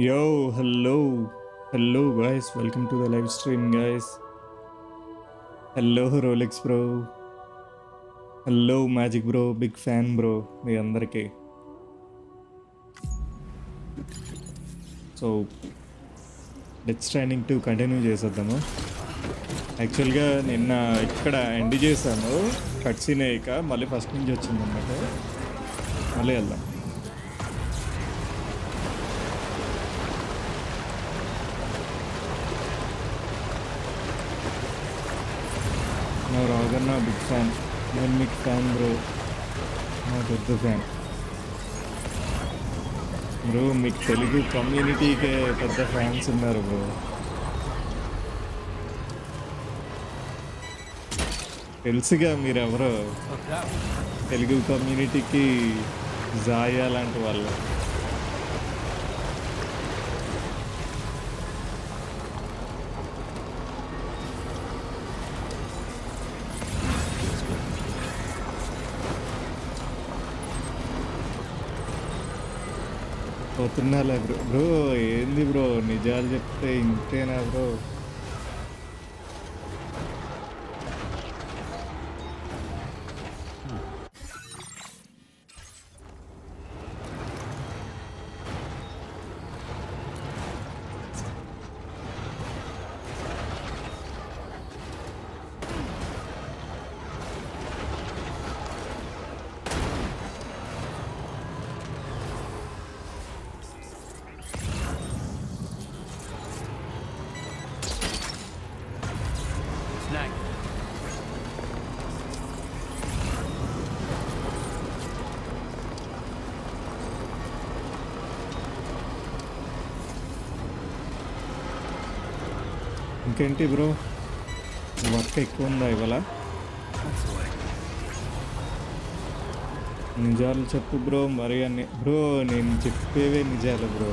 Yo, hello, guys. Welcome to the live stream, guys. Hello, Rolex bro. Hello, Magic bro. Big fan, bro. మీ అందరికీ. So death stranding 2 continue చేసేద్దాము. యాక్చువల్గా నిన్న ఇక్కడ end చేశాను, cut scene అయ్యాక మళ్ళీ first నుంచి వచ్చిందన్నమాట. మళ్ళీ వెళ్దాం. నా రాగన్న బిగ్ ఫ్యాన్. నేను మీకు ఫ్యాన్ బ్రో, నా పెద్ద ఫ్యాన్ బ్రో. మీకు తెలుగు కమ్యూనిటీకే పెద్ద ఫ్యాన్స్ ఉన్నారు బ్రో. తెలుసుగా మీరెవరో తెలుగు కమ్యూనిటీకి జాయా లాంటి వాళ్ళు. పోతున్నాలే బ్రో. బ్రో ఏంది బ్రో, నిజాలు చెప్తే ఇంతేనా బ్రో? ఇంకేంటి బ్రో, వర్క్ ఎక్కువ ఉందా ఇవాళ? నిజాలు చెప్పు బ్రో. మరి అన్ని బ్రో, నేను చెప్పేవే నిజాలు బ్రో.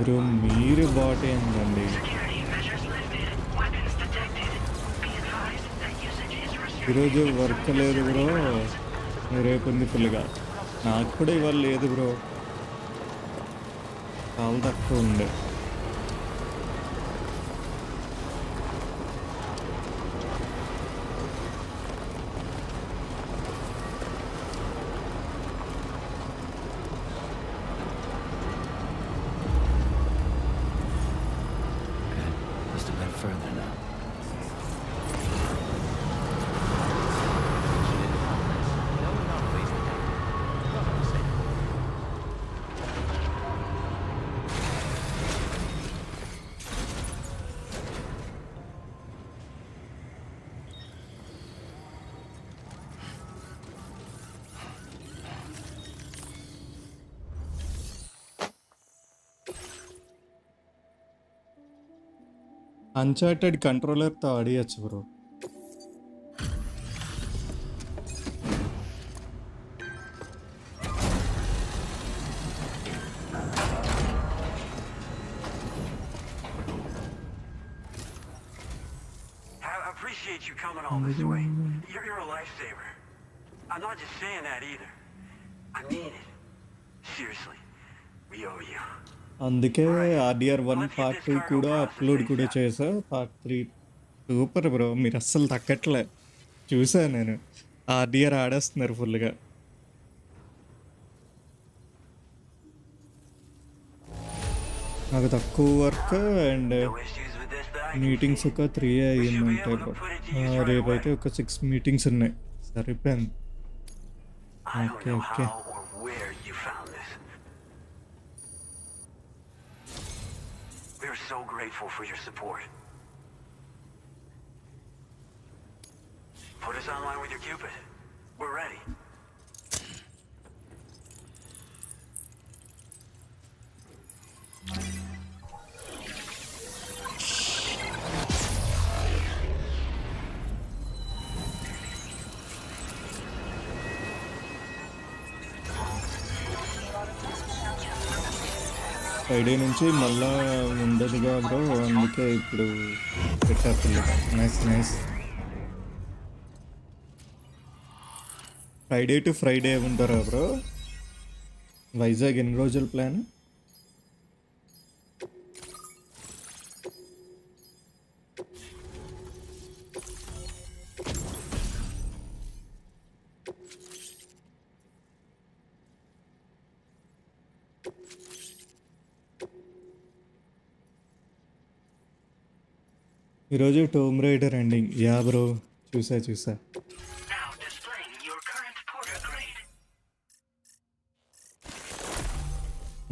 బ్రో మీరు బాట్ ఏంటండి? ఈరోజు వర్క్ లేదు బ్రో, రేపు ఉంది ఫుల్గా. నాకు కూడా ఇవాళ లేదు బ్రో, చాలా తక్కువ ఉండే. అన్చార్టెడ్ కంట్రోలర్తో ఆడియచ్చు bro. Appreciate you coming all this way. You're a lifesaver. I'm not just saying that either. I mean it. Seriously, we owe you. అందుకే ఆర్డిఆర్ 1 పార్ట్ 2 కూడా అప్లోడ్ కూడా చేసా. పార్ట్ 3 సూపర్ బ్రో, మీరు అస్సలు తగ్గట్లే. చూసా నేను, ఆర్డిఆర్ ఆడేస్తున్నారు ఫుల్గా. నాకు తక్కువ వర్క్ అండ్ మీటింగ్స్ ఒక 3 అయ్యిందంటే బ్రో. రేపైతే ఒక 6 మీటింగ్స్ ఉన్నాయి, సరిపోయింది. Okay okay. We're so grateful for your support. Put us online with your Cupid. We're ready. Friday నుంచి మళ్ళా ఉండదుగా బ్రో, అందుకే ఇప్పుడు పెట్టారు. Nice nice. Friday to Friday ఉంటారా బ్రో? వైజాగ్ ఎన్ని రోజుల ప్లాన్? ఈరోజు Tomb Raider ending. Yeah bro, చూసా. Now displaying your current porter grade.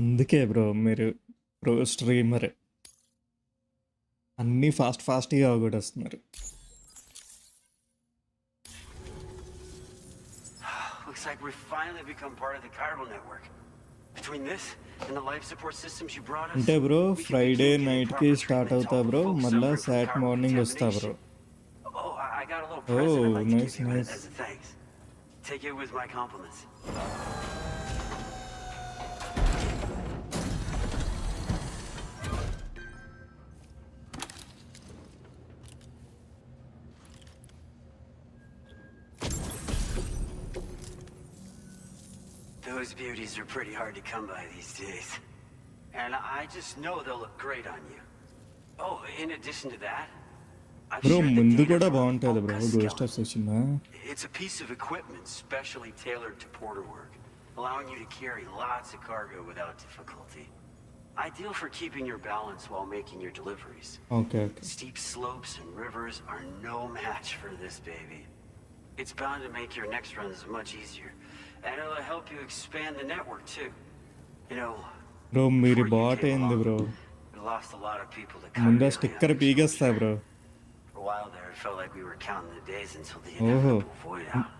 అందుకే బ్రో మీరు ప్రో స్ట్రీమర్, అన్నీ ఫాస్ట్గా అవగొట్టేస్తున్నారు. Looks like we've finally become part of the chiral network. Between this and the life support systems you brought us. అంటే bro we can Friday begin getting నైట్కి proper start treatment to అవుతా all the bro, folks మళ్ళా suffering from సాట్ chiral morning వస్తా bro. contamination. Oh, I got a little present I'd like to nice give you nice. as a thanks. Take it with my compliments. Those beauties are pretty hard to come by these days. And I just know they'll look great on you. Oh, in addition to that, I've bro shared the ముందు data కూడా from the బాగుంటుంది bro Focus ghost of skeleton. వచ్చిందా? It's a piece of equipment specially tailored to porter work, allowing you to carry lots of cargo without difficulty. Ideal for keeping your balance while making your deliveries. Okay. Steep slopes and rivers are no match for this baby. It's bound to make your next runs much easier, and it'll help you expand the network too. You know, bro మీరు before you బాట్ came ఏంది along, బ్రో? we lost a lot of people to ముందు chiral sticker exposure. పీకేస్తా bro. For a while there, it felt like we were counting the days until the Oh. inevitable void out.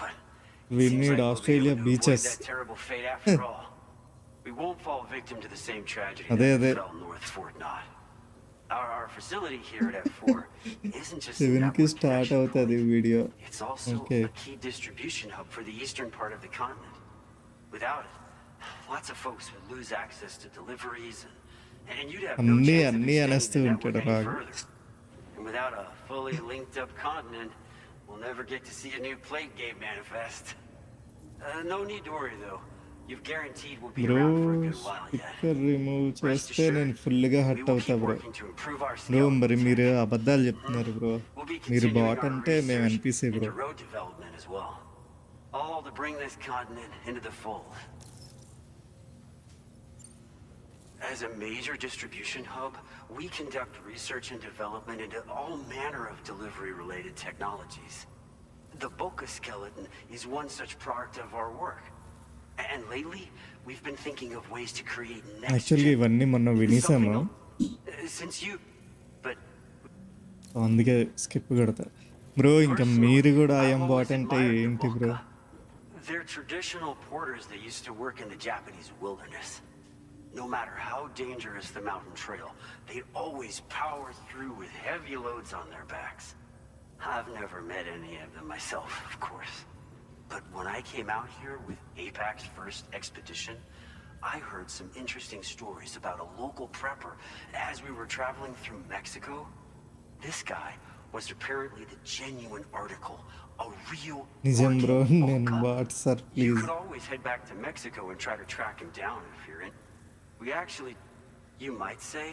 But it We seems need like we'll be Australia able to beaches. avoid that terrible fate after all. We won't fall victim to the same tragedy Ade, that ade. befell North Fort Knot. Our facility here at F4 isn't just a 7కి network start connection అవుతుంది point. Video. It's also Okay. a key distribution hub for the eastern part of the continent. Without it, lots of folks would lose access to deliveries, and you'd have no chance of అన్నీ extending అనేస్తూ the ఉంటాడు network any రాగు. further. And without a fully linked up continent, we'll never get to see a new plate game manifest. No need to worry though. You've guaranteed we'll be bro around for a good while yet. Sticker remove Rest చేస్తే assured, నేను ఫుల్గా we hot will అవుతా keep bro. working to improve our bro skeleton మరి tech. మీరు అబద్ధాలు చెప్తున్నారు bro. We'll be మీరు continuing bat our అంటే మేము research NPC bro. into road development as well. All to bring this continent into the fold. As a major distribution hub, we conduct research and development into all manner of delivery-related technologies. The Boca skeleton is one such product of our work. And lately, we've been thinking of ways to create యాక్చువల్గా next-gen... ఇవన్నీ మొన్న వినేసాము, Since you... But అందుకే skip కొడతా bro. ఇంకా మీరు కూడా IIM I've bat always అంటే admired the ఏంటి bro? Boca. They're traditional porters that used to work in the Japanese wilderness. No matter how dangerous the mountain trail, they'd always power through with heavy loads on their backs. I've never met any of them myself, of course. But when I came out here with APAC's first expedition, I heard some interesting stories about a local prepper as we were traveling through Mexico. This guy was apparently the genuine article, a real నిజం bro, working నేను Boca. బాట్ sir You please. could always head back to Mexico and try to track him down if you're in. We actually, you might say,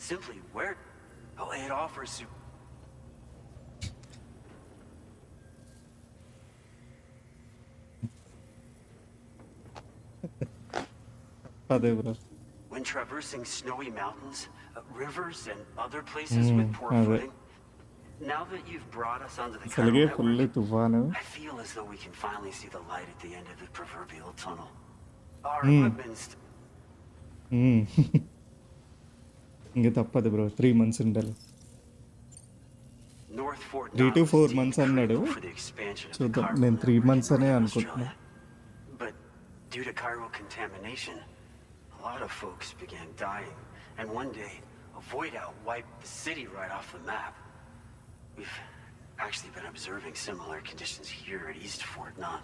simply where... Oh, it offers... అదే bro. When traversing snowy mountains, rivers, and other places with poor అదే. footing, now that you've brought us onto the అసలుగే chiral full network, తుఫాను. I feel as though we can finally see the light at the end of the proverbial tunnel. Our equipment's... ఇంకా తప్పదు bro, 3 months ఉండాలి. North Fort 3 to Knot 4 was months deemed అన్నాడు. critical for the expansion of the చూద్దాం, chiral నేను 3 network months in అనే northern అనుకుంటున్నా. Australia. But due to chiral contamination, a lot of folks began dying, and one day, a void out wiped the city right off the map. We've actually been observing similar conditions here at East Fort Knot.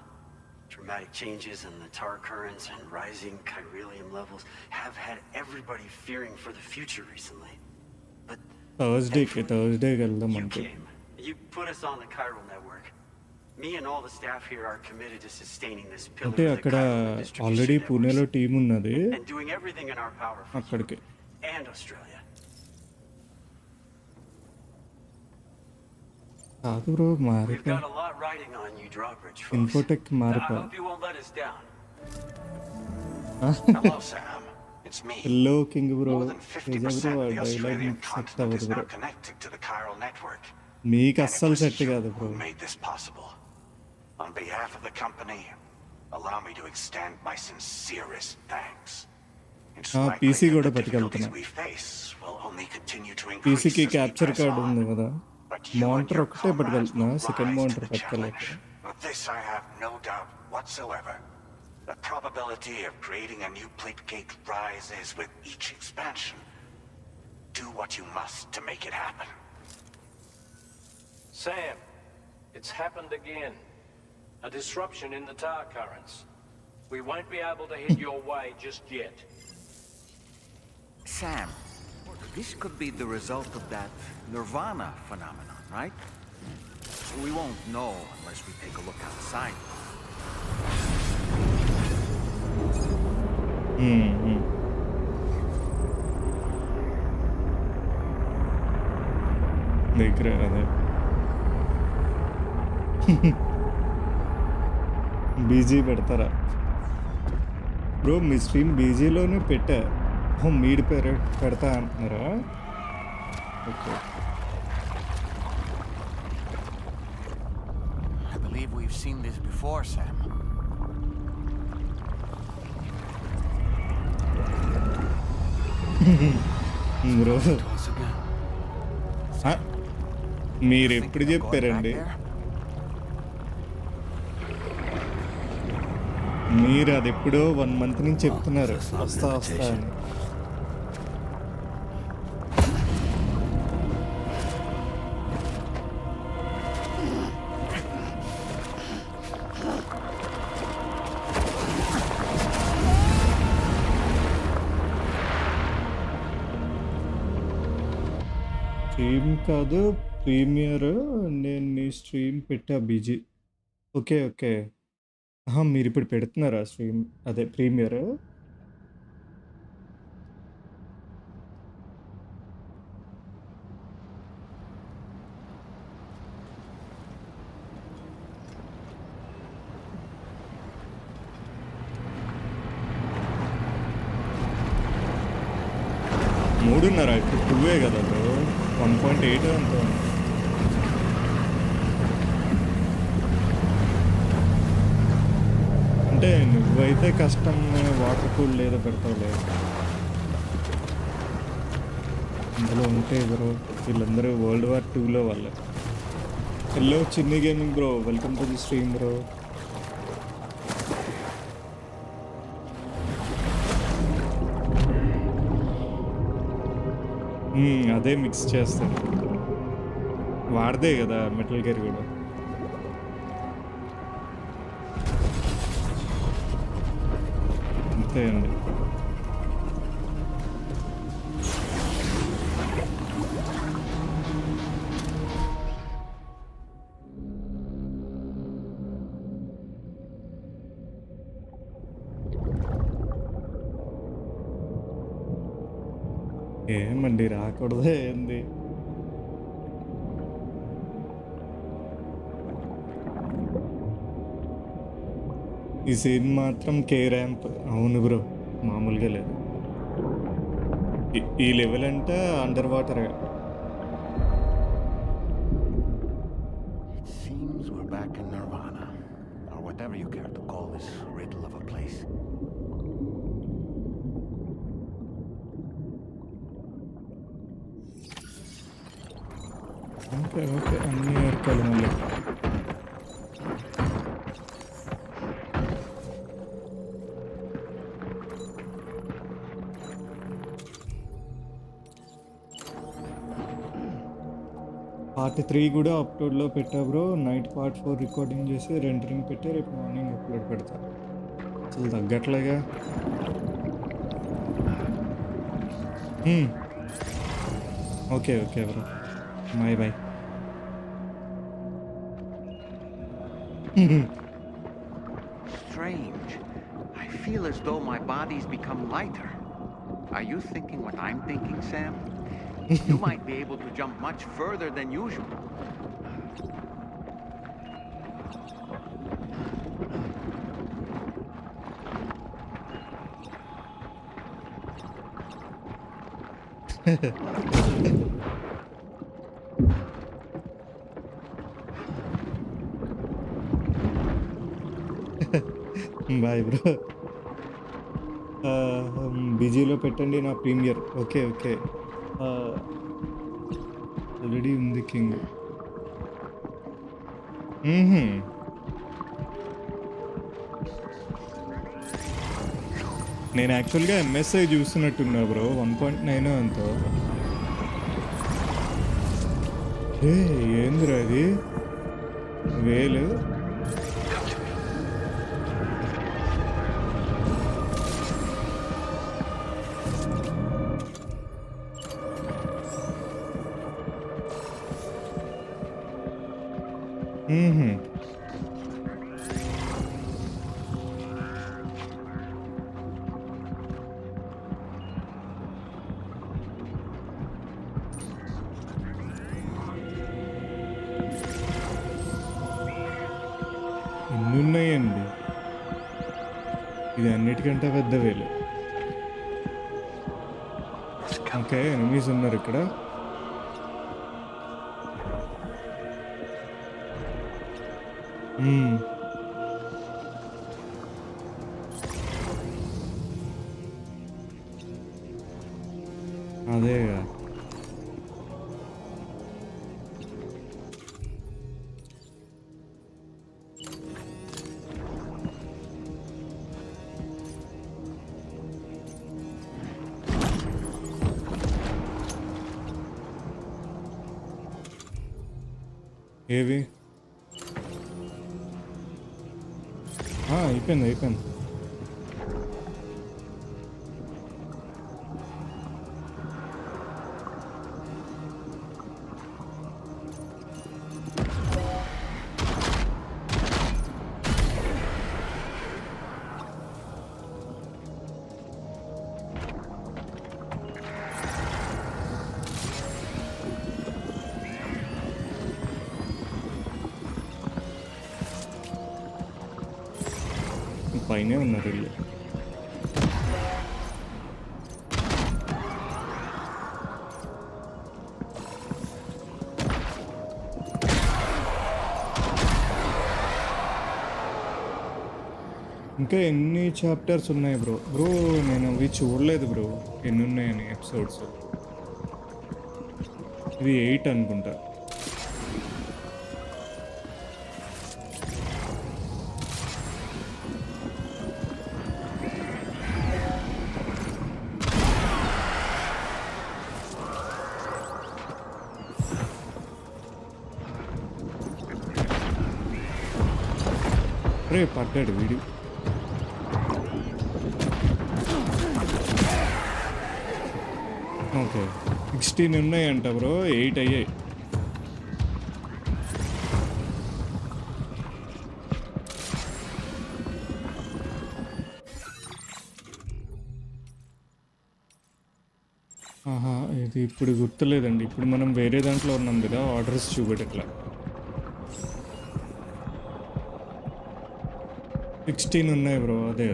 Dramatic changes in the tar currents and rising chiralium levels have had everybody fearing for the future recently. But థర్స్డేకి వెళ్దాం you అంతే. came. You put us on the chiral network. Me and all the staff here are committed to sustaining this pillar అంటే of the అక్కడ chiral distribution already పూణేలో networks team ఉన్నది and doing everything in our power for అక్కడికి. Europe and Australia. కాదు bro We've మారిపో got a lot riding on you drawbridge folks. Infotech I మారిపో. hope you won't let us down. Hello, Sam. It's me. Hello king bro More than Teja 50% bro of the dialogue Australian set continent అవ్వదు is bro. now connected to the chiral network. మీకు And it అస్సలు was set you కాదు bro. who made this possible. On behalf of the company, allow me to extend my sincerest thanks. It's likely PC that కూడా the difficulties పట్టుకెళ్తున్నా. we face will only continue to increase పీసీకి as we capture press card ఉంది on. కదా, But you and monitor your ఒకటే comrades పట్టుకెళ్తున్నా, will second rise to monitor the పట్టుకెళ్ళక. challenge. Of this I have no doubt whatsoever. The probability of creating a new plate gate rises with each expansion. Do what you must to make it happen. Sam, it's happened again. A disruption in the tar currents. We won't be able to head your way just yet. Sam, this could be the result of that nirvana phenomenon, right? We won't know unless we take a look outside. దగ్గర అదే BG పెడతారా bro? మీ stream బీజీలోనే పెట్టా. మీడి పేరు పెడతా అంటున్నారా? Okay. I believe we've seen this before, Sam. Bro Once again. మీరు ఎప్పుడు Thinking of going చెప్పారండి? back there? మీరు అది ఎప్పుడో 1 మంత్ నుంచి చెప్తున్నారు వస్తా వస్తా అని. స్ట్రీమ్ కాదు ప్రీమియర్, నేను నీ స్ట్రీమ్ పెట్టా బీజీ. Okay okay. మీరు ఇప్పుడు పెడుతున్నారా స్ట్రీమ్, అదే ప్రీమియర్? మూడున్నర ఇప్పుడు 2 కదా బ్రో, 1.8 అంత. అంటే నువ్వైతే కష్టం వాటర్ కూల్ లేదో పెడతావు లేదు, అందులో ఉంటే బ్రో వీళ్ళందరూ వరల్డ్ వార్ 2లో వాళ్ళే. హలో చిన్ని gaming bro, welcome to the stream bro. అదే మిక్స్ చేస్తాను, వాడదే కదా మెటల్ గేర్ కూడా. అంతే అండి. ఏమండి రాకూడదే ఏంది? ఈ సీన్ మాత్రం కే ర్యాంప్. అవును బ్రో, మామూలుగా లేదు. ఈ లెవెల్ అంటే under water. It seems we're back in Nirvana, or whatever you care to call this riddle of a place. Okay okay, అన్నీ ఏర్కాలి మళ్ళీ. పార్ట్ 3 కూడా అప్లోడ్లో పెట్టా బ్రో. నైట్ పార్ట్ 4 రికార్డింగ్ చేసి రెండరింగ్ పెట్టి రేపు మార్నింగ్ అప్లోడ్ పెడతా. అసలు తగ్గట్లేగా. Okay okay bro, bye bye. Strange. I feel as though my body's become lighter. Are you thinking what I'm thinking, Sam? You might be able to jump much further than usual. Bye bro. బిజీలో పెట్టండి నా premiere. Okay okay, already ఉంది king. నేను యాక్చువల్గా MSI చూస్తున్నట్టున్నా bro, 1.9 అంతో. ఏందిరా అది వేలు. ఎన్నున్నాయండి, ఇది అన్నిటికంటే పెద్ద వేలు. ఓకే, ఎనిమీస్ ఉన్నారు ఇక్కడ. అదేగా. ఏవి అయిపోయింది అయిపోయింది. పైనే ఉన్నారు వీళ్ళు. ఇంకా ఎన్ని చాప్టర్స్ ఉన్నాయి బ్రో? నేను అవి చూడలేదు బ్రో, ఎన్ని ఉన్నాయని ఎపిసోడ్స్. ఇది 8 అనుకుంటా. రే పడ్డాడు వీడు. ఓకే, 16 ఉన్నాయంట బ్రో, 8 అయ్యాయి. ఇది ఇప్పుడు గుర్తులేదండి. ఇప్పుడు మనం వేరే దాంట్లో ఉన్నాం కదా, ఆర్డర్స్ చూపెట్టట్లా. 16 ఉన్నాయి బ్రో, అదే.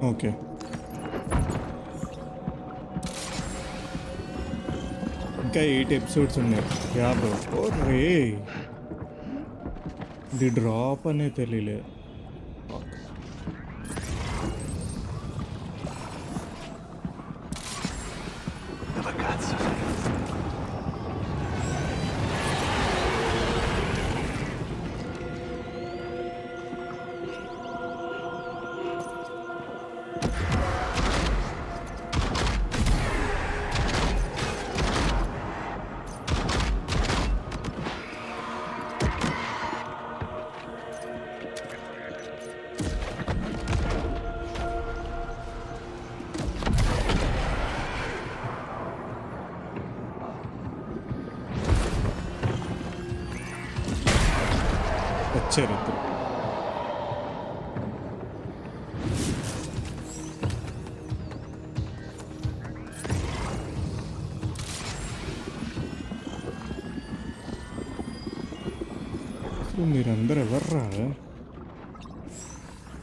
ఓకే, ఇంకా 8 ఎపిసోడ్స్ ఉన్నాయి. Yeah bro. ఓ రే, ఇది డ్రాప్ అనే తెలియలేదు. వచ్చారు ఇద్దరు. మీరందరూ ఎవర్రా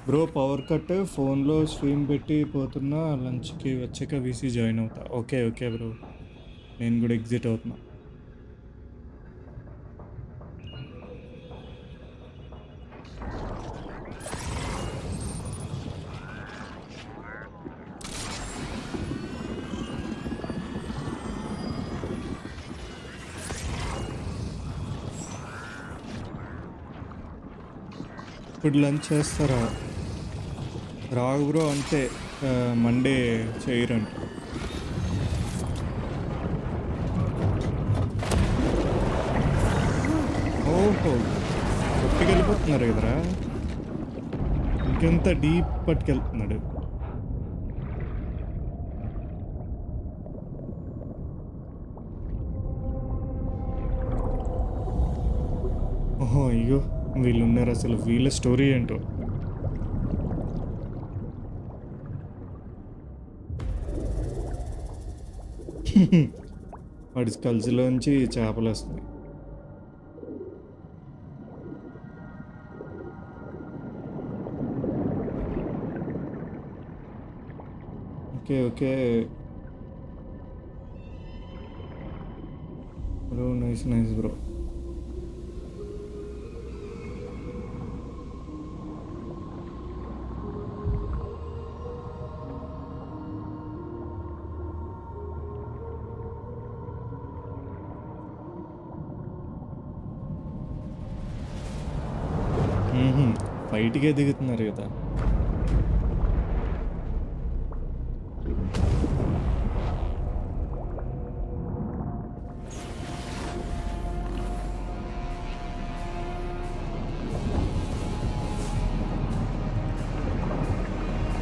బ్రో? పవర్ కట్, ఫోన్లో స్ట్రీమ్ పెట్టి పోతున్నా, లంచ్కి వచ్చాక వీసీ జాయిన్ అవుతా. ఓకే ఓకే బ్రో, నేను కూడా ఎగ్జిట్ అవుతున్నా. ఇప్పుడు లంచ్ చేస్తారా? రాగు బ్రో అంటే మండే చేయరంట. ఓహో, పట్టుకెళ్ళిపోతున్నారు కదరా, ఇంకెంత డీప్ పట్టుకెళ్తున్నాడు. ఓహో అయ్యో, వీళ్ళు ఉన్నారు. అసలు వీళ్ళ స్టోరీ ఏంటో. వాడి స్కల్స్లోంచి చేపలు వస్తున్నాయి. Okay okay bro, nice nice bro. బయటికే దిగుతున్నారు కదా.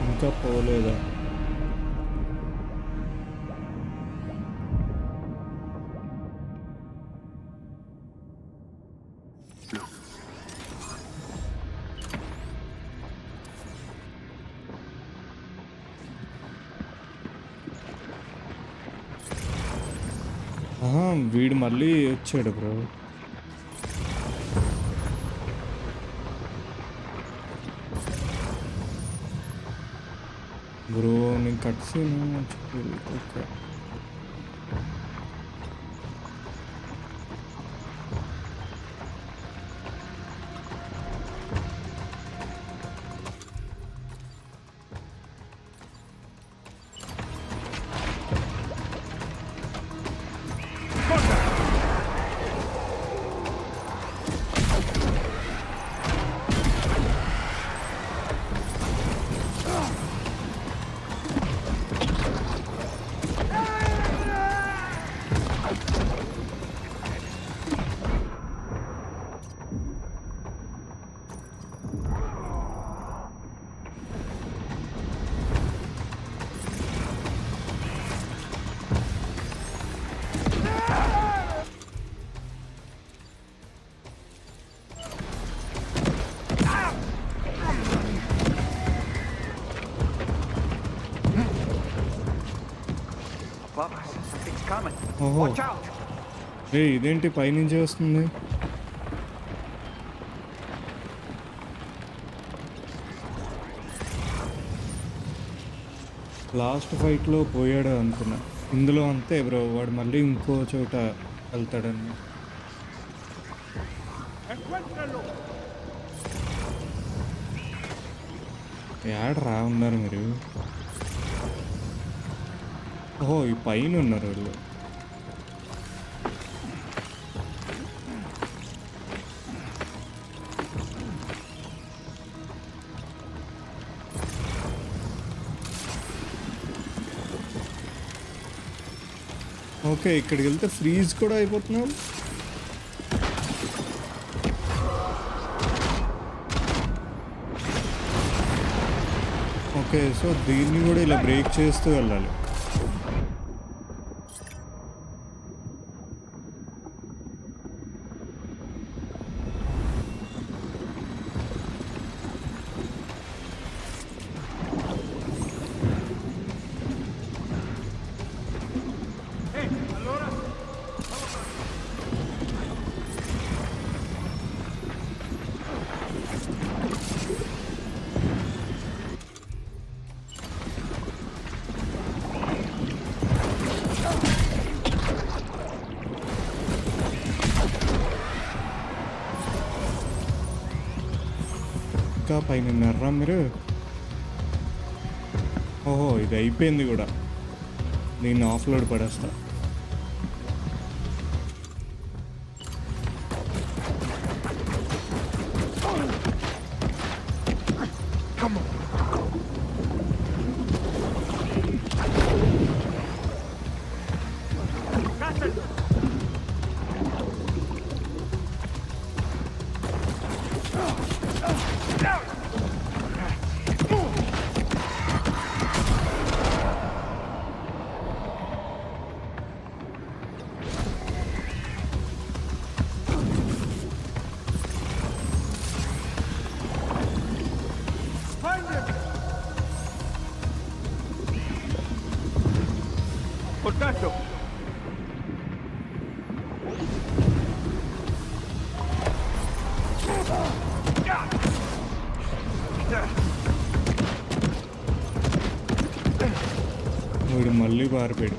ఇంకా పోలేదా? వీడు మళ్ళీ వచ్చాడు బ్రో. బ్రో నేను కట్ సీన్ ఓకే. ఓహో, ఇదేంటి పైనుంచి వస్తుంది? లాస్ట్ ఫైట్లో పోయాడు అనుకున్నా. ఇందులో అంతే బ్రో, వాడు మళ్ళీ ఇంకో చోట వెళ్తాడని. యాడ్ రా ఉన్నారు మీరు? ఓహో, ఈ పైన ఉన్నారు వాళ్ళు. ఓకే, ఇక్కడికి వెళ్తే ఫ్రీజ్ కూడా అయిపోతున్నాం. ఓకే, సో దీన్ని కూడా ఇలా బ్రేక్ చేస్తూ వెళ్ళాలి. ఇంకా పైన ఉన్నారా మీరు? ఓహో, ఇది అయిపోయింది కూడా. దీన్ని ఆఫ్లోడ్ పడేస్తా. వీడు మళ్ళీ పారిపోయాడు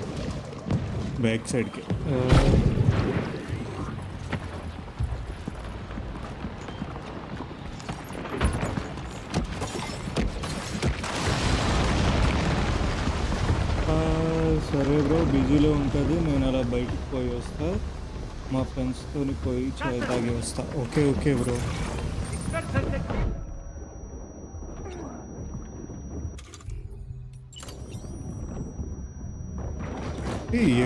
బ్యాక్ సైడ్కి. సరే బ్రో, బిజీలో ఉంటుంది, నేను అలా బయటికి పోయి వస్తా, మా ఫ్రెండ్స్తో పోయి చాయ్ తాగి వస్తా. Okay okay bro.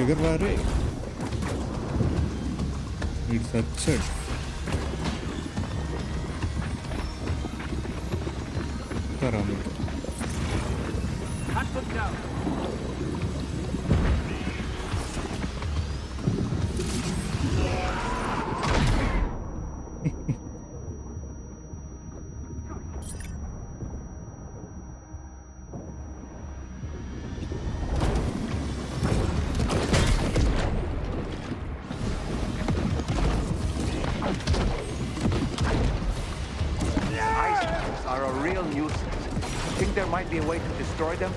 ఎగరారే, ఇట్స్ అప్సెట్. మీకు Are a real nuisance. Think there might be a way to destroy them?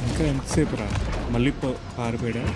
ఇంకా ఎంతసేపు రా, మళ్ళీ పారిపోయాడా?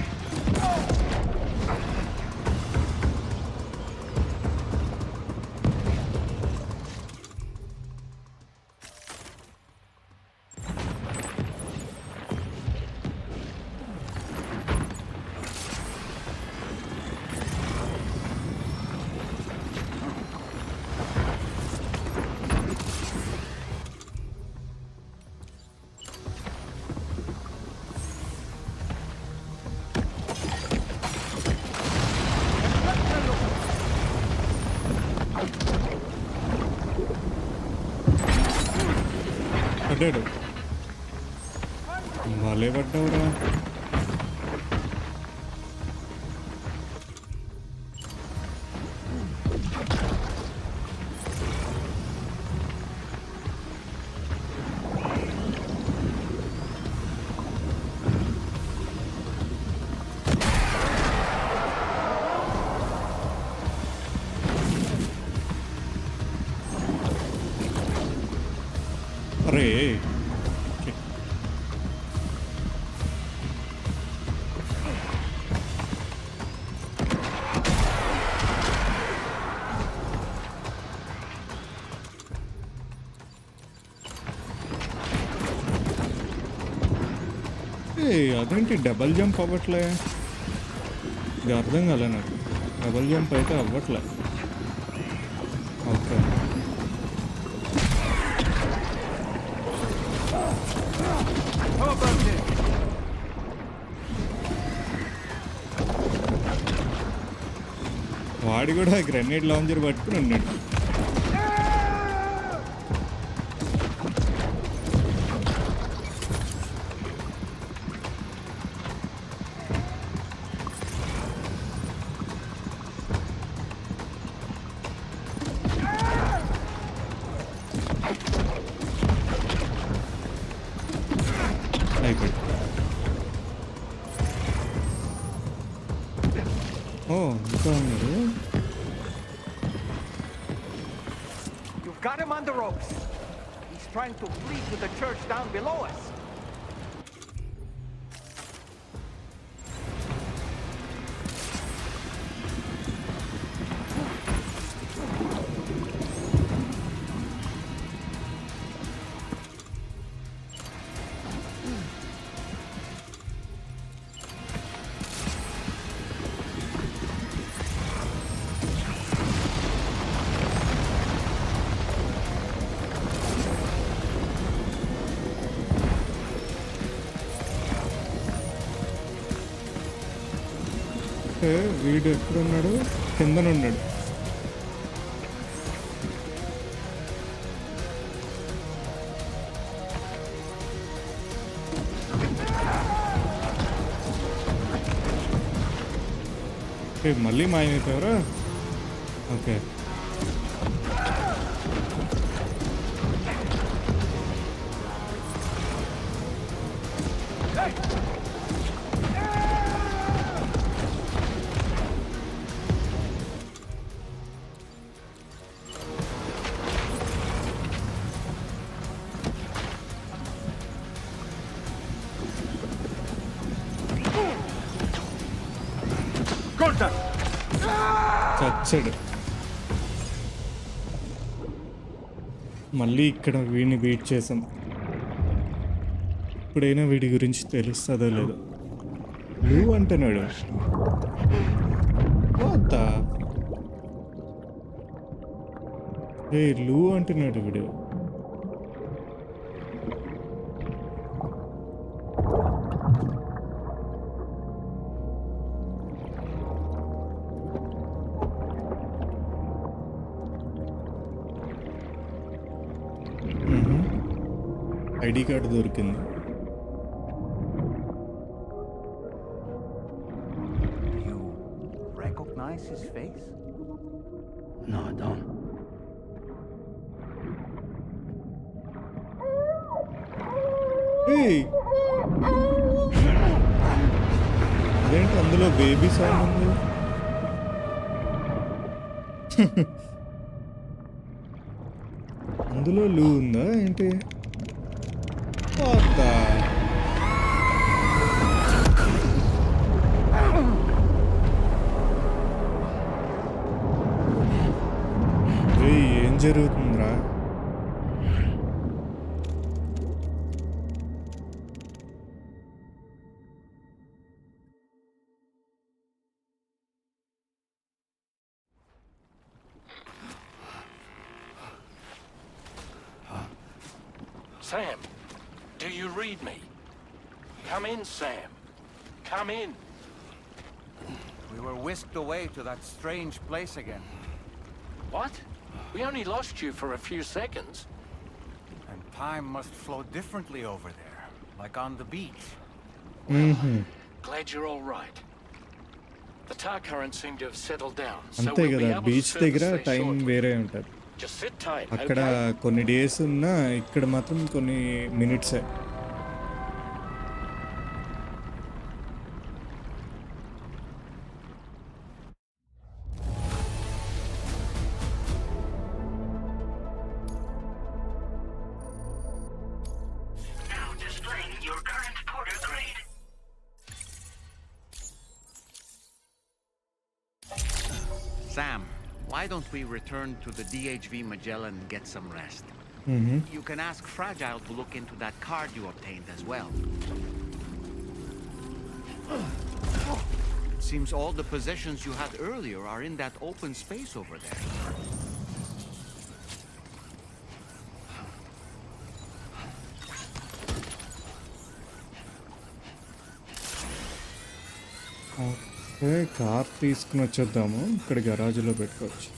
పడ్డాడు, వాళ్ళే పడ్డావురా. అరే అదేంటి డబల్ జంప్ అవ్వట్లే? ఇది అర్థం కాలే నాకు. డబల్ జంప్ అయితే అవ్వట్లే. ఓకే, వాడి కూడా గ్రెనేడ్ లాంచర్ పట్టుకుని ఉన్నాడు. అయిపోయి ఇంకా ఉన్నారు. You've got him on the ropes. He's trying to flee to the church down below us. వీడు ఎక్కడున్నాడు? కిందనున్నాడు. ఓకే, మళ్ళీ మాయమైపోయారా? ఓకే, చచ్చాడు. మళ్ళీ ఇక్కడ వీడిని వెయిట్ చేసాం. ఇప్పుడైనా వీడి గురించి తెలుస్తుందో లేదో. లూ అంటున్నాడు. ఏ లూ అంటున్నాడు వీడు. ఐడి కార్డు దొరికింది. You recognize his face? No, I don't. ఏయ్, అదేంటి అందులో బేబీ సాంగ్ ఉంది? అందులో లూ ఉందా ఏంటి? ఏం జరుగుతుందిరా? Sam, do you read me? Come in, Sam. Come in. We were whisked away to that strange place again. What? We only lost you for a few seconds. And time must flow differently over there, like on the beach. Glad you're all right. The tar currents seem to have settled down, so అంతే we'll be కదా, able to beach surface దగ్గర there time shortly. వేరే ఉంటుంది. Just sit tight, అక్కడ okay? కొన్ని days ఉన్నా ఇక్కడ మాత్రం కొన్ని మినిట్సే. Now displaying your current porter grade. Sam, why don't we return to the DHV Magellan and get some rest? You can ask Fragile to look into that card you obtained as well. It seems all the possessions you had earlier are in that open space over there. Okay, car తీసుకుని వచ్చేద్దాము. ఇక్కడ గరాజ్లో పెట్టుకోవచ్చు.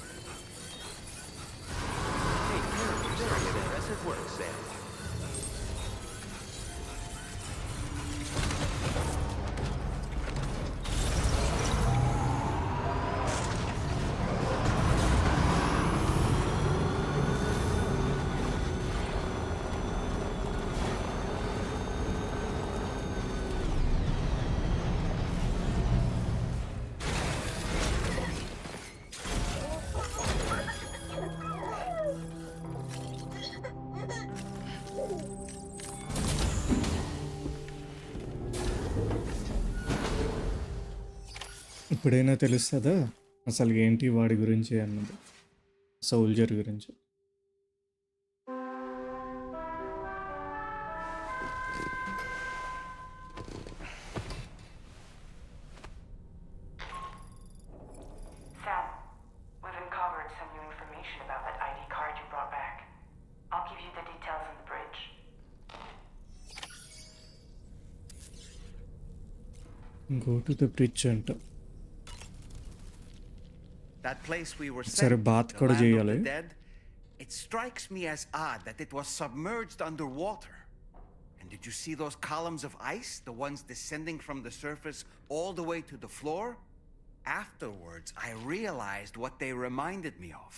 ఇప్పుడైనా తెలుస్తుందా అసలు ఏంటి వాడి గురించి అన్నది, సోల్జర్ గురించి. Sam, we've uncovered some new information about that ID card you brought back. I'll give you the details on the bridge. Go to the bridge అంట. That place we were సరే sent, బాత్ the కూడా land of చేయాలి. the dead, it strikes me as odd that it was submerged underwater. And did you see those columns of ice, the ones descending from the surface all the way to the floor? Afterwards, I realized what they reminded me of.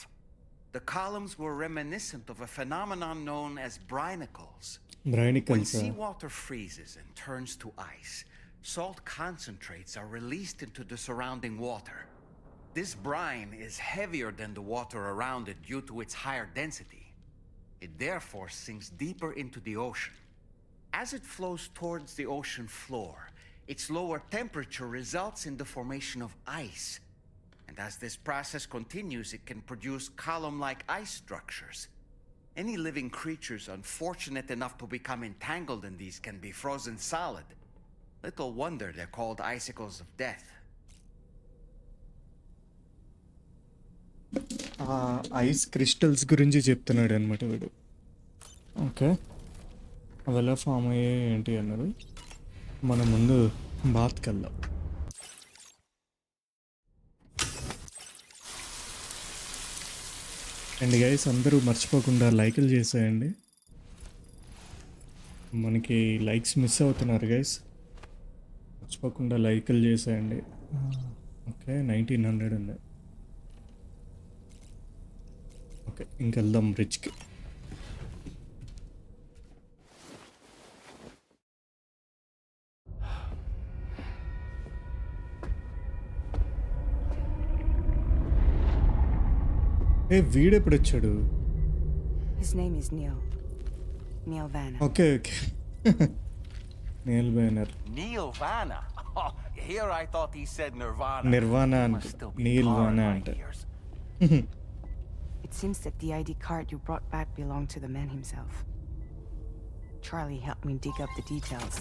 The columns were reminiscent of a phenomenon known as brinicles. When బ్రైనికల్స్ seawater freezes and turns to ice, salt concentrates are released into the surrounding water. This brine is heavier than the water around it due to its higher density. It therefore sinks deeper into the ocean. As it flows towards the ocean floor, its lower temperature results in the formation of ice. And as this process continues, it can produce column-like ice structures. Any living creatures unfortunate enough to become entangled in these can be frozen solid. Little wonder they're called icicles of death. Ice crystals గురించి చెప్తున్నాడు అనమాట వీడు. Okay, అవి ఎలా form అయ్యాయి ఏంటి అన్నారు. మనం ముందు బాత్కి వెళ్దాం. అండ్ గైస్ అందరూ మర్చిపోకుండా లైకులు చేసేయండి. మనకి లైక్స్ మిస్ అవుతున్నారు గైస్, మర్చిపోకుండా లైకులు చేసేయండి. ఓకే 1900 ఉంది. ఓకే ఇంకెళ్దాం బ్రిడ్జ్కి. వీడెప్పుడు వచ్చాడు? His name is Neil. Neil Vanna. Okay okay Neil banner. Neil Vanna. Oh, here I thought he said Nirvana. Nirvana He అంట, must still be Neil tar in వానా my అంట. ears. It seems that the ID card you brought back belonged to the man himself. Charlie helped me dig up the details.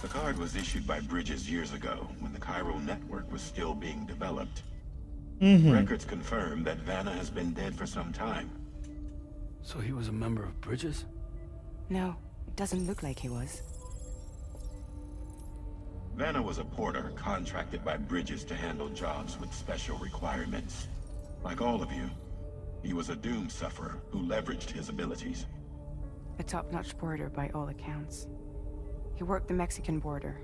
The card was issued by Bridges years ago when the chiral network was still being developed. Records confirm that Vanna has been dead for some time. So he was a member of Bridges? No, it doesn't look like he was. Vanna was a porter contracted by Bridges to handle jobs with special requirements. Like all of you, he was a doom sufferer who leveraged his abilities. A top-notch porter by all accounts. He worked the Mexican border,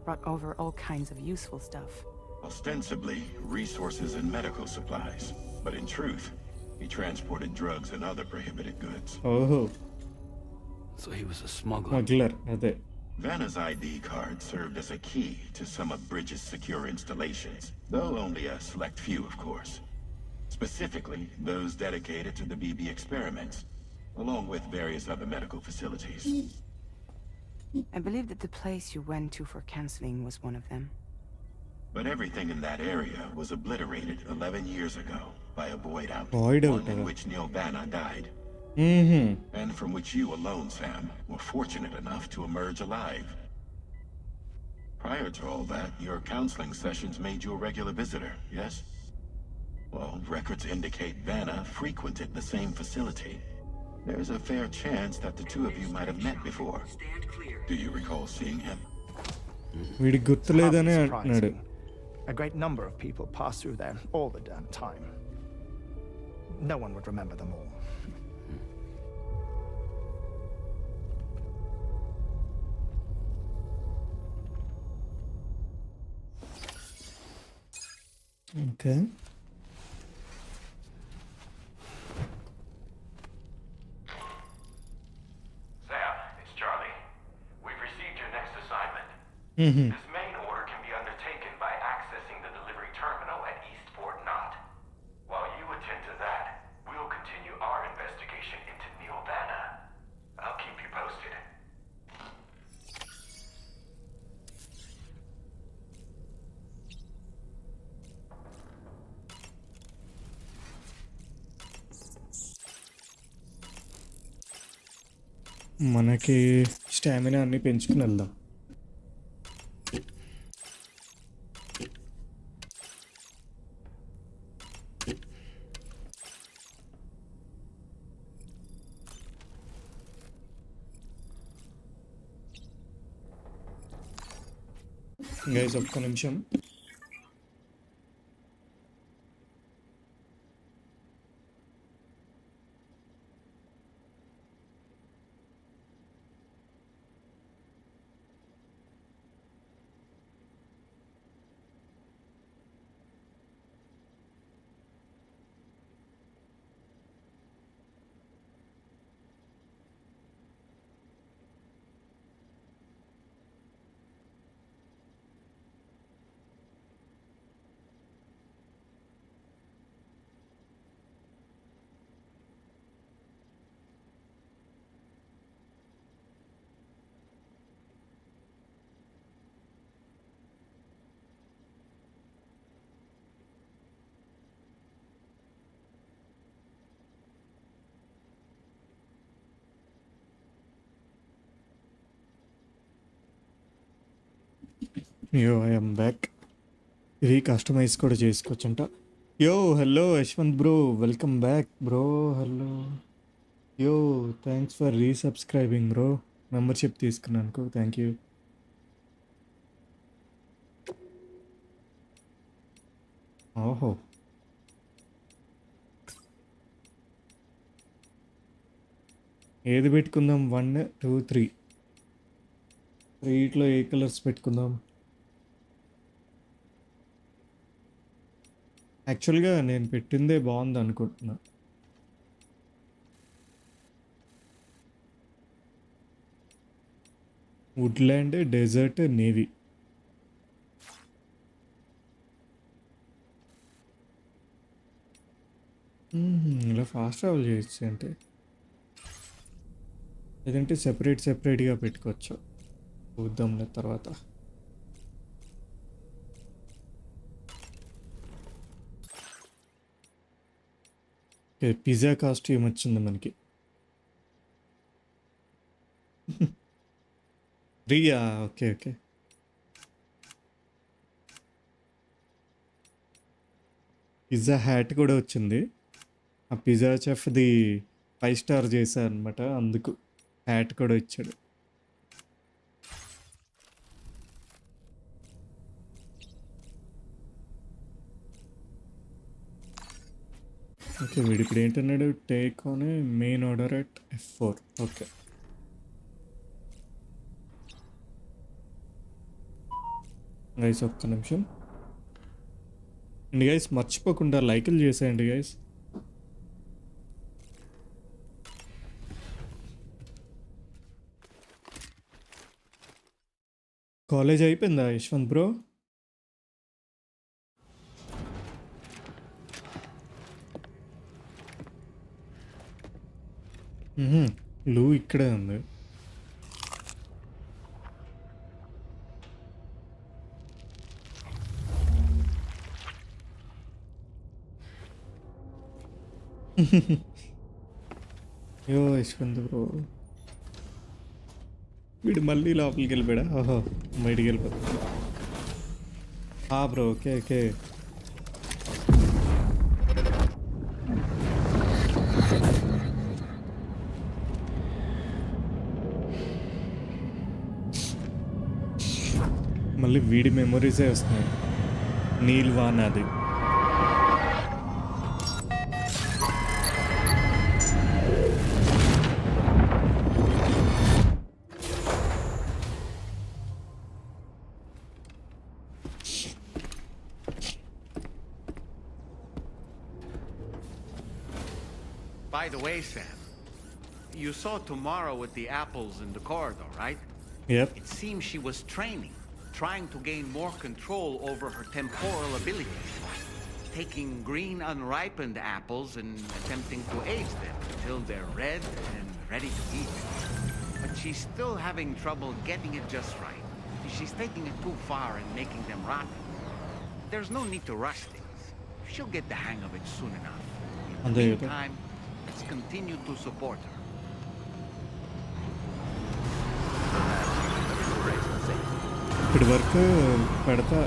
brought over all kinds of useful stuff. Ostensibly, resources and medical supplies. But in truth, he transported drugs and other prohibited goods. ఓహో So he was a smuggler. Smuggler. అదే Vanna's ID card served as a key to some of Bridges' secure installations, though only a select few, of course. Specifically, those dedicated to the BB experiments, along with various other medical facilities. I believe that the place you went to for counseling was one of them. But everything in that area was obliterated 11 years ago by a void out, Void one out, in which Neil Vanna died, and from which you alone, Sam, were fortunate enough to emerge alive. Prior to all that, your counseling sessions made you a regular visitor, yes? Well, records indicate Vanna frequented the same facility. There's a fair chance that the two of you might have met before. Do you recall seeing him? వీడికి గుర్తులేదని అంటున్నాడు. A great number of people pass through there all the damn time. No one would remember them all. Okay Sam, it's Charlie. We've received your next assignment. This main order can be undertaken by accessing the delivery terminal at Eastport Knot. While you attend to that, we'll continue our investigation into Neil Vanna. I'll keep you posted. మనకి stamina అన్ని పెంచుకుని వెళ్దాం. Guys ఒక్క నిమిషం. యో I'm back. ఇవి customise కూడా చేసుకోవచ్చంట. యో hello Yashwant bro, welcome back bro. Hello యో, థ్యాంక్స్ ఫర్ రీసబ్స్క్రైబింగ్ బ్రో. మెంబర్షిప్ తీసుకున్నాను, థ్యాంక్ యూ. ఓహో, ఏది పెట్టుకుందాం? 1 2 3 3లో ఏ కలర్స్ పెట్టుకుందాం? యాక్చువల్గా నేను పెట్టిందే బాగుంది అనుకుంటున్నా. Woodland, desert, navy. ఇలా ఫాస్ట్ ట్రావెల్ చేయొచ్చు అంటే, లేదంటే సెపరేట్గా పెట్టుకోవచ్చు. చూద్దాంలే తర్వాత. ఓకే, పిజ్జా కాస్ట్యూమ్ వచ్చింది మనకి. Riya, okay okay. Pizza hat కూడా వచ్చింది. ఆ పిజ్జా చెఫ్ది 5 స్టార్ చేశా అనమాట, అందుకు హ్యాట్ కూడా ఇచ్చాడు. ఓకే, వీడు ఇప్పుడు ఏంటన్నాడు? Take on main order at F4. Okay, guys ఒక్క నిమిషం అండి గైస్, మర్చిపోకుండా లైకులు చేసేయండి గైస్. కాలేజ్ అయిపోయిందా యశ్వంత్ బ్రో? లూ ఇక్కడే ఉంది. యో యశ్వంత్ బ్రో, వీడు మళ్ళీ లోపలికి వెళ్ళిపోయాడా? ఓహో, బయటికి వెళ్ళిపోతా. Bro, okay okay. మళ్ళీ వీడి మెమొరీసే వస్తున్నాయి. నీల్వాన్ అది. By the way, Sam, you saw Tomorrow with the apples in the corridor, right? Yep. It seems she was training, trying to gain more control over her temporal abilities, taking green unripened apples and attempting to age them until they're red and ready to eat. But she's still having trouble getting it just right. She's taking it too far and making them rotten. There's no need to rush things. She'll get the hang of it soon enough. In the meantime, let's continue to support her. ఇప్పటి వరకు పెడతా.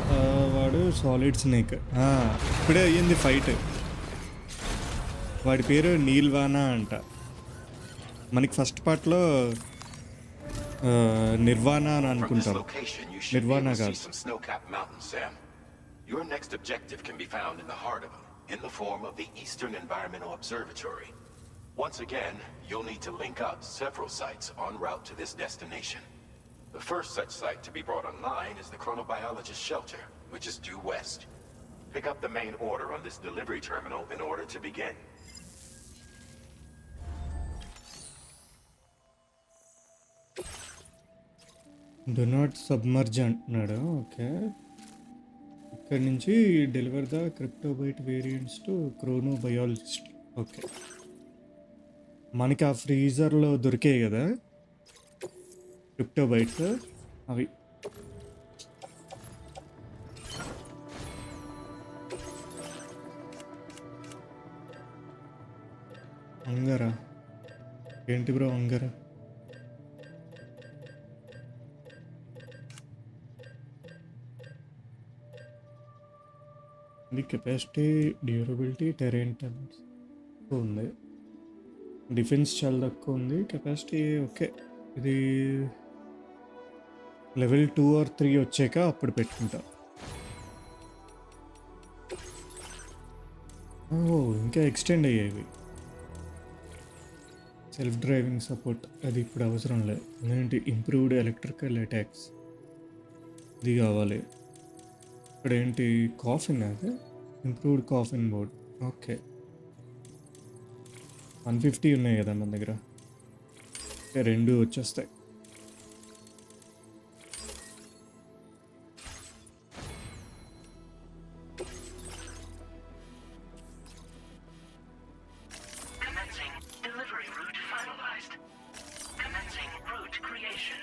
వాడు solid snake. ఇప్పుడే అయ్యింది fight. వాడి పేరు నీల్వానా అంట. మనకి ఫస్ట్ పార్ట్లో నిర్వాణ అని అనుకుంటాం. నిర్వాణ కాదు. Your next objective can be found in the heart of them, in the form of the Eastern Environmental Observatory. Once again, you'll need to link up several sites en route to this destination. The first such site to be brought online is the Chronobiologist Shelter, which is due west. Pick up the main order on this delivery terminal in order to begin. Do not submerge అంటున్నాడు. Okay, ఇక్కడ నుంచి deliver the cryptobite variants to chronobiologist. Okay, మనకి ఆ ఫ్రీజర్లో దొరికాయి కదా క్రిప్టోబైట్స్, అవి. అంగరా ఏంటి bro అంగరా? ఇది కెపాసిటీ, డ్యూరబిలిటీ, టెరెన్ టర్న్స్ ఉంది. డిఫెన్స్ చాలా తక్కువ ఉంది. Capacity okay. ఇది లెవెల్ 2 or 3 వచ్చాక అప్పుడు పెట్టుకుంటా. ఇంకా ఎక్స్టెండ్ అయ్యేవి. సెల్ఫ్ డ్రైవింగ్ సపోర్ట్ అది ఇప్పుడు అవసరం లేదు. ఎందుకంటే ఇంప్రూవ్డ్ ఎలక్ట్రికల్ అటాక్స్ ఇది కావాలి. ఇక్కడ ఏంటి కాఫిన్, అదే ఇంప్రూవ్డ్ కాఫిన్ బోర్డ్. ఓకే 150 ఉన్నాయి కదా మన దగ్గర, 2 వచ్చేస్తాయి. Commencing delivery route finalized. Commencing route creation.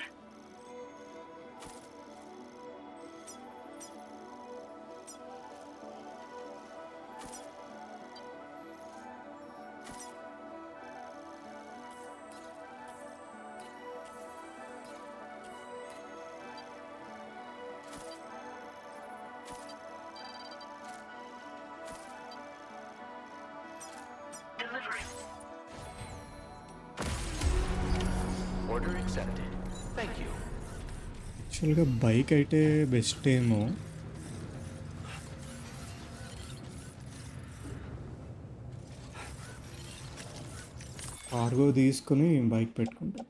Delivery. Order accepted. Thank you. యాక్చువల్గా బైక్ అయితే బెస్ట్ ఏమో. కార్గో తీసుకుని బైక్ పెట్టుకుంటాం.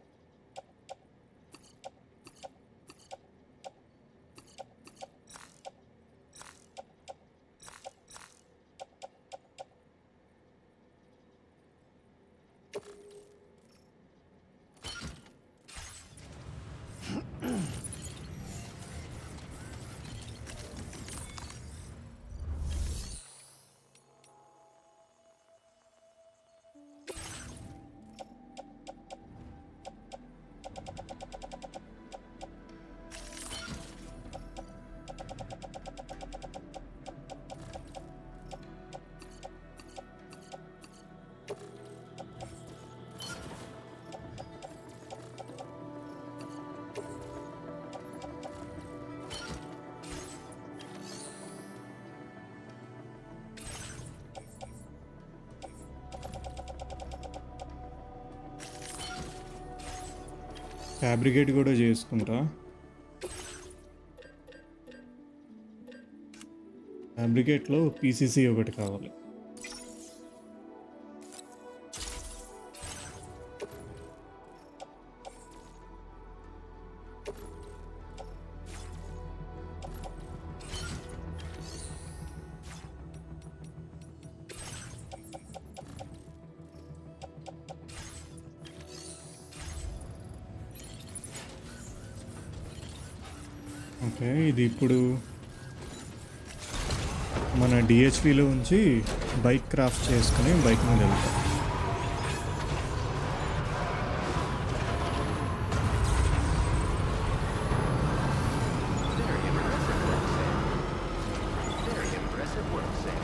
ఫ్యాబ్రికేట్ కూడా చేసుకుంటా. ఫ్యాబ్రికేట్లో పీసీసీ ఒకటి కావాలి. ఓకే, ఇది ఇప్పుడు మన డిహెచ్పిలో ఉంచి బైక్ క్రాఫ్ట్ చేసుకుని బైక్ మీద వెళ్తాం. Very impressive work, Sam.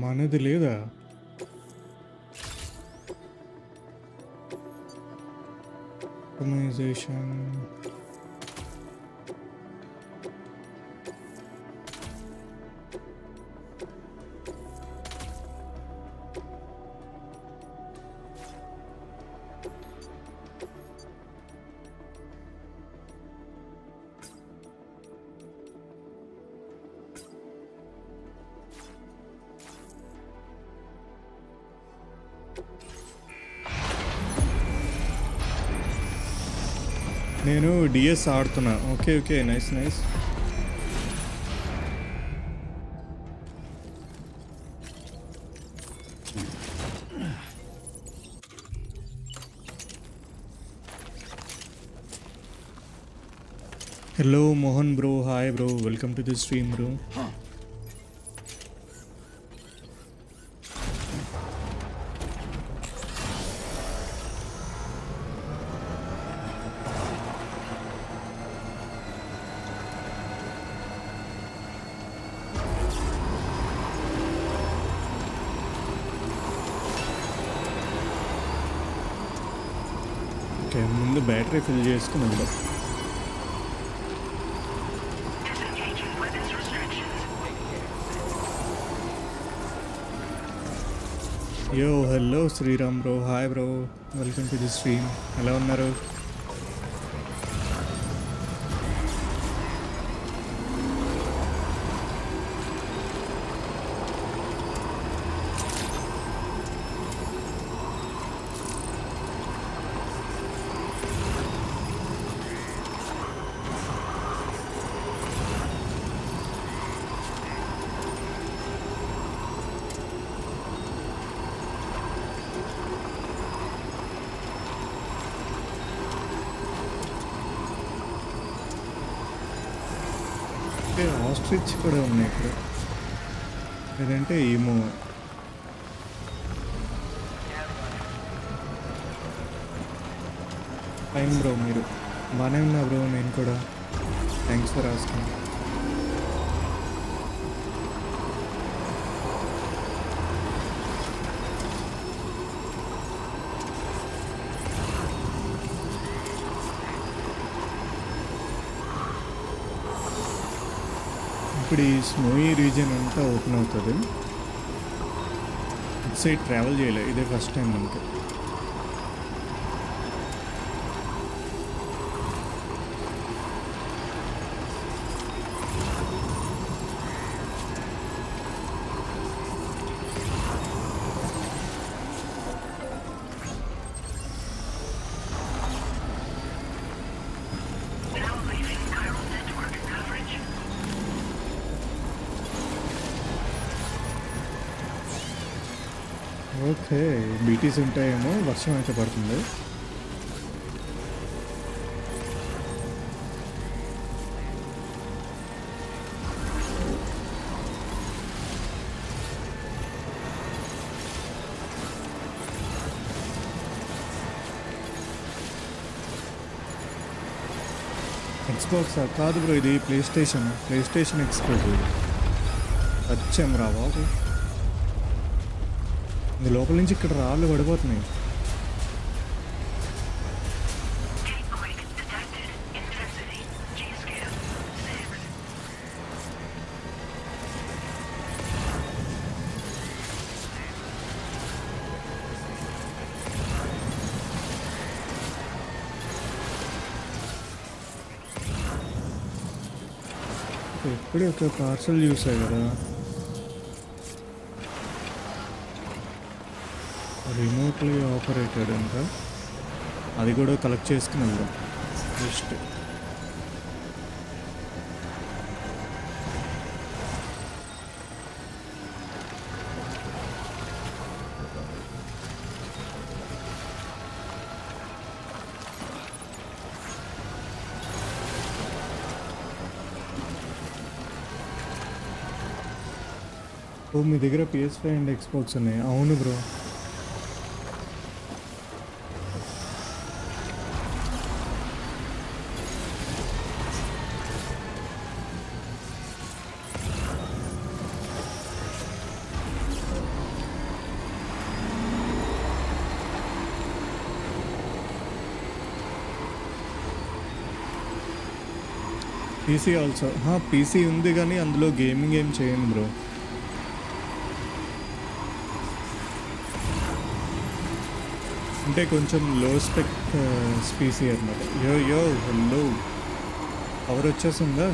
మనది లేదా? కస్టమైజేషన్ నేను డిఎస్ ఆడుతున్నా. Okay okay, nice nice. Hello Mohan bro, hi bro, welcome to the stream bro. Okay, ముందు బ్యాటరీ ఫిల్ చేసుకుని వెళ్దాం. Disengaging weapons restrictions. Yo hello Sriram bro, hi bro, welcome to the stream. ఎలా ఉన్నారు? Ostrich కూడా ఉన్నాయి ఇక్కడ, లేదంటే ఏమో. ఫైన్ బ్రో, మీరు బాగానే ఉన్నా బ్రో, నేను కూడా. Thanks for asking. ఇప్పుడు ఈ స్నోయి రీజియన్ అంతా ఓపెన్ అవుతుంది. ఇటు సైడ్ ట్రావెల్ చేయలే, ఇదే ఫస్ట్ టైం మనకి. Now leaving chiral network coverage. Okay, Betis ఉంటాయేమో, వర్షం అయితే పడుతుంది. ఎక్స్బాక్స్ కాదు బ్రో, ఇది ప్లే స్టేషన్ ఎక్స్క్లూజివ్. వచ్చాం రా బాబు, ఇది లోపల నుంచి ఇక్కడ రాళ్ళు పడిపోతున్నాయి. Earthquake detected. Intensity. G-scale. 6. ఇప్పుడే ఒక పార్సల్ చూసాయి కదా, రిమోట్లీ ఆపరేటెడ్ అంట. అది కూడా కలెక్ట్ చేసుకుని వెళ్దాం జస్ట్. ఓ, మీ దగ్గర PS5 అండ్ ఎక్స్బాక్స్ ఉన్నాయి? అవును బ్రో. PC also. పీసీ ఉంది కానీ అందులో గేమింగ్ ఏం చేయను బ్రో. అంటే కొంచెం లో స్పెక్ పీసీ అనమాట. యో హలో, పవర్ వచ్చేసిందా?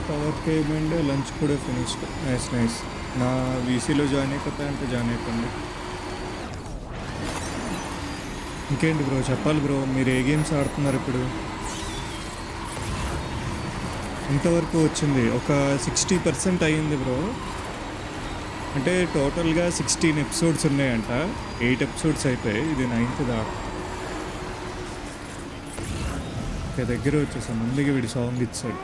పవర్ పేమెంట్, లంచ్ కూడా ఫినిష్డ్. నైస్. నా వీసీలో జాయిన్ అయిపోతా అంటే జాయిన్ అయిపోండి. ఇంకేంటి బ్రో చెప్పాలి బ్రో, మీరు ఏ గేమ్స్ ఆడుతున్నారు ఇప్పుడు? ఇంతవరకు వచ్చింది ఒక 60% అయ్యింది బ్రో. అంటే టోటల్గా 16 ఎపిసోడ్స్ ఉన్నాయంట. 8 ఎపిసోడ్స్ అయిపోయాయి, ఇది 9th దాకా. దగ్గర వచ్చేసాం, ముందుగా వీడి సాంగ్ ఇచ్చాడు.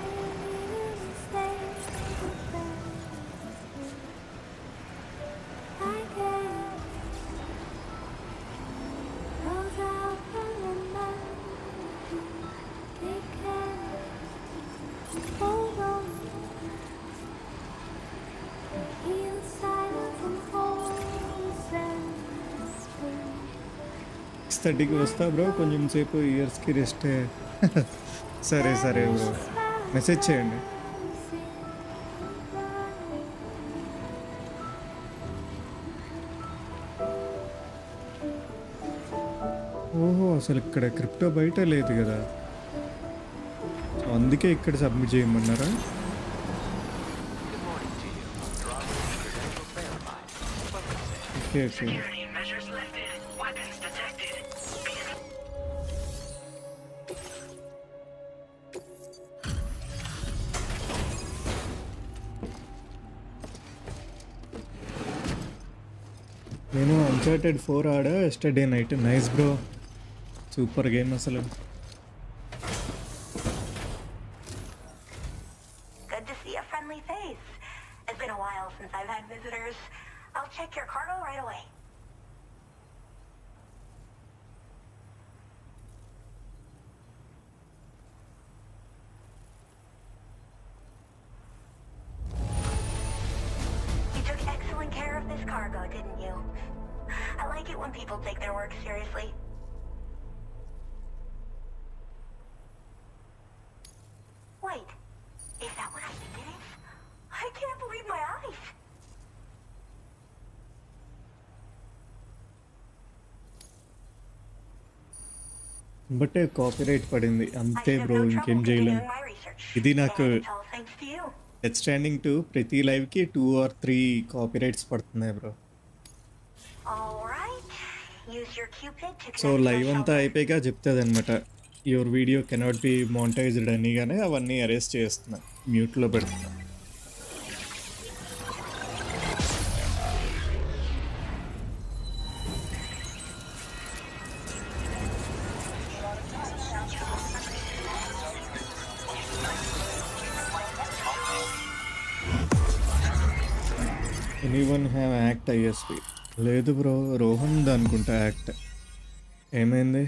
థర్టీకి వస్తా బ్రో, కొంచెం సేపు ఇయర్స్కి రెస్ట్. సరే సరే బ్రో, మెసేజ్ చేయండి. ఓహో, అసలు ఇక్కడ క్రిప్టో బయట లేదు కదా, అందుకే ఇక్కడ సబ్మిట్ చేయమన్నారా? Okay okay. నేను అన్చార్టెడ్ 4 ఆడా yesterday night. Nice bro, super game అసలు. Good to see a friendly face. It's been a while since I've had visitors. I'll check your cargo right away. You took excellent care of this cargo, didn't you? I like it when people take their work seriously. Wait, is that what I think it is? I can't believe my eyes. But copyright పడింది అంతే bro, ఇంకేం చేయలేం. ఇది నాకు death stranding 2 ప్రతి లైవ్కి 2 or 3 copyrights పడుతున్నాయి bro. So live అంతా అయిపోయాక చెప్తుంది అనమాట, your video cannot be monetised అని, కానీ అవన్నీ అరెస్ట్ చేస్తున్నా, మ్యూట్లో పెడుతున్నా. Anyone have act ISP? లేదు బ్రో, రోహన్ అనుకుంటా యాక్ట్. ఏమైంది?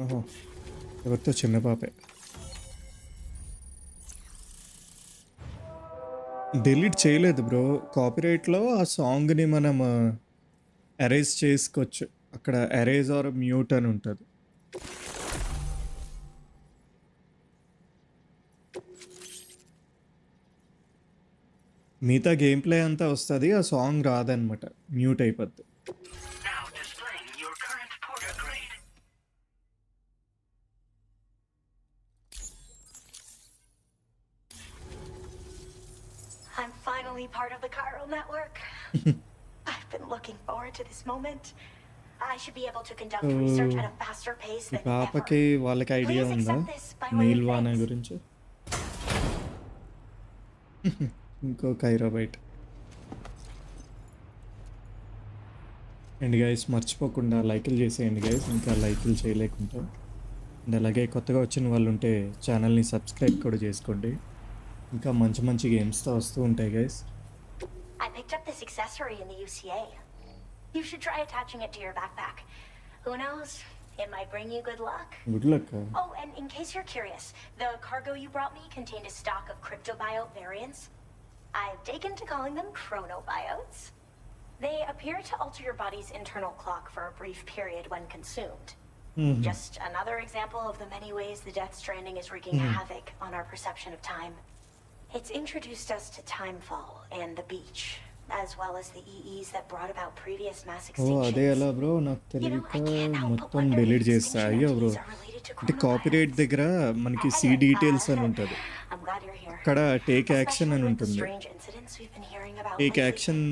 ఓహో, ఎవరితో చిన్న పాపే. డిలీట్ చేయలేదు బ్రో, కాపీరైట్లో ఆ సాంగ్ని మనం ఎరేజ్ చేసుకోవచ్చు, అక్కడ ఎరేజ్ ఆర్ మ్యూట్ అని ఉంటుంది. మిగతా గేమ్ ప్లే అంతా వస్తుంది, ఆ సాంగ్ రాదనమాట, మ్యూట్ అయిపోద్ది. I'm finally part of the chiral network. I've been looking forward to this moment. I should be able to conduct research at a faster pace than ever. పాపకి వాళ్ళకి idea ఉందా నీల్వానా గురించి? ఇంకో కైరో బయట. And guys మర్చిపోకుండా లైకులు చేసేయండి guys, ఇంకా లైకులు చేయలేకుండా. అండ్ అలాగే కొత్తగా వచ్చిన వాళ్ళు ఉంటే ఛానల్ని సబ్స్క్రైబ్ కూడా చేసుకోండి, ఇంకా మంచి మంచి గేమ్స్తో వస్తూ ఉంటాయి guys. I picked up this accessory in the UCA. You should try attaching it to your backpack. Who knows? It might bring you good luck. Good luck. Oh, and in case you're curious, the cargo you brought me contained a stock of cryptobiote variants. I've taken to calling them chronobiotes. They appear to alter your body's internal clock for a brief period when consumed. Just another example of the many ways the Death Stranding is wreaking havoc on our perception of time. It's introduced us to Timefall and the beach, as well as the EEs that brought about previous mass extinctions. అదే ఎలా bro, నాకు తెలియక మొత్తం delete చేస్తా. అయ్యో bro, అంటే copyright దగ్గర మనకి సి డీటెయిల్స్ అని ఉంటుంది, అక్కడ టేక్ యాక్షన్ అని ఉంటుంది. టేక్ యాక్షన్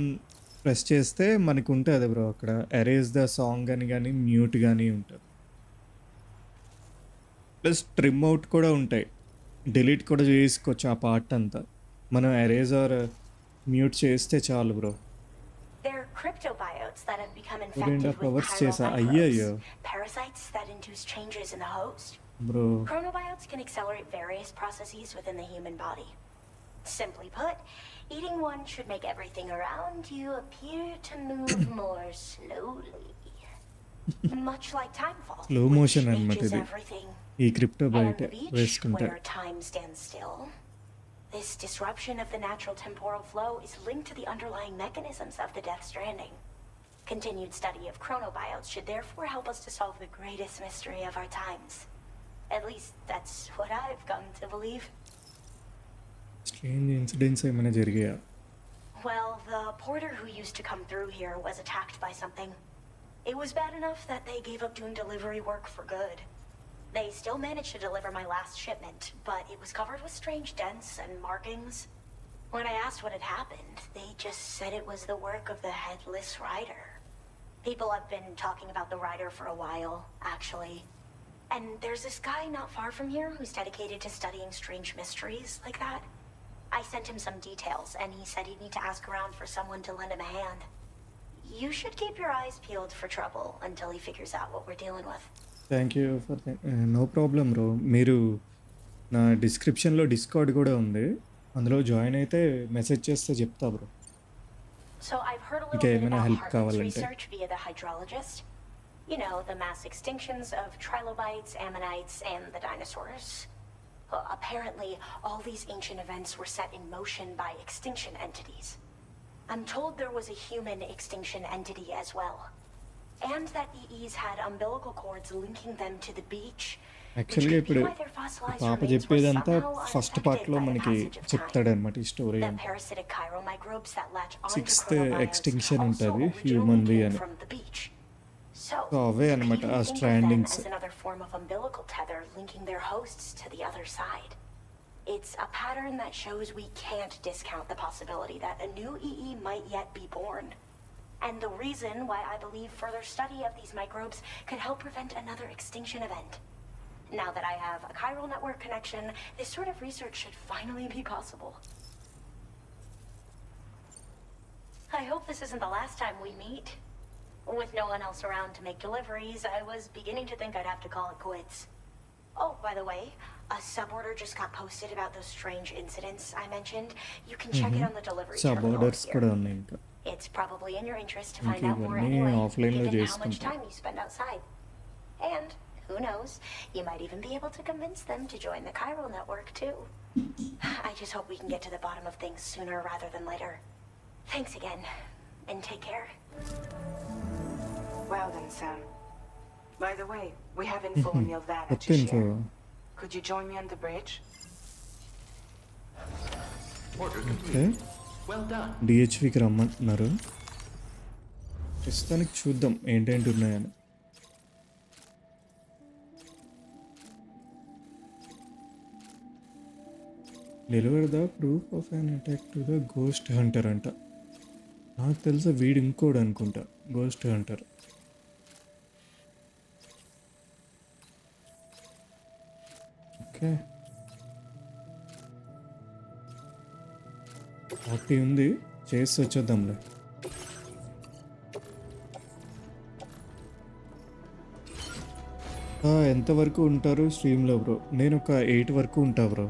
ప్రెస్ చేస్తే మనకు ఉంటుంది బ్రో, అక్కడ ఎరేజ్ ద సాంగ్ అని కానీ మ్యూట్ కానీ ఉంటుంది, ప్లస్ ట్రిమ్ అవుట్ కూడా ఉంటాయి. డిలీట్ కూడా చేసుకోవచ్చు ఆ పార్ట్ అంతా. మనం ఎరేజ్ ఆర్ మ్యూట్ చేస్తే చాలు bro. They're cryptobiotes that have become 4.5 infected with hours chiral చేసా. microbes, అయ్యయ్యో parasites that induce changes in the host. Bro. Chronobiotes can accelerate various processes within the human body. Simply put, eating one should make everything around you appear to move more slowly. Much like timefall, slow motion which అనమాట ages ఇది. everything. ఈ crypto And బయట the beach, వేసుకుంటా. where time stands still. This disruption of the natural temporal flow is linked to the underlying mechanisms of the Death Stranding. Continued study of chronobiotes should therefore help us to solve the greatest mystery of our times. At least that's what I've come to believe. Strange incidents ఏమైనా జరిగాయా? Well, the porter who used to come through here was attacked by something. It was bad enough that they gave up doing delivery work for good. They still managed to deliver my last shipment, but it was covered with strange dents and markings. When I asked what had happened, they just said it was the work of the headless rider. People have been talking about the rider for a while, actually. And there's this guy not far from here who's dedicated to studying strange mysteries like that. I sent him some details, and he said he'd need to ask around for someone to lend him a hand. You should keep your eyes peeled for trouble until he figures out what we're dealing with. Thank you for no problem bro. మీరు నా డిస్క్రిప్షన్లో discount కూడా ఉంది, అందులో join అయితే message చేస్తే చెప్తా bro. So I've heard a little Okay, bit ఏమైనా about help Hartman's కావాలంటే. research via the hydrologist. You know, the mass extinctions of trilobites, ammonites, and the dinosaurs. Well, apparently, all these ancient events were set in motion by extinction entities. I'm told there was a human extinction entity as well. And that EEs had umbilical cords linking them to the beach. యాక్చువల్గా ఇప్పుడు పాప చెప్పేదంతా first పార్ట్లో మనకి చెప్తాడనమాట ఈ story. The parasitic chiral microbes that latch onto sixth chronobiotes extinction also ఉంటుంది originally హ్యూమన్ది came అని. from the beach. సో అవే అనమాట ఆ Think of them స్ట్రాండింగ్స్. as another form of umbilical tether linking their hosts to the other side. It's a pattern that shows we can't discount the possibility that a new EE might yet be born. And the reason why I believe further study of these microbes could help prevent another extinction event. Now that I have a chiral network connection, this sort of research should finally be possible. I hope this isn't the last time we meet. With no one else around to make deliveries, I was beginning to think I'd have to call it quits. Oh, by the way, a suborder just got posted about those strange incidents I mentioned. You can check it on the delivery sub terminal orders కూడా here. ఉన్నాయి ఇంకా. It's probably in your interest to Okay, find out more ఇవన్నీ anyway, offline లో given how much చేసుకుంటా. time you spend outside. And, who knows, you might even be able to convince them to join the chiral network too. I just hope we can get to the bottom of things sooner rather than later. Thanks again, and take care. Well then, Sam. By the way, we have info on Nilvana కొత్త to info. share. Could you join me on the bridge? Order okay, complete. Well done. డిహెచ్వికి రమ్మంటున్నారు. ప్రస్తుతానికి చూద్దాం ఏంటేంటి ఉన్నాయని. Deliver the proof of an attack to the ghost Hunter అంట. నాకు తెలుసా వీడు ఇంకోడు అనుకుంటా గోస్ట్ హంటర్. ఓకే, 40 ఉంది, చేసి వచ్చేద్దాంలే. ఎంతవరకు ఉంటారు స్ట్రీమ్లో బ్రో? నేను ఒక 8 వరకు ఉంటా bro.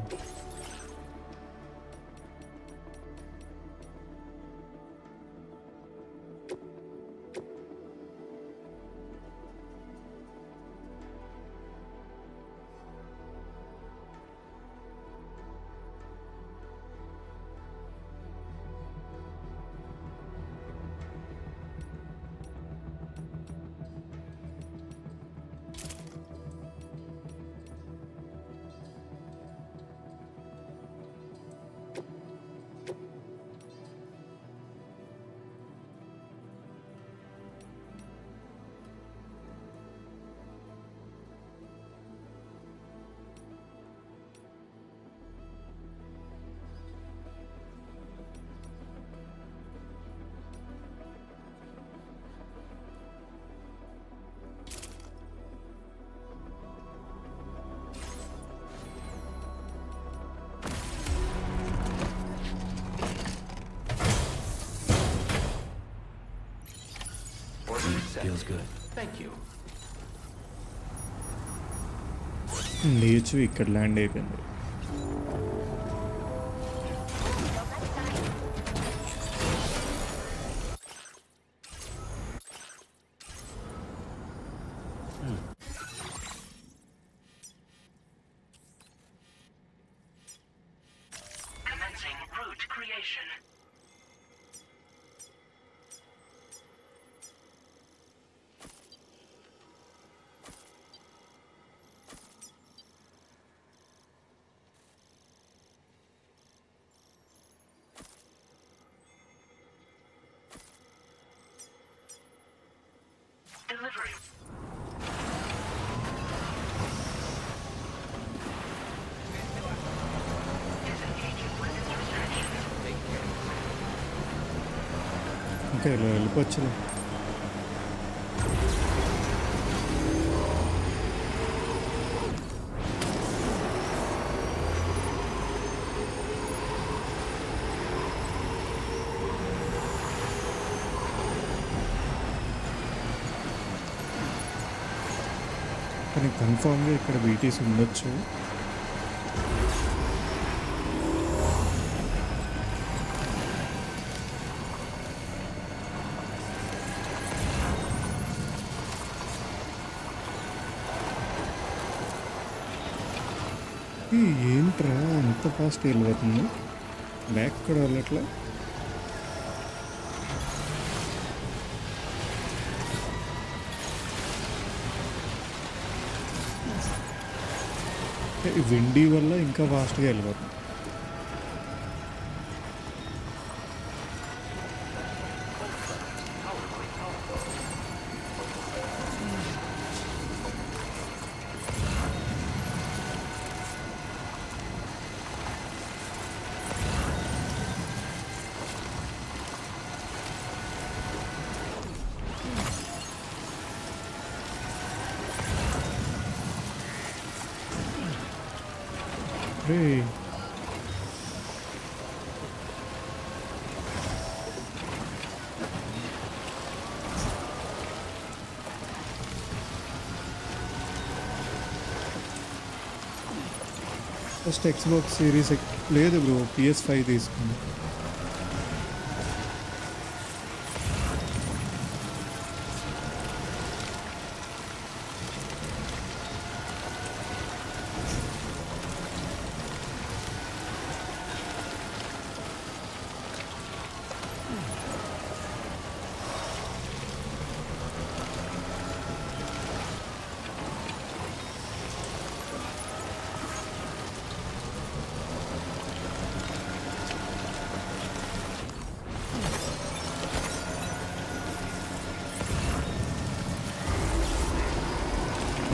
Feels good. Thank you. లేచు ఇక్కడ ల్యాండ్ అయిపోయింది. Commencing route creation. Delivery. Disengaging with intersection. ఇంకా ఇలా వెళ్ళిపోవచ్చులే. కానీ కన్ఫామ్గా ఇక్కడ బీటీస్ ఉండొచ్చు. ఏంట్రా అంత ఫాస్ట్ వెళ్ళిపోతుంది? బ్యాక్ కూడా వెళ్ళట్లా. విండీ వల్ల ఇంకా ఫాస్ట్గా వెళ్ళిపోతుంది. Hey. ఫస్ట్ ఎక్స్బాక్స్ సిరీస్ లేదు బ్రో, PS5 తీసుకుంది.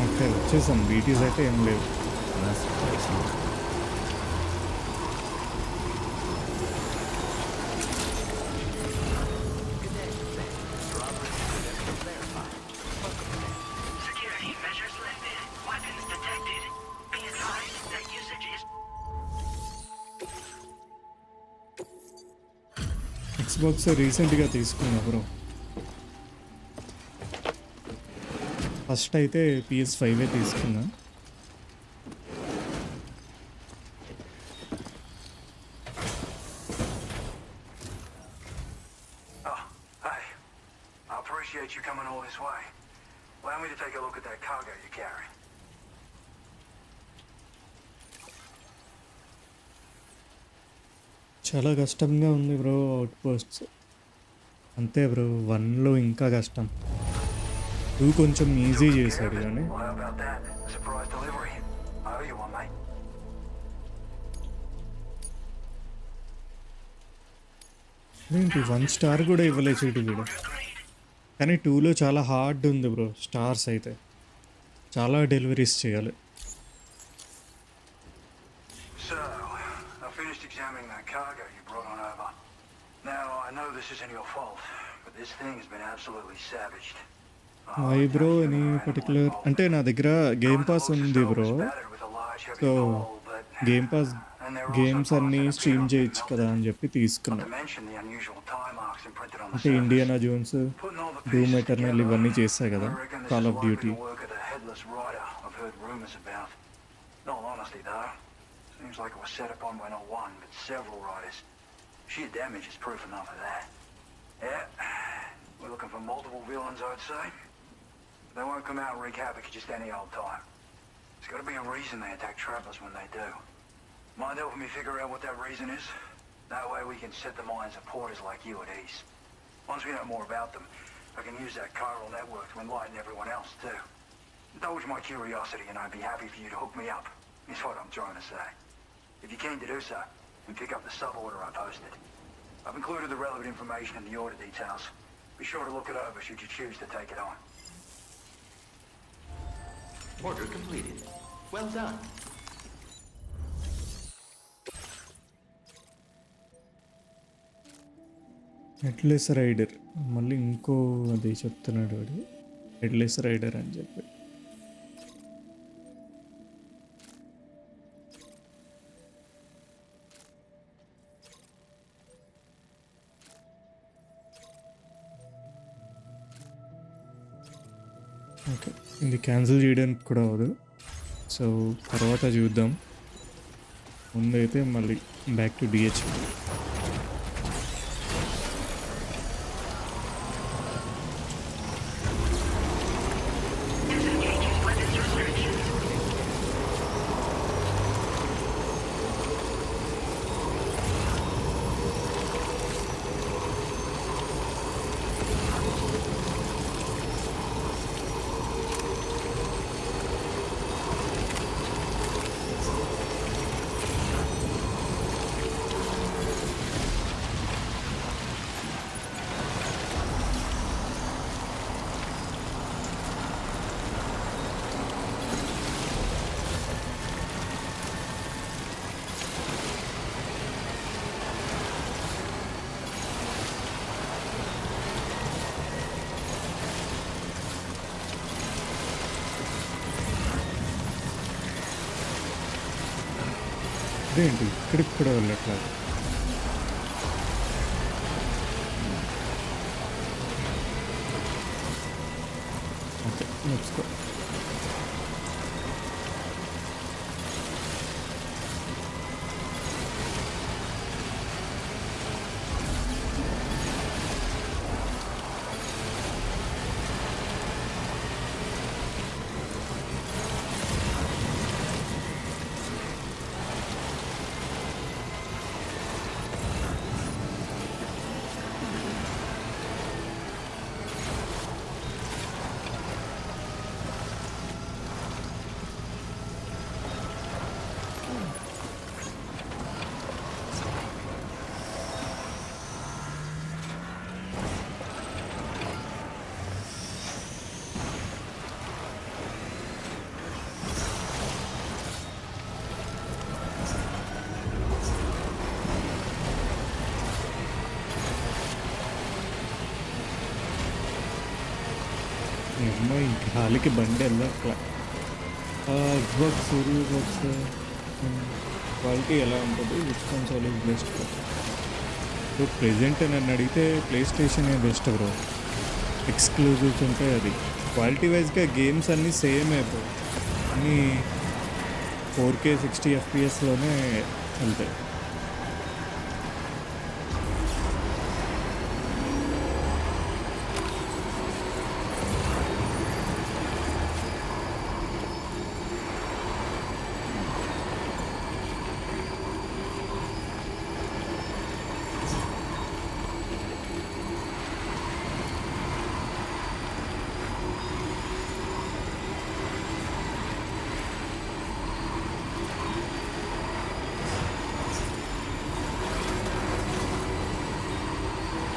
ఓకే వచ్చేసాం. బీటీస్ అయితే ఏం లేవు. Security measures lifted. Weapons detected. Be advised that usage is... Xbox రీసెంట్గా తీసుకున్నా బ్రో. ఫస్ట్ అయితే PS5 తీసుకున్నా. Oh, hey. I appreciate you coming all this way. Allow me to take a look at that cargo you carry. చాలా కష్టంగా ఉంది bro out posts. అంతే bro, 1లో ఇంకా కష్టం. 2 కొంచెం ఈజీ చేశాడు కానీ Well, how about that? Surprise delivery. I owe you one, mate. ఏంటి 1 స్టార్ కూడా ఇవ్వలే చీటి వీడు. కానీ 2లో చాలా హార్డ్ ఉంది బ్రో. స్టార్స్ అయితే చాలా డెలివరీస్ చేయాలి. So, I finished examining that cargo you brought on over. Now, I know this isn't your fault, but this thing has been absolutely savaged. Why bro any particular అంటే నా దగ్గర game pass ఉంది bro. So game pass And there are games also అన్నీ parts that appear stream to have చేయొచ్చు been కదా అని melted. చెప్పి Not తీసుకున్నా. to mention the unusual tie marks imprinted on the అంటే surface. Indiana Jones, Putting all the Doom pieces Eternal together, ఇవన్నీ చేస్తాయి I కదా, reckon this Call is of likely Duty. the work of the headless rider I've heard rumors about. In all honesty, though, seems like it was set upon by not one, but several riders. Sheer damage is proof enough of that. Yeah, we're looking for multiple villains, I'd say. They won't come out and wreak havoc at just any old time. There's got to be a reason they attack travelers when they do. Mind helping me figure out what that reason is? That way we can set the minds of porters like you at ease. Once we know more about them, I can use that chiral network to enlighten everyone else, too. Indulge my curiosity and I'd be happy for you to hook me up, is what I'm trying to say. If you're keen to do so, then pick up the sub-order I posted. I've included the relevant information in the order details. Be sure to look it over should you choose to take it on. Order completed. Well done. Headless rider మళ్ళీ ఇంకో అది చెప్తున్నాడు వాడు, headless rider అని చెప్పి. Okay, ఇది cancel చేయడానికి కూడా అవదు, సో తర్వాత చూద్దాం. ముందైతే మళ్ళీ బ్యాక్ టు డిహెచ్. ఇదేంటి ఇక్కడికి కూడా వెళ్ళట్లేదు. Okay, let's go. ఏమో ఈ గాలికి బండి వెళ్ళట్లా. ఎక్స్బాక్స్ సిరీస్ బాక్స్ క్వాలిటీ ఎలా ఉంటుంది, విచ్ కన్సోల్ ఈజ్ బెస్ట్? ఇప్పుడు ప్రెజెంట్ నన్ను అడిగితే play station best bro. Exclusives ఉంటాయి, అది క్వాలిటీ వైజ్గా గేమ్స్ అన్నీ సేమ్ అయిపోయి అన్నీ 4K 60 FPS వెళ్తాయి.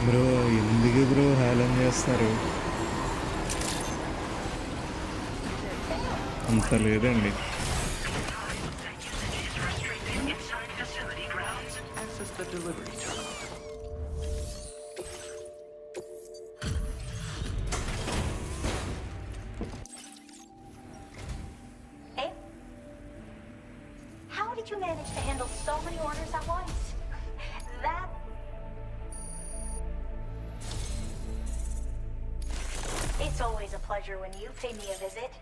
బ్రో ఎందుకు బ్రో హేళన చేస్తారు? అంత లేదండి. Access the delivery terminal. Hey? How did you manage to handle so many orders at once. That... It's always a pleasure when you pay me a visit.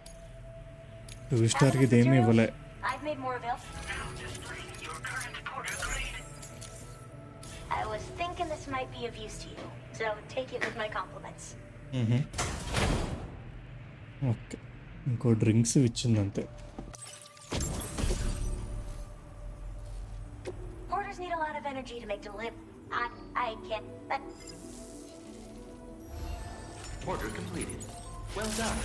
2-star కి దేమి ఇవ్వలే. I've made more available. Now displaying your current porter grade. I was thinking this might be of use to you, so take it with my compliments. Okay, ఇంకో drinks ఇచ్చింది అంతే. Porters need a lot of energy to make delivery. I can't... Order completed. Well done.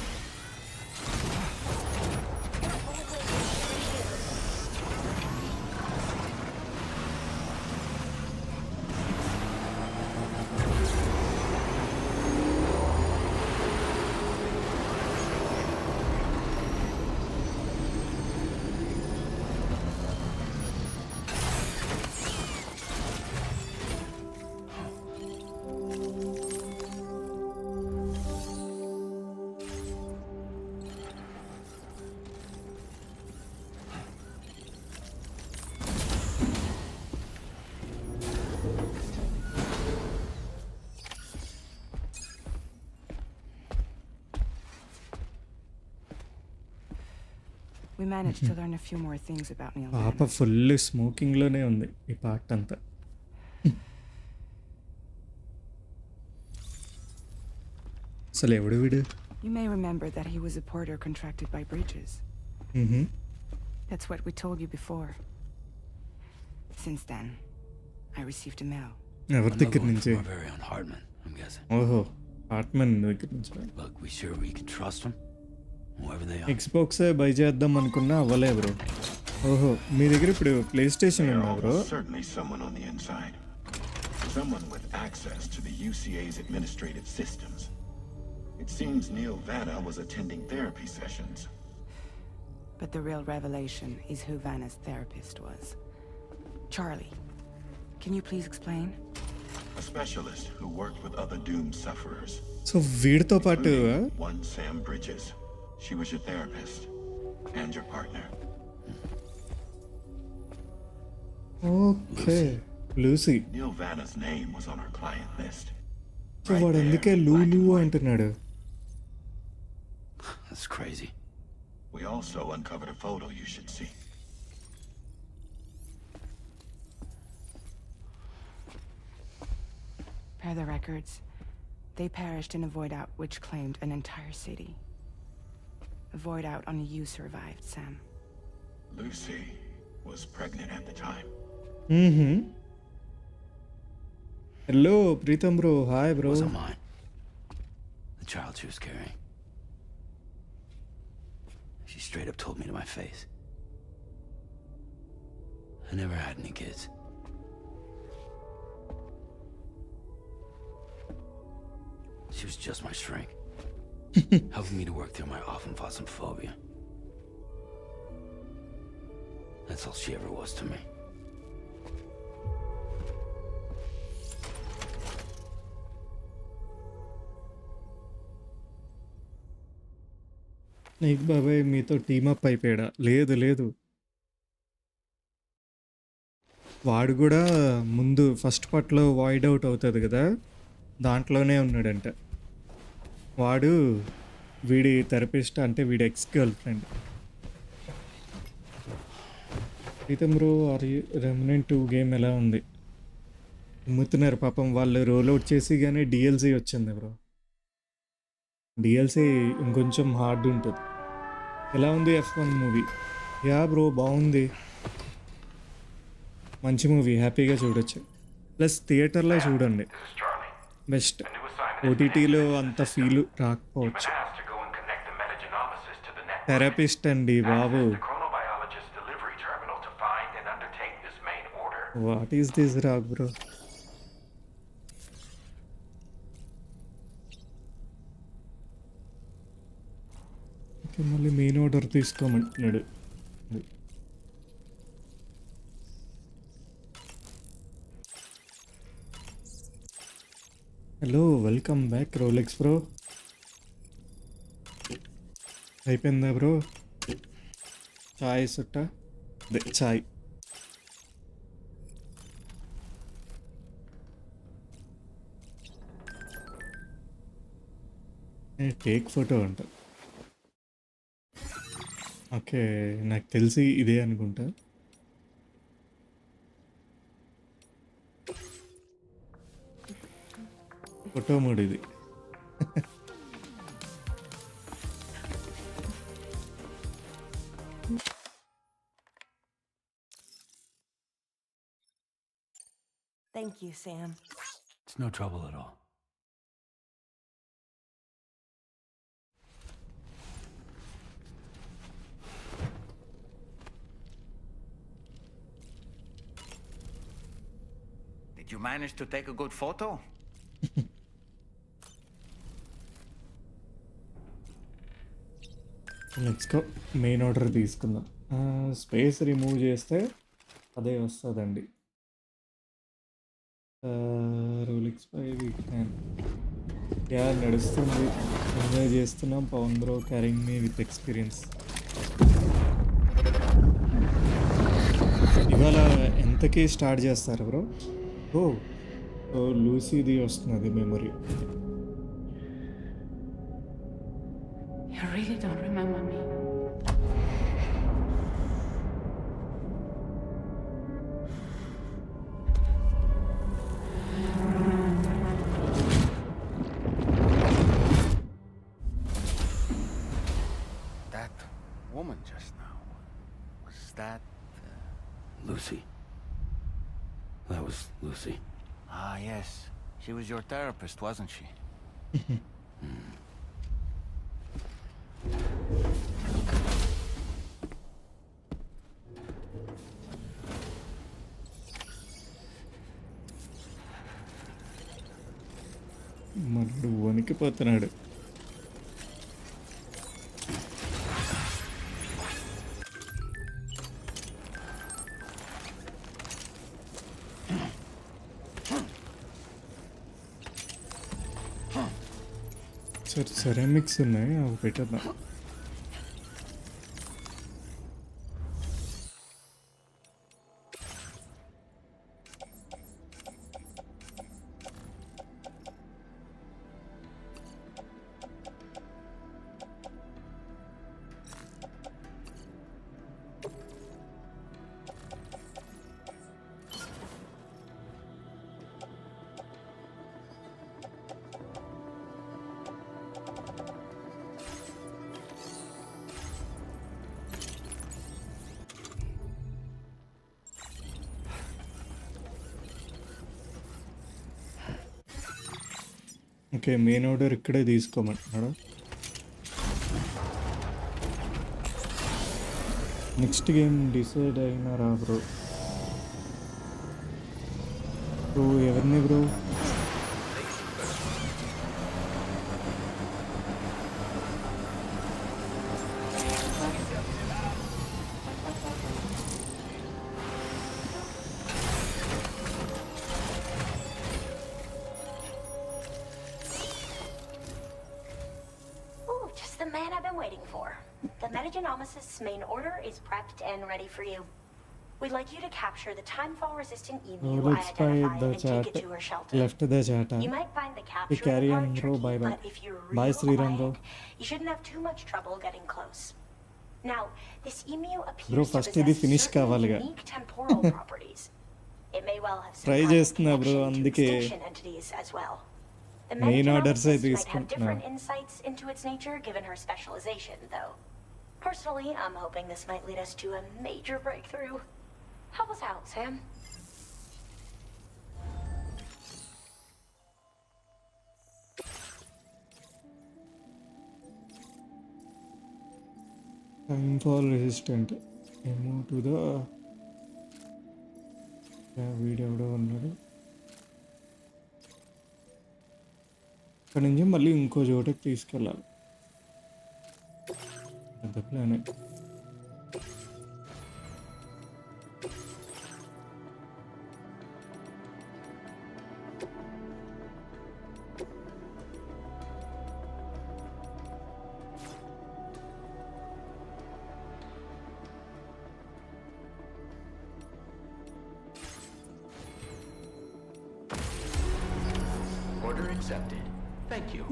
We managed to learn a few more things about Neil. పాప full స్మోకింగ్లోనే ఉంది ఈ part అంతా. అసలు ఎవడు వీడు? You may remember that he was a porter contracted by Bridges. That's what we told you before. Since then, I received a mail. ఎవరి దగ్గర నుంచి? Barbarian Hartman, I'm guessing. ఓహో, హార్ట్మన్ దగ్గర నుంచి. Look, we sure we can trust them? Whoever they are. Xbox by చేద్దాం అనుకున్నా అవ్వలే bro. ఓహో, మీ దగ్గర ఇప్పుడు ప్లే స్టేషన్ ఉందా bro? Certainly someone on the inside. Someone with access to the UCA's administrative systems. It seems Neil Vanna was attending therapy sessions. But the real revelation is who Vanna's therapist was. Charlie, can you please explain? A specialist who worked with other doomed sufferers. So వీడితో పాటు One Sam Bridges. She was your therapist and your partner. Okay, Lucy. Neil Vanna's name was on her client list. So వాడు అందుకే లూలు అంటున్నాడు. That's crazy. We also uncovered a photo you should see. Per the records, they perished in a void out which claimed an entire city. A void out only you survived, Sam. Lucy was pregnant at the time. Hello Pritam bro, hi bro. Wasn't mine. The child she was carrying. She straight up told me to my face. I never had any kids. She was just my shrink, helping me to work through my often fought phobia. That's all she ever was to me. నీకు బాబాయ్ మీతో team up అయిపోయాడా? లేదు లేదు, వాడు కూడా ముందు first పార్ట్లో void out అవుతుంది కదా, దాంట్లోనే ఉన్నాడంట. వాడు వీడి థెరపిస్ట్, అంటే వీడి ex girlfriend. Pritam bro, Remnant 2 game ఎలా ఉంది? అమ్ముతున్నారు పాపం వాళ్ళు. రోల్ అవుట్ చేసి కానీ డిఎల్సీ వచ్చింది బ్రో. డిఎల్సీ ఇంకొంచెం హార్డ్ ఉంటుంది. ఎలా ఉంది F1 మూవీ? యా బ్రో, బాగుంది, మంచి మూవీ, హ్యాపీగా చూడొచ్చు. ప్లస్ థియేటర్లో చూడండి, బెస్ట్. ఓటీటీలో అంత ఫీల్ రాకపోవచ్చు. థెరపిస్ట్ అండి బాబు. What is this rock bro? Okay, మళ్ళీ మెయిన్ ఆర్డర్ తీసుకోమంటున్నాడు. Hello, welcome back Rolex bro. అయిపోయిందా బ్రో? చాయ్ సుట్ట, అదే చాయ్. టేక్ ఫోటో అంట. ఓకే, నాకు తెలిసి ఇదే అనుకుంటా. ఫోటో మోడ్ ఇది. Thank you, Sam. It's no trouble at all. Did you manage to take a good photo? Let's go. Main order తీసుకుందాం. స్పేస్ రిమూవ్ చేస్తే అదే వస్తుందండి. రోలిక్స్ పై యా నడుస్తుంది, ఎంజాయ్ చేస్తున్నాం. Pavan bro carrying me with experience. ఇవాళ ఎంతకీ స్టార్ట్ చేస్తారు బ్రో? ఓ లూసీది వస్తున్నది memory. You really don't remember me. That woman just now, was that... Lucy. That was Lucy. Ah, yes. She was your therapist, wasn't she? మనడు వణికిపోతున్నాడు. Ceramics ఉన్నాయి, అవి పెట్టేద్దాం. ఓకే, మెయిన్ ఆర్డర్ ఇక్కడే తీసుకోమంటున్నాడు. నెక్స్ట్ గేమ్ డిసైడ్ అయినారా bro? ఎవరిని bro? The man I've been waiting for. The Metagenomics' main order is prepped and ready for you. We'd like you to capture the timefall-resistant emu I Let's buy identified the and take chat. it to her shelter. Left the chat. You might find the We capture carry part on, bro. tricky, Bye bye. but if you're Bye, real Sriram, bro. quiet, you shouldn't have too much trouble getting close. Now, this emu Bro, appears to first ఇది possess finish certain కావాలిగా. unique temporal properties. It may well have some Try kind of చేస్తున్నా bro, connection to అందుకే extinction entities as well. The Main orders Metagenomics అయితే might have తీసుకుంటున్నా. different insights into its nature given her specialization, though. Personally, I'm hoping this might lead us to a major breakthrough. Help us out, Sam. Timefall resistant. Move to the video ఎవడో ఉన్నాడు. అక్కడి నుంచి మళ్ళీ ఇంకో చోటకి తీసుకెళ్ళాలి. పెద్ద ప్లానే. Order accepted. Thank you.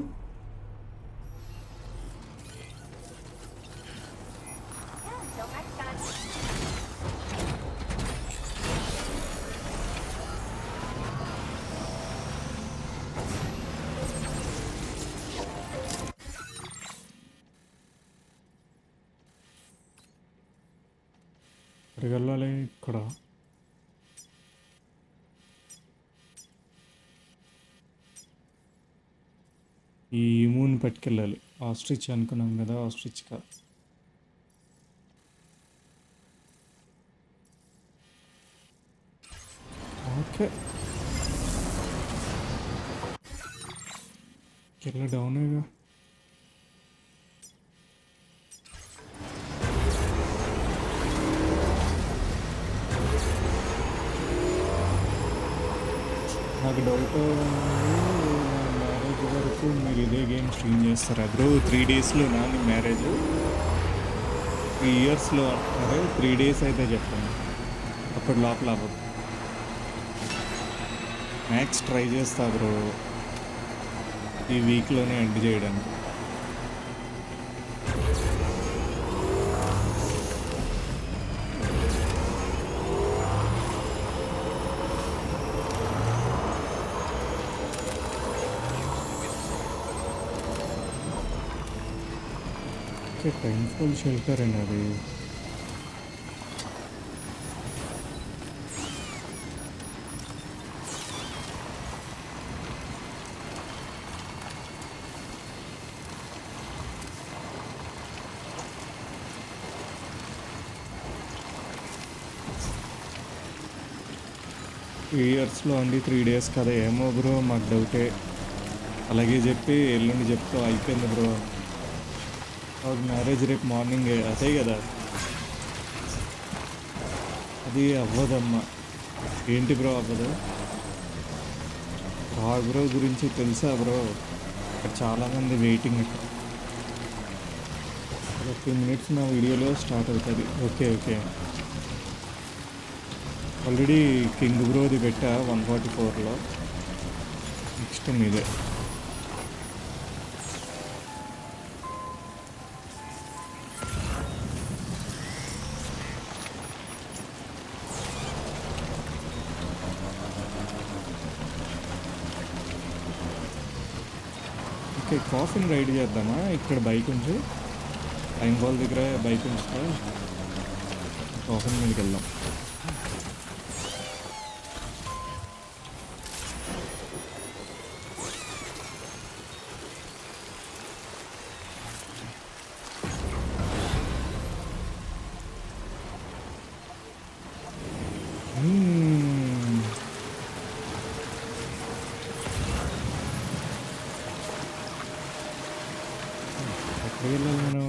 ఎక్కడికి వెళ్ళాలి? ఇక్కడ ఈ మూన్ పట్టుకెళ్ళాలి. ఆస్ట్రిచ్ అనుకున్నాం కదా, ఆస్ట్రిచ్ కాదు. ఓకే, కింద డౌన్ అయ్యా. నాకు డౌట్, మ్యారేజ్ వరకు మీరు ఇదే గేమ్ స్ట్రీమ్ చేస్తారా బ్రో? 3 డేస్లో నా నీ మ్యారేజ్? 3 ఇయర్స్లో అంటున్నారు. 3 డేస్ అయితే చెప్పండి, అప్పుడు లోపల అవ్వదు. మ్యాక్స్ ట్రై చేస్తా బ్రో ఈ వీక్లోనే ఎండ్ చేయడానికి. ఓకే, టైంఫుల్ షెల్టర్ అండి అది. ఇయర్స్లో అండి 3 డేస్ కదా, ఏమో బ్రో మాకు డౌటే. అలాగే చెప్పి ఎల్లుండి చెప్తూ అయిపోయింది బ్రో. మ్యారేజ్ రేపు మార్నింగ్, అదే కదా. అది అవ్వదమ్మా. ఏంటి బ్రో అవ్వదు? బ్రో గురించి తెలుసా బ్రో? అక్కడ చాలామంది వెయిటింగ్. అక్కడ 30 మినిట్స్ నా వీడియోలో స్టార్ట్ అవుతుంది. ఓకే ఓకే, ఆల్రెడీ కింగ్ బ్రోది పెట్టా 144లో. నెక్స్ట్ మీదే. ఓకే, కాఫీని రైడ్ చేద్దామా? ఇక్కడ బైక్ ఉంది, టైం బాల్ దగ్గర బైక్ ఉంచుతా. కాఫీ మీదకి వెళ్దాం. ఎక్కడికి వెళ్ళాలి మనం?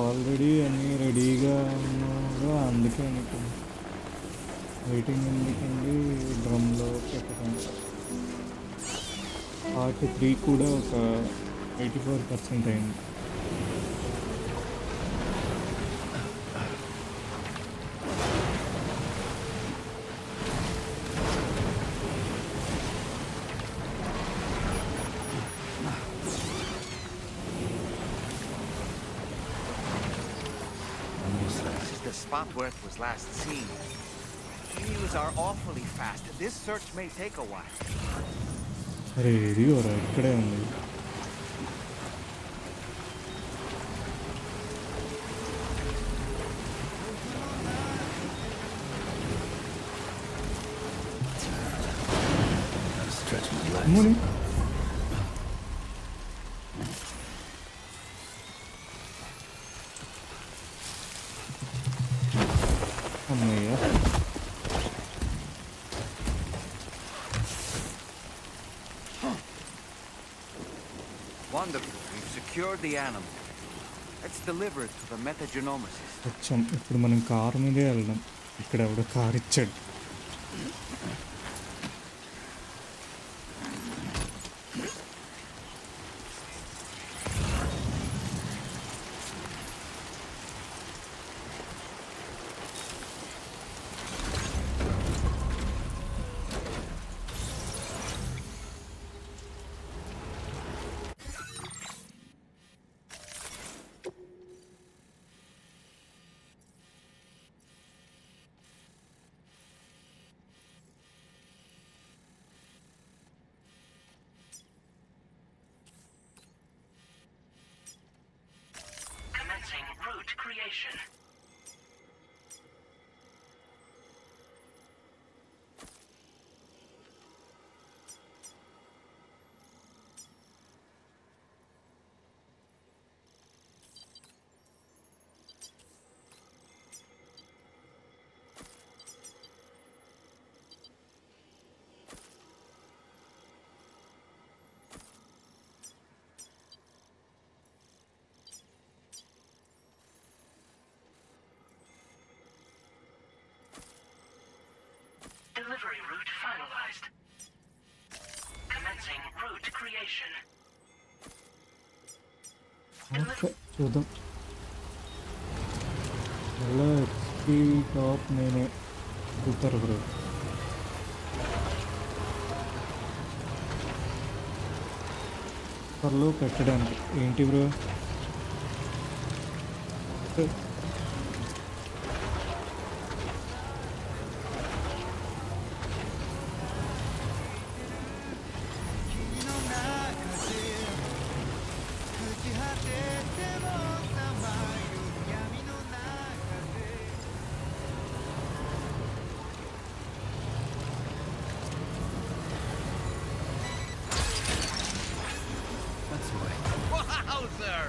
ఆల్రెడీ అన్నీ రెడీగా ఉన్నాగా, అందుకే నీకు వెయిటింగ్ ఎందుకండి. డ్రమ్లో పెట్టడం. పార్ట్ 3 కూడా ఒక 84% అయింది. Spot where it was last seen. Views are awfully fast. This search may take a while. అరే ఇది ఓరా, ఇక్కడే ఉంది. Morning. అమ్మయ్య, Wonderful. We've secured the animal. Let's deliver it to the metagenomicist. వచ్చాం. ఇప్పుడు మనం కారు మీదే వెళ్దాం. ఇక్కడ ఎవడో కారు ఇచ్చాడు. creation. Delivery route finalized. Commencing route creation. Okay చూద్దాం. ఎలా ఎక్స్పీ టాప్ నేనే చూస్తారు బ్రో. పర్లో పెట్టడానికి ఏంటి బ్రో? Wowzer!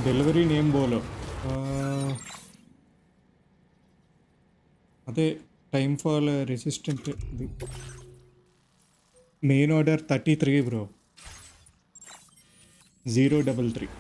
డెలివరీ నేమ్ బోలో అదే టైమ్ ఫాల్ రెసిస్టెంట్ ఇది మెయిన్ ఆర్డర్ 33 బ్రో 033.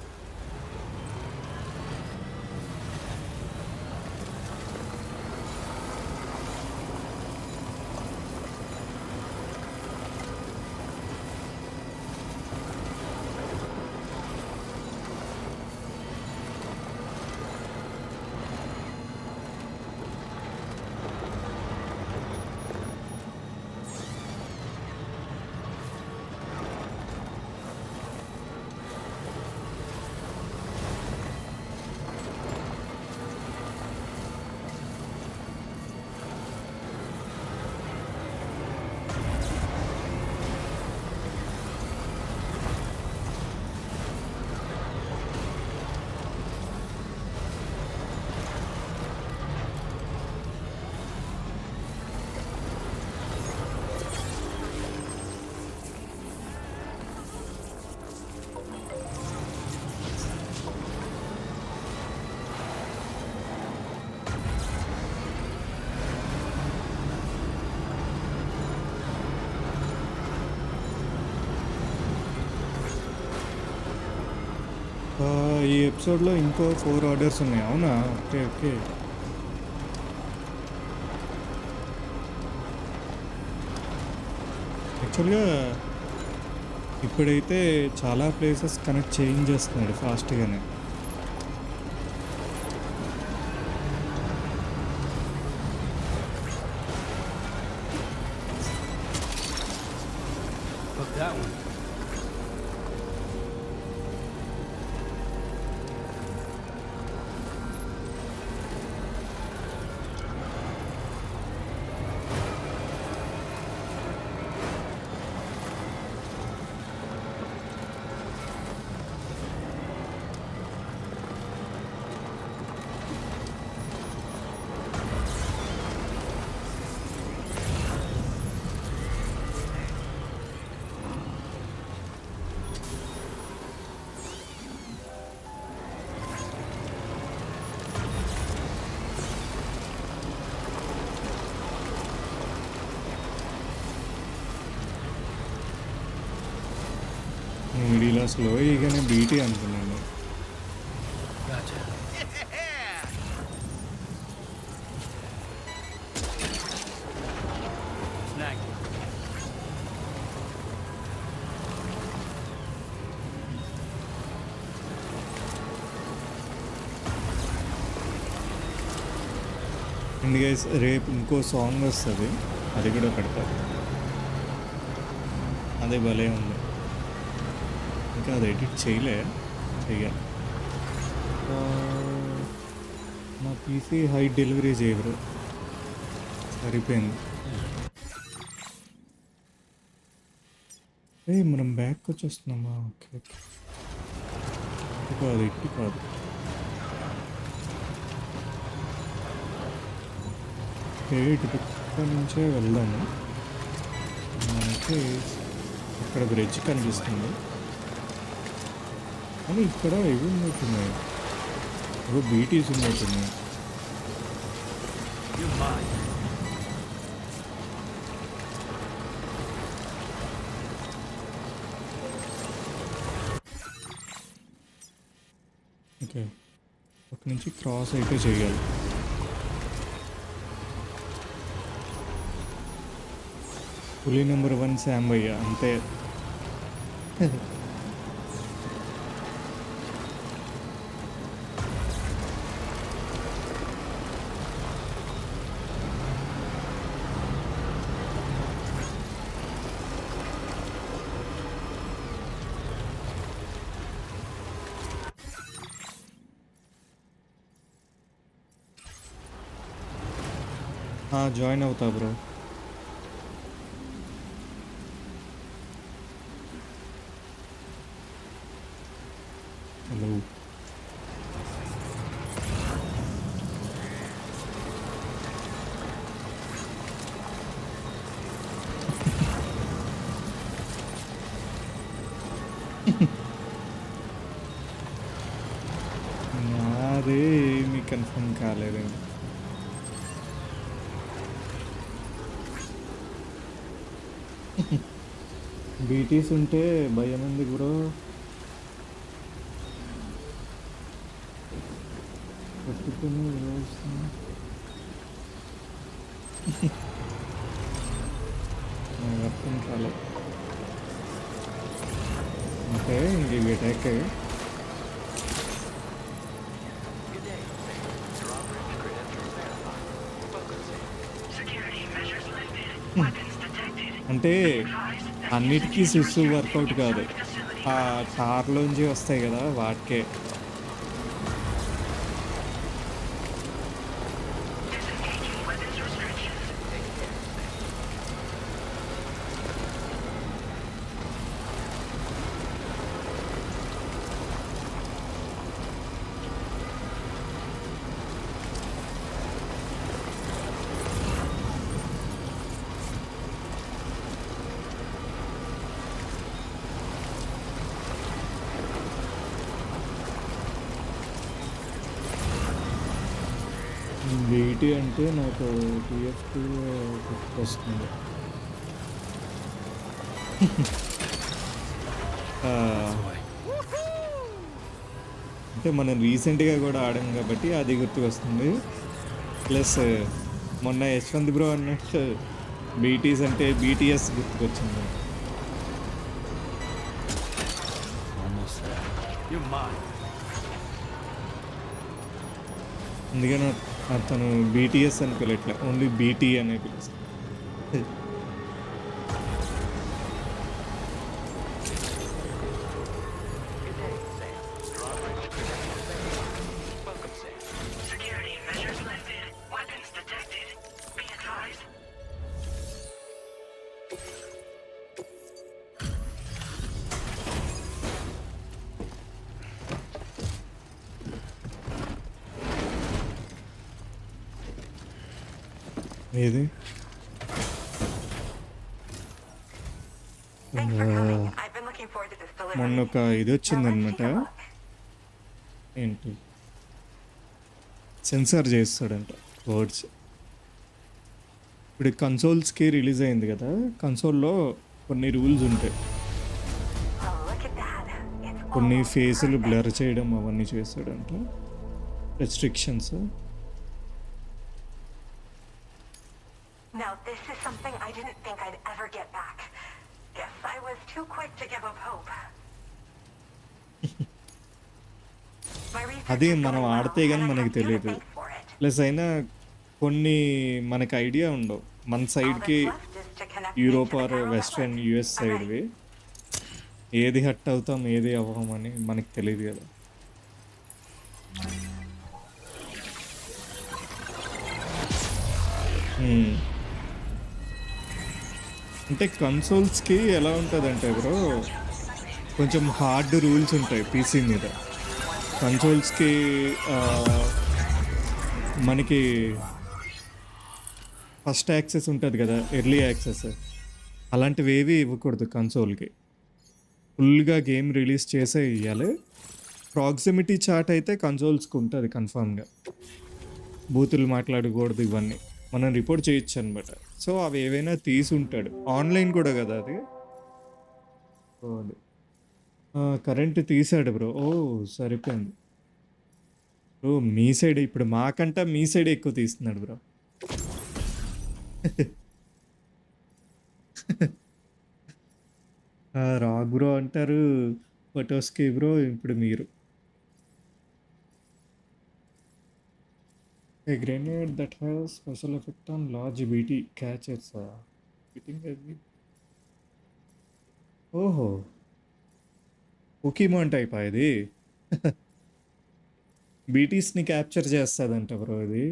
ఈ ఎపిసోడ్లో ఇంకో 4 ఆర్డర్స్ ఉన్నాయి. అవునా? Okay okay. యాక్చువల్గా ఇప్పుడైతే చాలా ప్లేసెస్ కనెక్ట్ చేస్తున్నాడు ఫాస్ట్గానే. వీడిలా స్లో ఇగానే బీటీ అనుకున్నాను. అండ్ గైస్ రేపు ఇంకో సాంగ్ వస్తుంది, అది కూడా పెడతారు. అదే భలే ఉంది. ఇంకా అది ఎడిట్ చెయ్యాలి. నా పీసీ హై డెలివరీ చేయరు, సరిపోయింది. మనం బ్యాక్ వచ్చేస్తున్నామా? Okay okay. ఇటు కాదు ఇటు కాదు. ఇటు పక్క నుంచే వెళ్దాము. మనకి ఇక్కడ బ్రిడ్జ్ కనిపిస్తుంది కానీ ఇక్కడ ఇవి ఉన్నట్టున్నాయి, ఇవి బీటీస్ ఉన్నట్టున్నాయి. ఓకే, అక్కడి నుంచి క్రాస్ అయితే చేయాలి. పులి నెంబర్ 1 శాంబయ్య అంతే. జాయిన్ అవుతా బ్రో. హలో. నాదే ఏమీ కన్ఫర్మ్ కాలేదండి. బీటీస్ ఉంటే భయం ఎందుకు బ్రో? పెట్టుకుని అర్థం కాలేదు. అంటే ఇంక అటాక్ అంటే అన్నిటికీ సిస్సు వర్కౌట్ కాదు, ఆ కార్లోంచి వస్తాయి కదా వాటికే. బీటీ అంటే నాకు టీఎఫ్2 గుర్తుకొస్తుంది. అంటే మనం రీసెంట్గా కూడా ఆడాం కాబట్టి అది గుర్తుకొస్తుంది. ప్లస్ మొన్న యశ్వంత్ బ్రో అన్నట్టు బీటీస్ అంటే బీటీఎస్ గుర్తుకొచ్చింది. అందుకని అతను బీటీఎస్ అని పిలవట్లే, ఓన్లీ బీటీ అనే పిలుస్తాను. ఏది మొన్న ఒక ఇది వచ్చిందనమాట. ఏంటి సెన్సార్ చేస్తాడంట వర్డ్స్. ఇప్పుడు కన్సోల్స్కి రిలీజ్ అయింది కదా, కన్సోల్లో కొన్ని రూల్స్ ఉంటాయి, కొన్ని ఫేసులు బ్లర్ చేయడం అవన్నీ చేస్తాడంట, restrictions. Now, this is something I didn't think I'd ever get back. Guess I was too quick to give up hope. అది మనం ఆడితే కానీ మనకి తెలియదు. ప్లస్ అయినా కొన్ని మనకి ఐడియా ఉండవు, మన సైడ్కి యూరోప్ ఆర్ వెస్ట్రన్ యుఎస్ సైడ్వి ఏది హట్ అవుతాం ఏది అవ్వం అని మనకి తెలియదు కదా. అంటే కన్సోల్స్కి ఎలా ఉంటుందంటే బ్రో, కొంచెం హార్డ్ రూల్స్ ఉంటాయి పీసీ మీద. కన్సోల్స్కి మనకి ఫస్ట్ యాక్సెస్ ఉంటుంది కదా, ఎర్లీ యాక్సెస్, అలాంటివి ఏవి ఇవ్వకూడదు కన్సోల్కి. ఫుల్గా గేమ్ రిలీజ్ చేసే ఇవ్వాలి. ప్రాక్సిమిటీ చాట్ అయితే కన్సోల్స్కి ఉంటుంది కన్ఫామ్గా. బూతులు మాట్లాడకూడదు, ఇవన్నీ మనం రిపోర్ట్ చేయొచ్చు అనమాట. సో అవి ఏవైనా తీసి ఉంటాడు. ఆన్లైన్ కూడా కదా అది. సో అది కరెంట్ తీసాడు బ్రో. ఓ సరిపోయింది బ్రో. మీ సైడ్ ఇప్పుడు మాకంట మీ సైడ్ ఎక్కువ తీస్తున్నాడు బ్రో. రాక్ బ్రో అంటారు, ఫొటోస్కి బ్రో. ఇప్పుడు మీరు A grenade that has special effect on large BT catches. Beating heavy. ఓహో, పోకీమాన్ టైప్ ఇది. బీటీస్ని క్యాప్చర్ చేస్తుందంట బ్రో ఇది.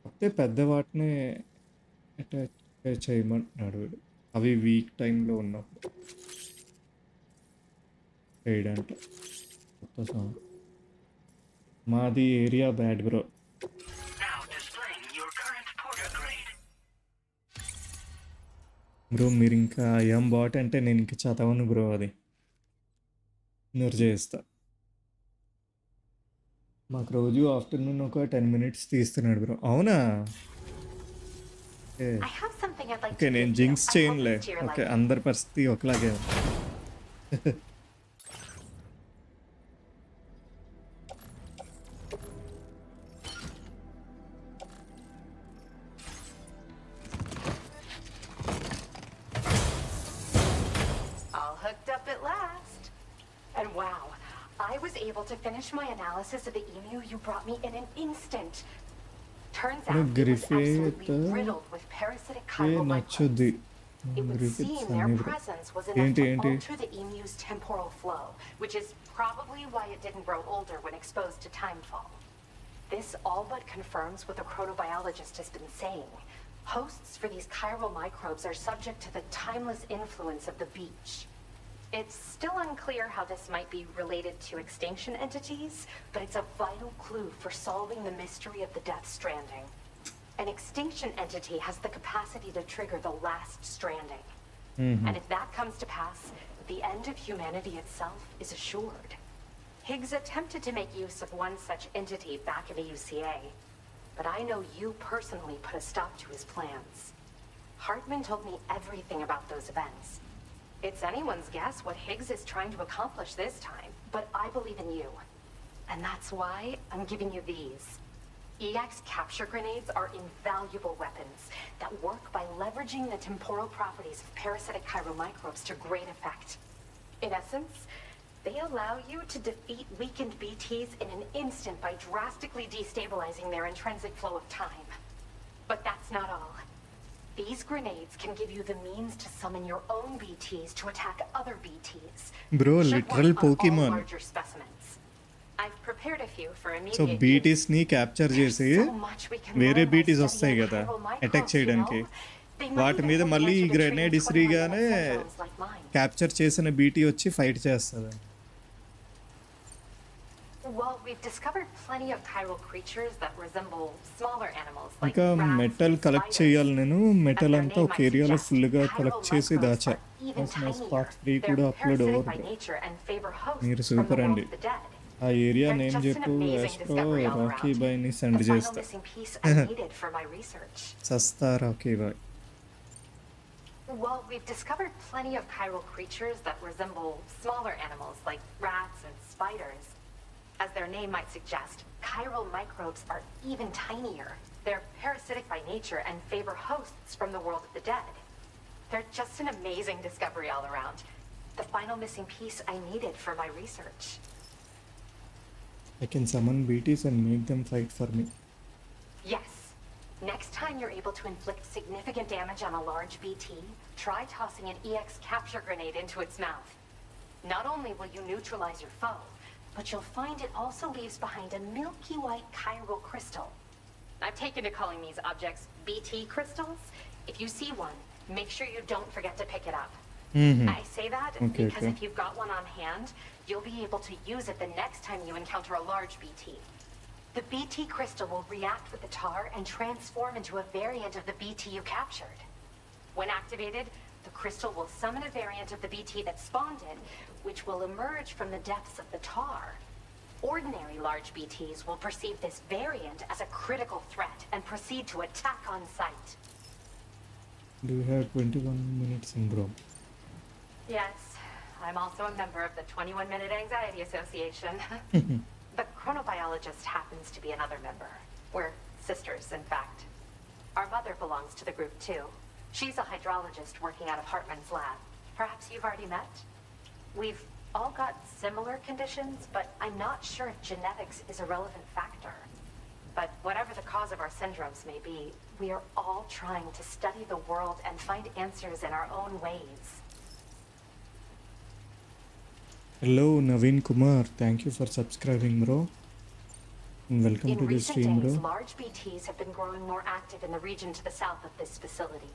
అయితే పెద్ద వాటిని అటాచ్ చేయమంటున్నాడు వీడు. అవి వీక్ టైంలో ఉన్నప్పుడు చేయడంట. కొత్త సాంగ్. మాది ఏరియా బ్యాడ్ బ్రో. బ్రో మీరు ఇంకా ఏం బాట్ అంటే నేను ఇంక చదవను బ్రో. అది నూరు చేస్తా. మాకు రోజు ఆఫ్టర్నూన్ ఒక 10 minutes తీస్తున్నాడు బ్రో. అవునా? ఓకే నేను జింక్స్ చేయనులే. ఓకే అందరి పరిస్థితి ఒకలాగే. Able to finish my analysis of the emu you brought me in an instant. Turns out it was absolutely riddled with parasitic chiral microbes. It would seem their presence was enough to alter the emu's temporal flow, which is probably why it didn't grow older when exposed to timefall. This all but confirms what the chronobiologist has been saying. Hosts for these chiral microbes are subject to the timeless influence of the beach. It's still unclear how this might be related to extinction entities, but it's a vital clue for solving the mystery of the Death Stranding. An extinction entity has the capacity to trigger the last stranding. And if that comes to pass, the end of humanity itself is assured. Higgs attempted to make use of one such entity back in the UCA, but I know you personally put a stop to his plans. Hartman told me everything about those events. It's anyone's guess what Higgs is trying to accomplish this time, but I believe in you. And that's why I'm giving you these. EX capture grenades are invaluable weapons that work by leveraging the temporal properties of parasitic chiral microbes to great effect. In essence, they allow you to defeat weakened BTs in an instant by drastically destabilizing their intrinsic flow of time. But that's not all. These grenades can give you the means to summon your own BTs to attack other BTs. Bro, literal Pokemon. Larger specimens. I've prepared a few for immediate so Betis ని capture చేసి వేరే Betis వస్తాయి కదా attack చేయడానికి, వాటి మీద మళ్ళీ ఈ గ్రెనేడ్ ఇసిరిగానే క్యాప్చర్ చేసిన బీటీ వచ్చి ఫైట్ చేస్తుంది. Well, we've discovered plenty of chiral creatures that resemble smaller animals like ఇంకా మెటల్ కలెక్ట్ చేయాలి నేను. మెటల్ అంతా ఒక ఏరియాలో ఫుల్గా కలెక్ట్ చేసి దాచా. పార్ట్ 3 కూడా అప్లోడ్ అవ్వదు. మీరు సూపర్ అండి. ఆ ఏరియా నేమ్ చెప్పు, యాస్ట్రో రాకీ బాయ్ ని సెండ్ చేస్తా. సస్తా rocky boy. Well, we've discovered plenty of chiral creatures that resemble smaller animals like rats and spiders. As their name might suggest, chiral microbes are even tinier. They're parasitic by nature and favor hosts from the world of the dead. They're just an amazing discovery all around. The final missing piece I needed for my research. I can summon BTs and make them fight for me. Yes. Next time you're able to inflict significant damage on a large BT, try tossing an EX capture grenade into its mouth. Not only will you neutralize your foe, but you'll find it also leaves behind a milky white chiral crystal. I've taken to calling these objects BT crystals If you see one, make sure you don't forget to pick it up. Mm-hmm. I say that Okay, because okay. if you've got one on hand, you'll be able to use it the next time you encounter a large BT. The BT crystal will react with the tar and transform into a variant of the BT you captured. When activated, the crystal will summon a variant of the BT that spawned it, which will emerge from the depths of the tar. Ordinary large BTs will perceive this variant as a critical threat and proceed to attack on sight. Do you have 21 minute syndrome? Yes, I'm also a member of the 21-Minute Anxiety Association. The chronobiologist happens to be another member. We're sisters, in fact. Our mother belongs to the group, too. She's a hydrologist working out of Hartman's lab. Perhaps you've already met? We've all got similar conditions, but I'm not sure if genetics is a relevant factor. But whatever the cause of our syndromes may be, we are all trying to study the world and find answers in our own ways. Hello, Naveen Kumar. Thank you for subscribing, bro. And welcome In to the recent stream, days, bro. large BTs have been growing more active in the region to the south of this facility.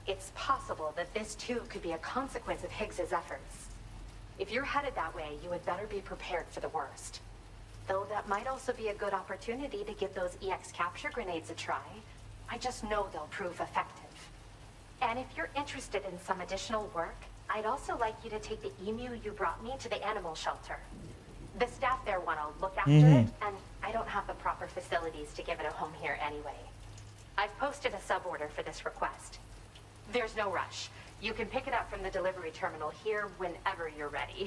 It's possible that this too could be a consequence of Higgs's efforts. If you're headed that way, you had better be prepared for the worst. Though that might also be a good opportunity to give those EX capture grenades a try. I just know they'll prove effective. And if you're interested in some additional work, I'd also like you to take the emu you brought me to the animal shelter. The staff there want to look after it, and I don't have the proper facilities to give it a home here anyway. I've posted a sub-order for this request. There's no rush. You can pick it up from the delivery terminal here whenever you're ready.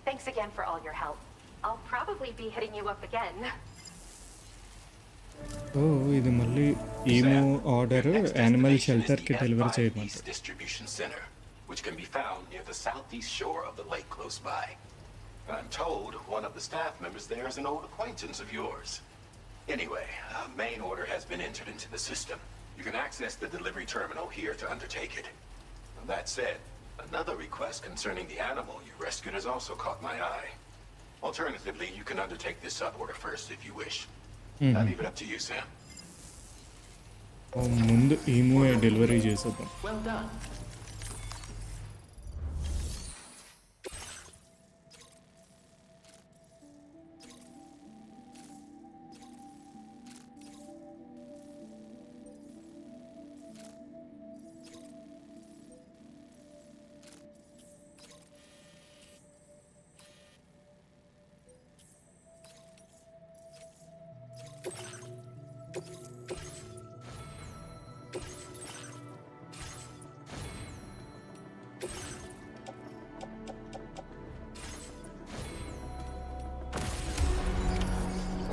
Thanks again for all your help. I'll probably be hitting you up again. Oh, ఇది మళ్ళీ ఈమో order animal షెల్టర్కి delivery చేయమంటారు. East Distribution Center, which can be found near the southeast shore of the lake close by. I'm told one of the staff members there is an old acquaintance of yours. Anyway, a main order has been entered into the system. You can access the delivery terminal here to undertake it. That said, another request concerning the animal you rescued has also caught my eye. Alternatively, you can undertake this sub-order first if you wish. I'll leave it up to you, Sam. ముందు ఈమో delivery చేసేద్దాం. Well done.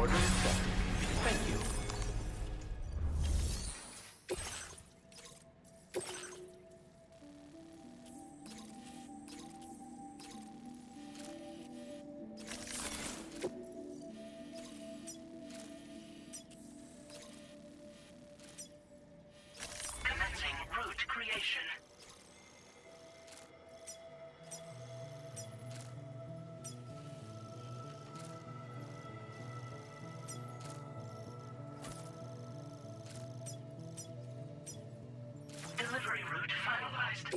Order accepted. Thank you. Commencing route creation. Delivery route finalized.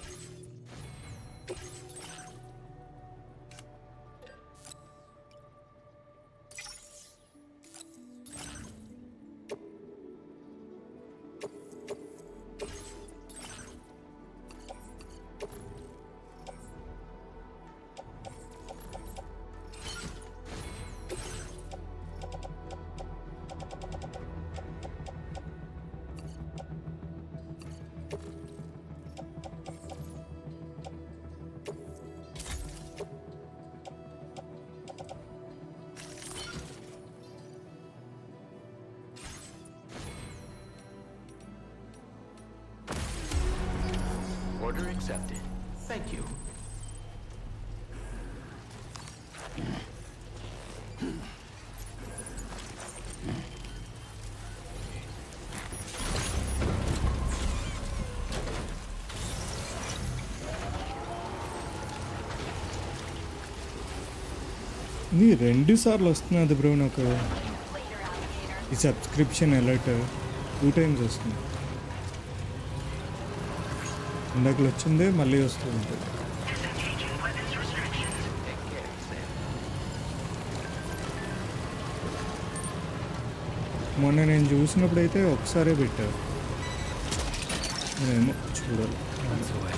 Order accepted. Thank you. ఇది 2 సార్లు వస్తున్నది bro నాకు ఈ subscription alert 2 times వస్తుంది. ఇందాకలు వచ్చింది మళ్ళీ వస్తూ ఉంటుంది. Disengaging weapons restrictions. Take care, Sam. మొన్న నేను చూసినప్పుడైతే ఒకసారే పెట్టారు. నేనేమో చూడాలి. That's the way.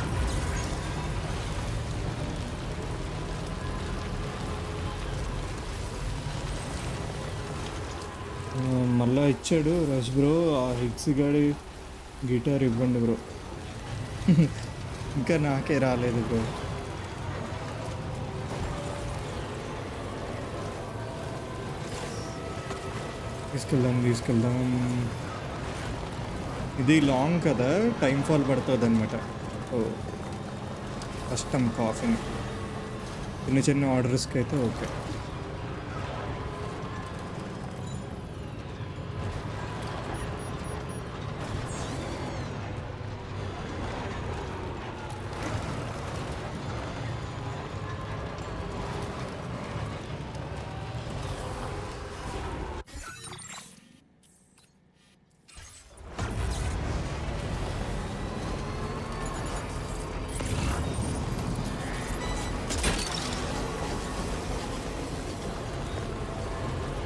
మళ్ళా ఇచ్చాడు రష్ బ్రో. ఆ హిక్స్ గాడి గిటార్ ఇవ్వండి బ్రో. ఇంకా నాకే రాలేదు బ్రో. తీసుకెళ్దాం. ఇది లాంగ్ కదా, టైం ఫాల్ పడుతుంది అనమాట. ఓ కష్టం కాఫీని చిన్న ఆర్డర్స్కి అయితే ఓకే.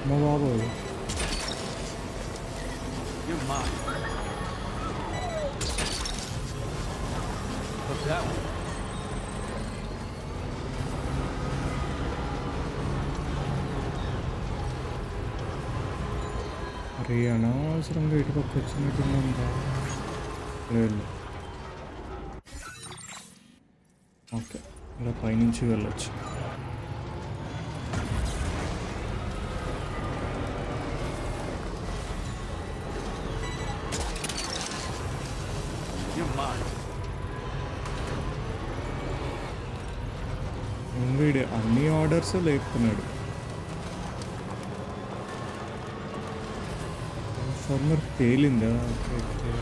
మా బాబు You're mine. Look that way. అరే అనవసరంగా ఇటు పక్క వచ్చినట్టుందా? లేదు. ఓకే, ఇలా పైనుంచి వెళ్ళొచ్చు. You're mine. వీడు అన్ని ఆర్డర్స్ లేపుతున్నాడు. ఫార్మర్ తేలిందా? Okay okay.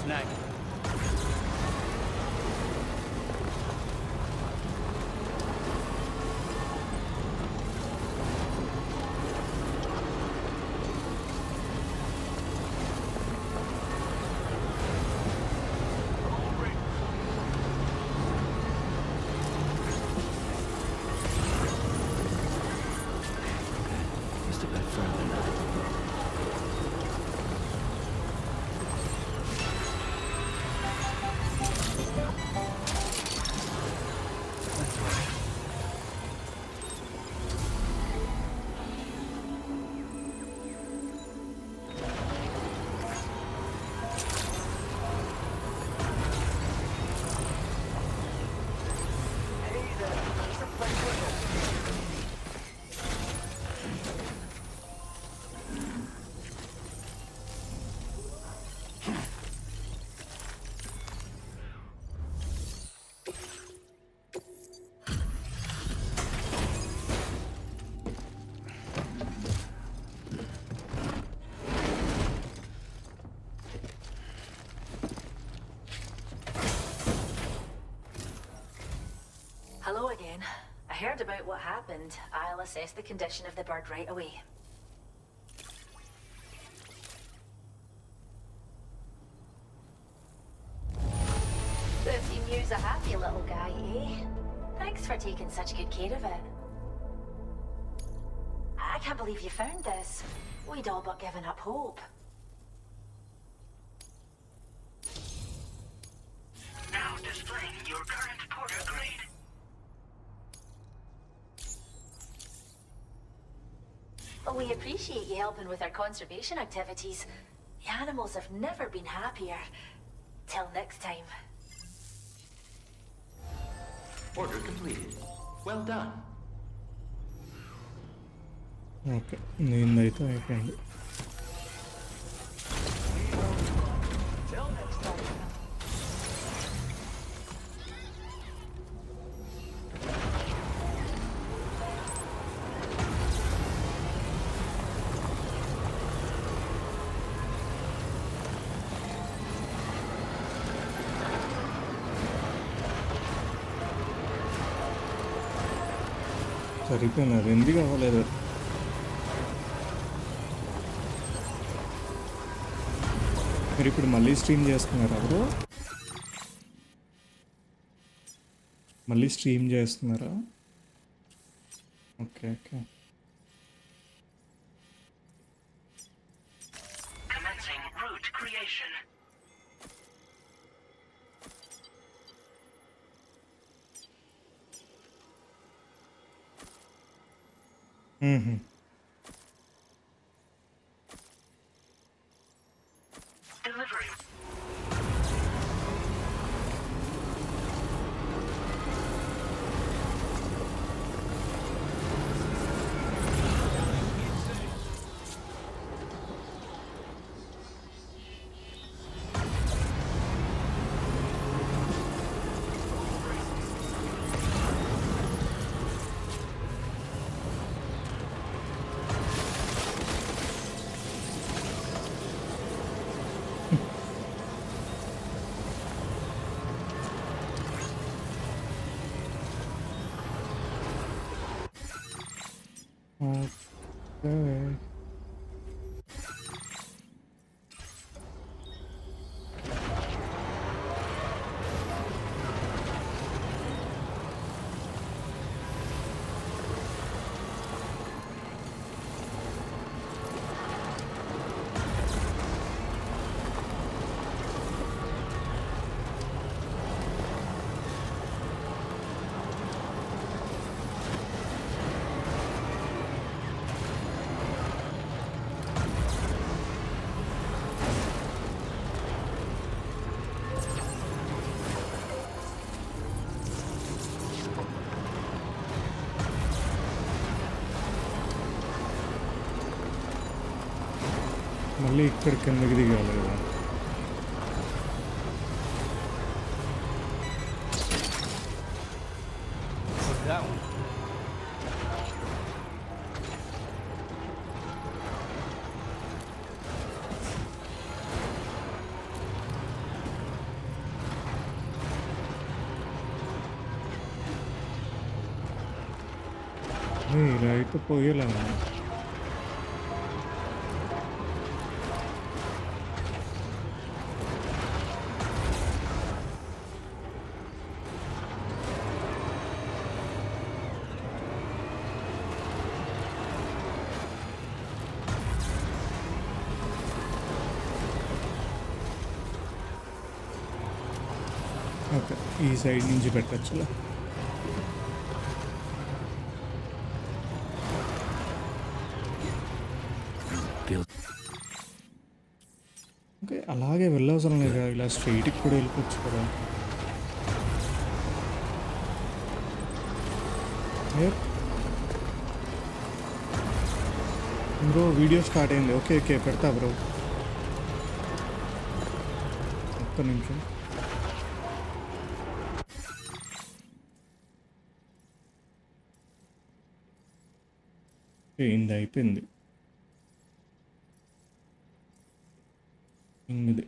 Snag. Just a bit further now. That's right. Hello again. I heard about what happened. I'll assess the condition of the bird right away. So it seems you's a happy little guy, eh? Thanks for taking such good care of it. I can't believe you found this. We'd all but given up hope. Now displaying your current porter grade. Well, we appreciate you helping with our conservation activities. The animals have never been happier. Till next time. Order completed. Well done. Okay, నేనైతే అయిపోయింది. సరిపోయినారు ఎందుకు అవ్వలేదు. మీరు ఇప్పుడు మళ్ళీ stream చేస్తున్నారా bro? మళ్ళీ stream చేస్తున్నారా? Okay okay. Commencing route creation. Delivery. Okay. మళ్ళీ ఇక్కడ కిందకి దిగాలి కదా. ఇలా అయితే పోయేలా ఉంది. ఓకే, ఈ సైడ్ నుంచి పెట్టచ్చులా. ఓకే, అలాగే వెళ్ళవసరం లేదు, ఇలా స్ట్రైట్కి కూడా వెళ్ళిపోవచ్చు కదా. బ్రో వీడియో స్టార్ట్ అయింది. ఓకే ఓకే పెడతా బ్రో, ఒక్క నిమిషం. ఇది అయిపోయింది. ఇది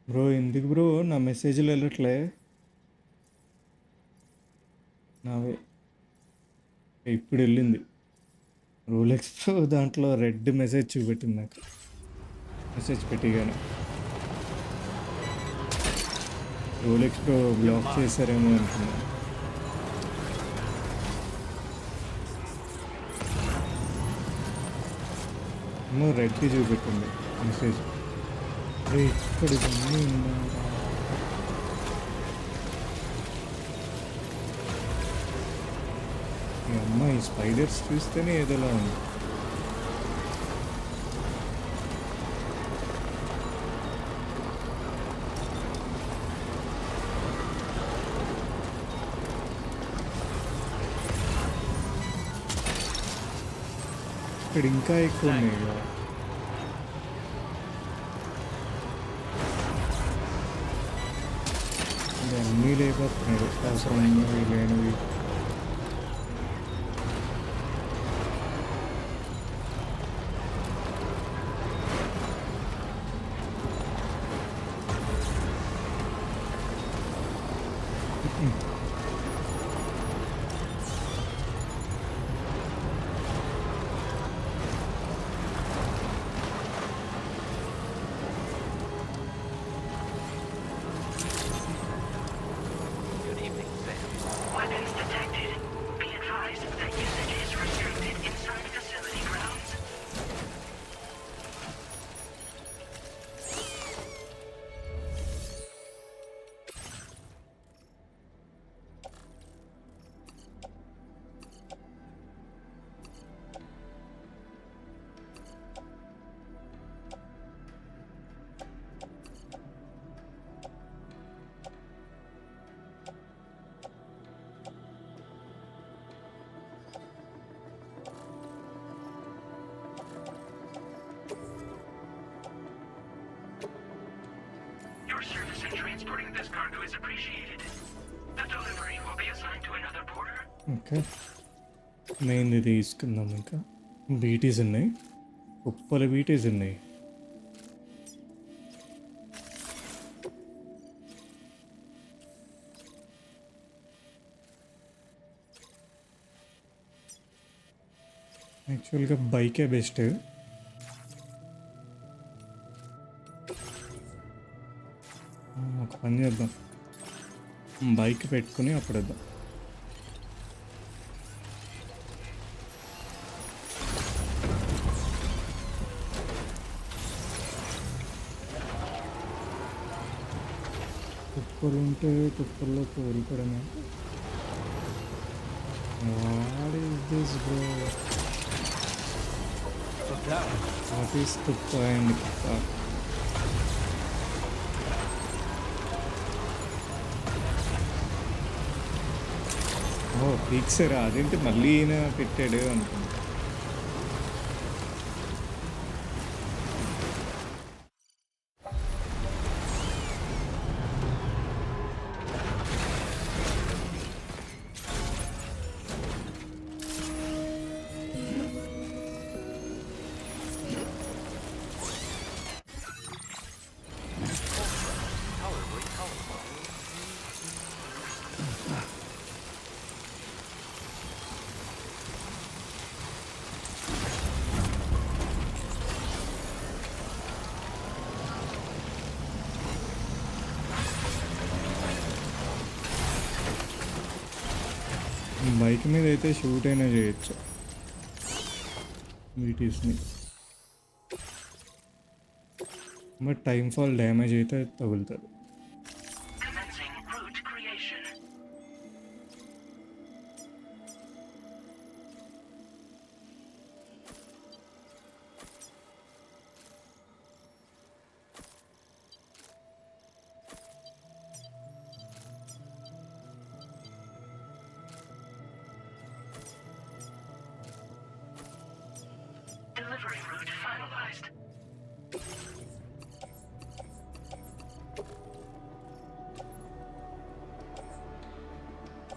బ్రో ఎందుకు బ్రో నా మెసేజ్లు వెళ్ళట్లే? నావే ఇప్పుడు వెళ్ళింది. రోలెక్స్ ప్రో దాంట్లో రెడ్ మెసేజ్ చూపెట్టింది నాకు, మెసేజ్ పెట్టిగానే. రోలెక్స్ ప్రో బ్లాక్ చేశారేమో అనుకున్నా. రెడ్ చూపెట్టింది మెసేజ్. ఇక్కడ ఇవన్నీ ఉన్నారా? ఈ అమ్మాయి స్పైడర్స్ చూస్తేనే ఏదోలా ఉంది. ఇక్కడ ఇంకా ఎక్కువ ఉన్నాయి కదా. అన్నీ లేకపోతున్నాడు అవసరమైనవి లేనివి. Good evening, Sam. Weapons detected. Be advised that usage is restricted inside facility grounds. Your service in transporting this cargo is appreciated. The delivery will be assigned to another porter. Okay, మెయిన్ది తీసుకుందాం. ఇంకా Betis ఉన్నాయి, Uppala Betis ఉన్నాయి. యాక్చువల్గా బైకే best. ఒక పని చేద్దాం, bike పెట్టుకుని అప్పుడు వద్దాం. తుప్పలు ఉంటే తుప్పల్లో కోరుకోవడమే. What is this bro? What is తుప్ప అండ్ కుప్ప? ఓ పిక్సరా, అదేంటి మళ్ళీ ఈయన పెట్టాడు అనుకుంటా. బైక్ మీద అయితే షూట్ అయినా చేయొచ్చు వీటీస్ని, బట్ టైం ఫాల్ డ్యామేజ్ అయితే తగులుతుంది. Commencing route creation. Delivery route finalized.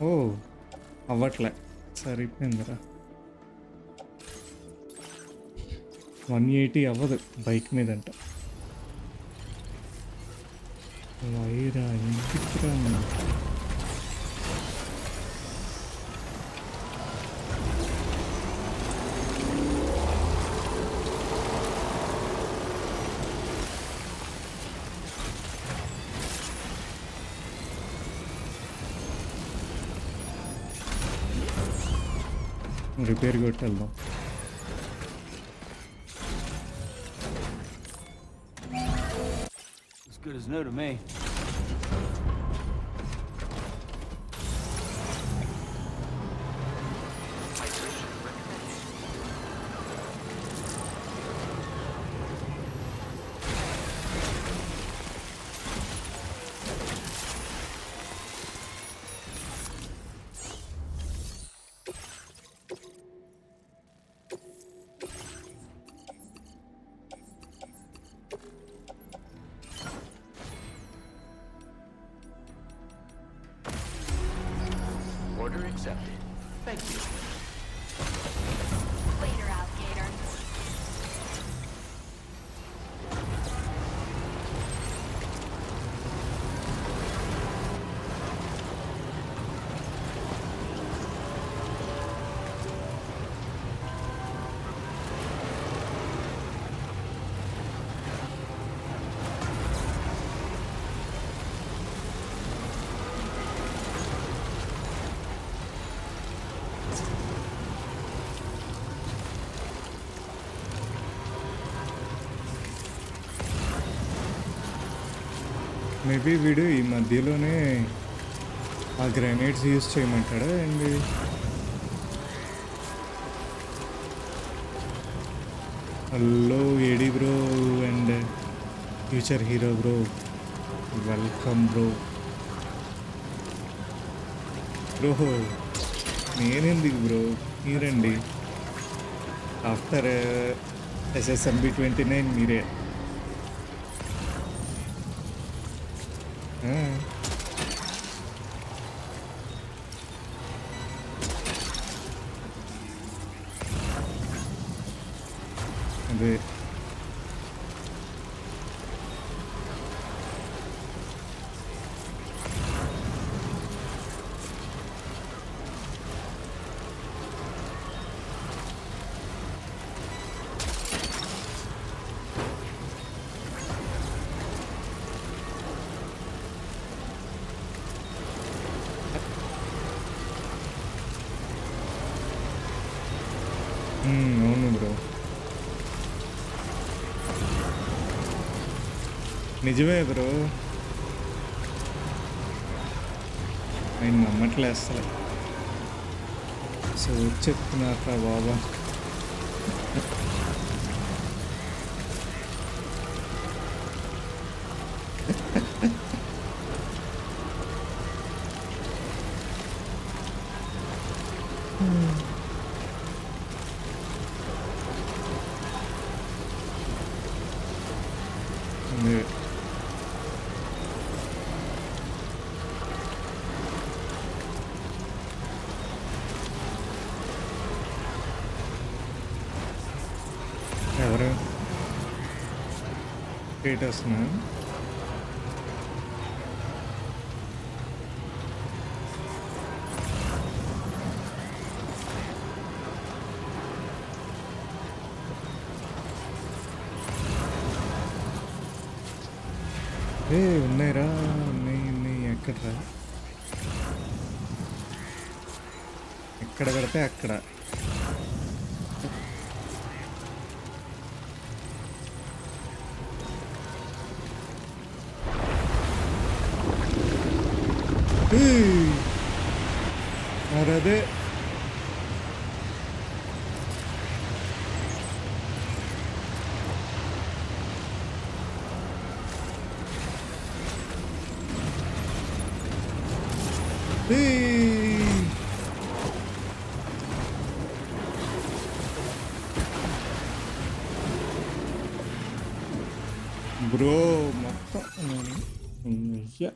ఓ అవ్వట్లే, సరిపోయిందిరా. 180 అవ్వదు బైక్ మీద అంట. వైరా ఇంటికి రా. రిపేర్ కొట్టి వెళ్దాం. As good as new to me. accepted. Thank you. Later, alligator. Maybe వీడు ఈ మధ్యలోనే ఆ గ్రెనేడ్స్ యూజ్ చేయమంటాడా అండి? Hello AD bro and future hero bro, welcome bro. Bro నేనెందుకు బ్రో, మీరండి. ఆఫ్టర్ SSMB 29 మీరే. అదే అవును బ్రో, నిజమే బ్రో. ఆయన నమ్మట్లే అసలు. సో చెప్తున్నారా బాబా. అదే ఎవరు స్టేటస్నా? ఉన్నాయిరా, ఉన్నాయి. ఎక్కడరా, ఎక్కడ పెడితే అక్కడ. మరదే బ్రో మొత్తం అయ్యా.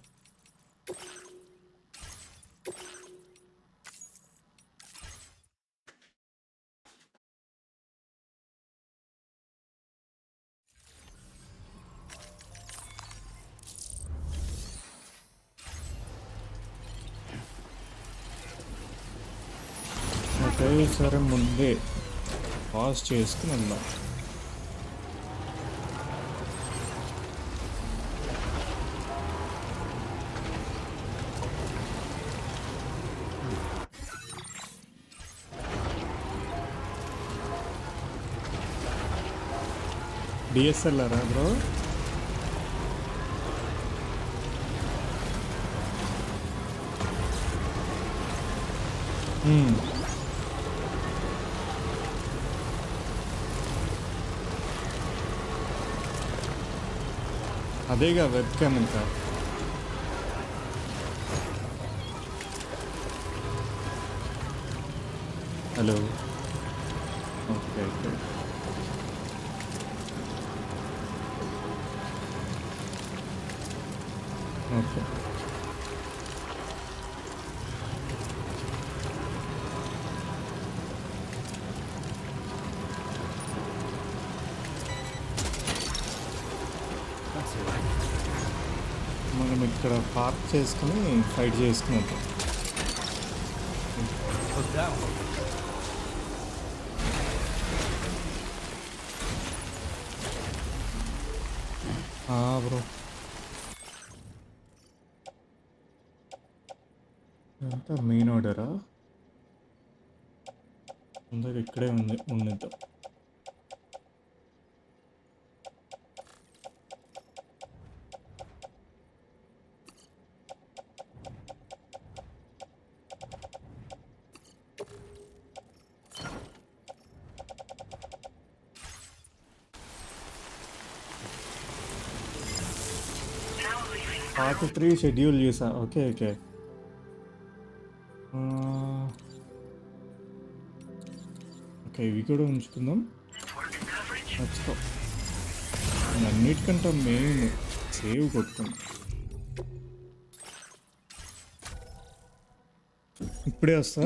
సరే ముందే పాజ్ చేసుకుని వెళ్దాం. DSLR bro? అదేగా వెబ్ క్యామ్ ఇంకా. Hello, okay okay. ఓకే ఇక్కడ పార్క్ చేసుకుని ఫైట్ చేసుకున్నాం. బ్రో ఇదంతా మెయిన్ ఆర్డరా? అందరు ఇక్కడే ఉండిద్దాం. పార్ట్ 3 షెడ్యూల్ చేసా. Okay okay. ఓకే ఇవి కూడా ఉంచుకుందాం. నచ్చుకో. అన్నిటికంటే మెయిన్ సేవ్ కొట్టుకుందాం. ఇప్పుడే వస్తా.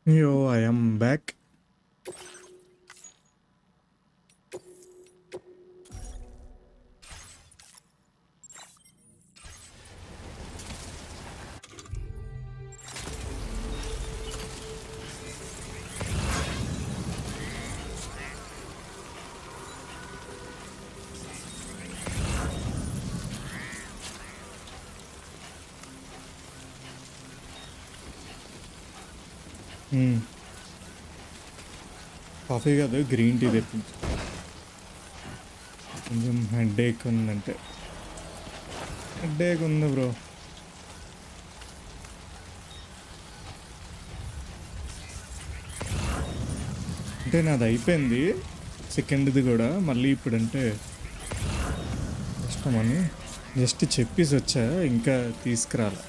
Yo, I am back. Coffee కాదు గ్రీన్ టీ తెప్పించు. కొంచెం హెడేక్ ఉందంటే. హెడేక్ ఉంది బ్రో. అంటే నాది అయిపోయింది సెకండ్ది కూడా. మళ్ళీ ఇప్పుడంటే కష్టమని జస్ట్ చెప్పేసి వచ్చా, ఇంకా తీసుకురాలి.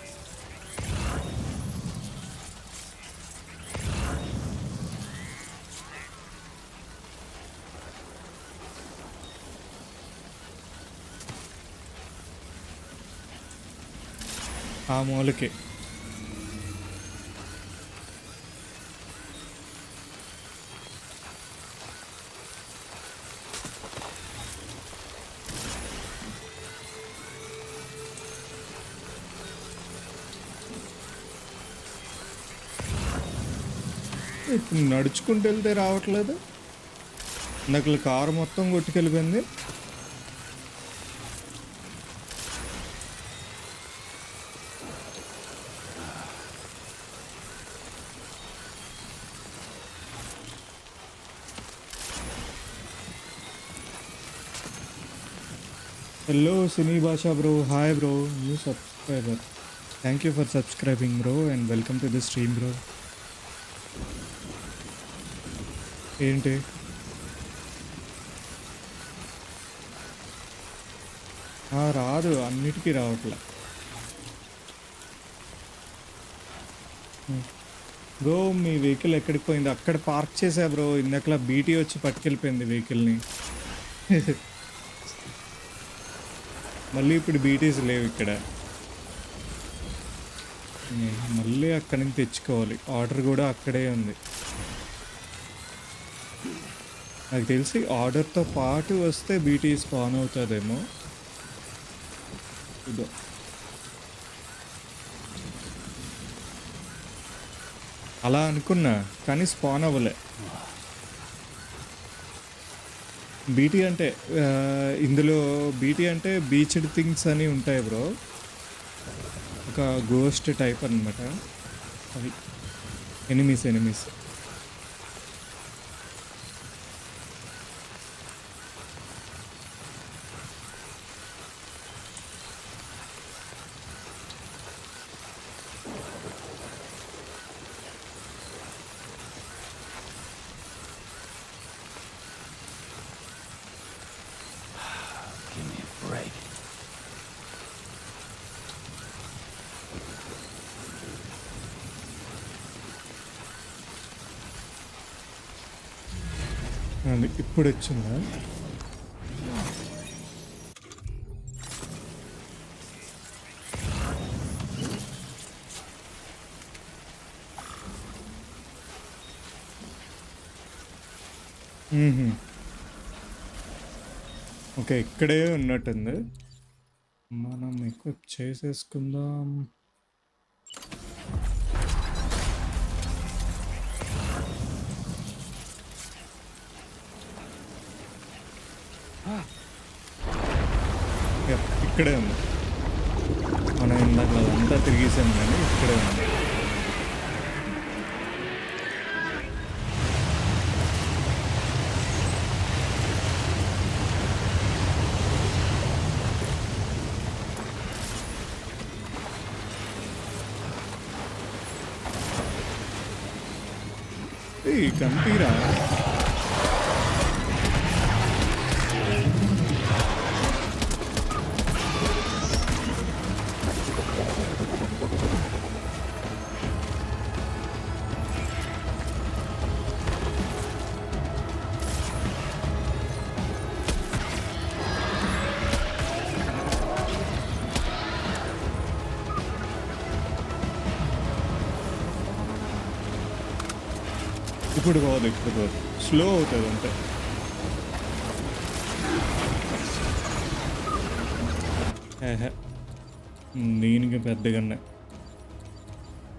ఆ మూలకి ఇప్పుడు నడుచుకుంటూ వెళ్తే రావట్లేదు. ఇందాక కారు మొత్తం కొట్టుకెళ్ళిపోయింది. హలో సినీ భాష bro, hi bro, new subscriber. Thank you for subscribing bro and welcome to the stream bro. ఏంటి రాదు, అన్నిటికీ రావట్లే బ్రో. మీ వెహికల్ ఎక్కడికి పోయింది? అక్కడ పార్క్ చేసా బ్రో. ఇందాకలా బీటీ వచ్చి పట్టుకెళ్ళిపోయింది వెహికల్ని. మళ్ళీ ఇప్పుడు బీటీస్ లేవు ఇక్కడ. మళ్ళీ అక్కడి నుంచి తెచ్చుకోవాలి. ఆర్డర్ కూడా అక్కడే ఉంది. నాకు తెలిసి ఆర్డర్తో పాటు వస్తే బీటీ స్పాన్ అవుతుందేమో. ఇదో అలా అనుకున్నా కానీ స్పాన్ అవ్వలే. బీటీ అంటే ఇందులో బీటీ అంటే బీచ్డ్ థింగ్స్ అని ఉంటాయి బ్రో. ఒక గోస్ట్ టైప్ అనమాట అవి. Enemies Give me a break. ఇప్పుడు వచ్చిందా? ఓకే, ఇక్కడే ఉన్నట్టుంది. మనం ఎక్విప్ చేసేసుకుందాం. ఇక్కడే ఉంది. మనం ఇందాక అదంతా తిరిగేసాం కానీ ఇక్కడే ఉంది. కంపీరా ఇప్పుడు పోదు, స్లో అవుతుంది అంతే. దీనికి పెద్దగానే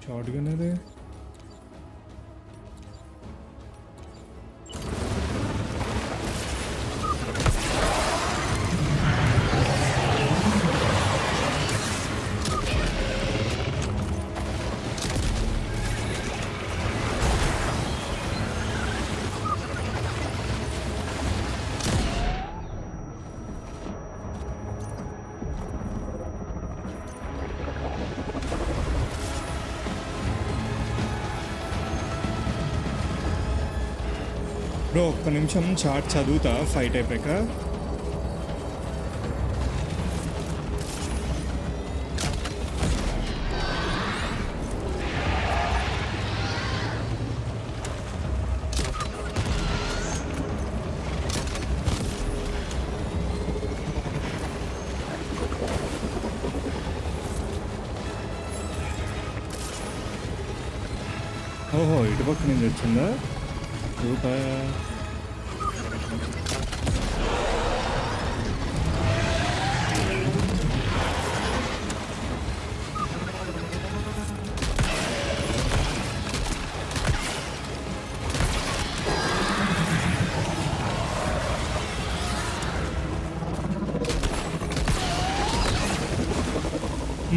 షార్ట్గానే అది. బ్రో ఒక్క నిమిషం చాట్ చదువుతా ఫైట్ అయిపోయాక. ఓహో, ఇటుపక్క నుంచి వచ్చిందా? సూపర్.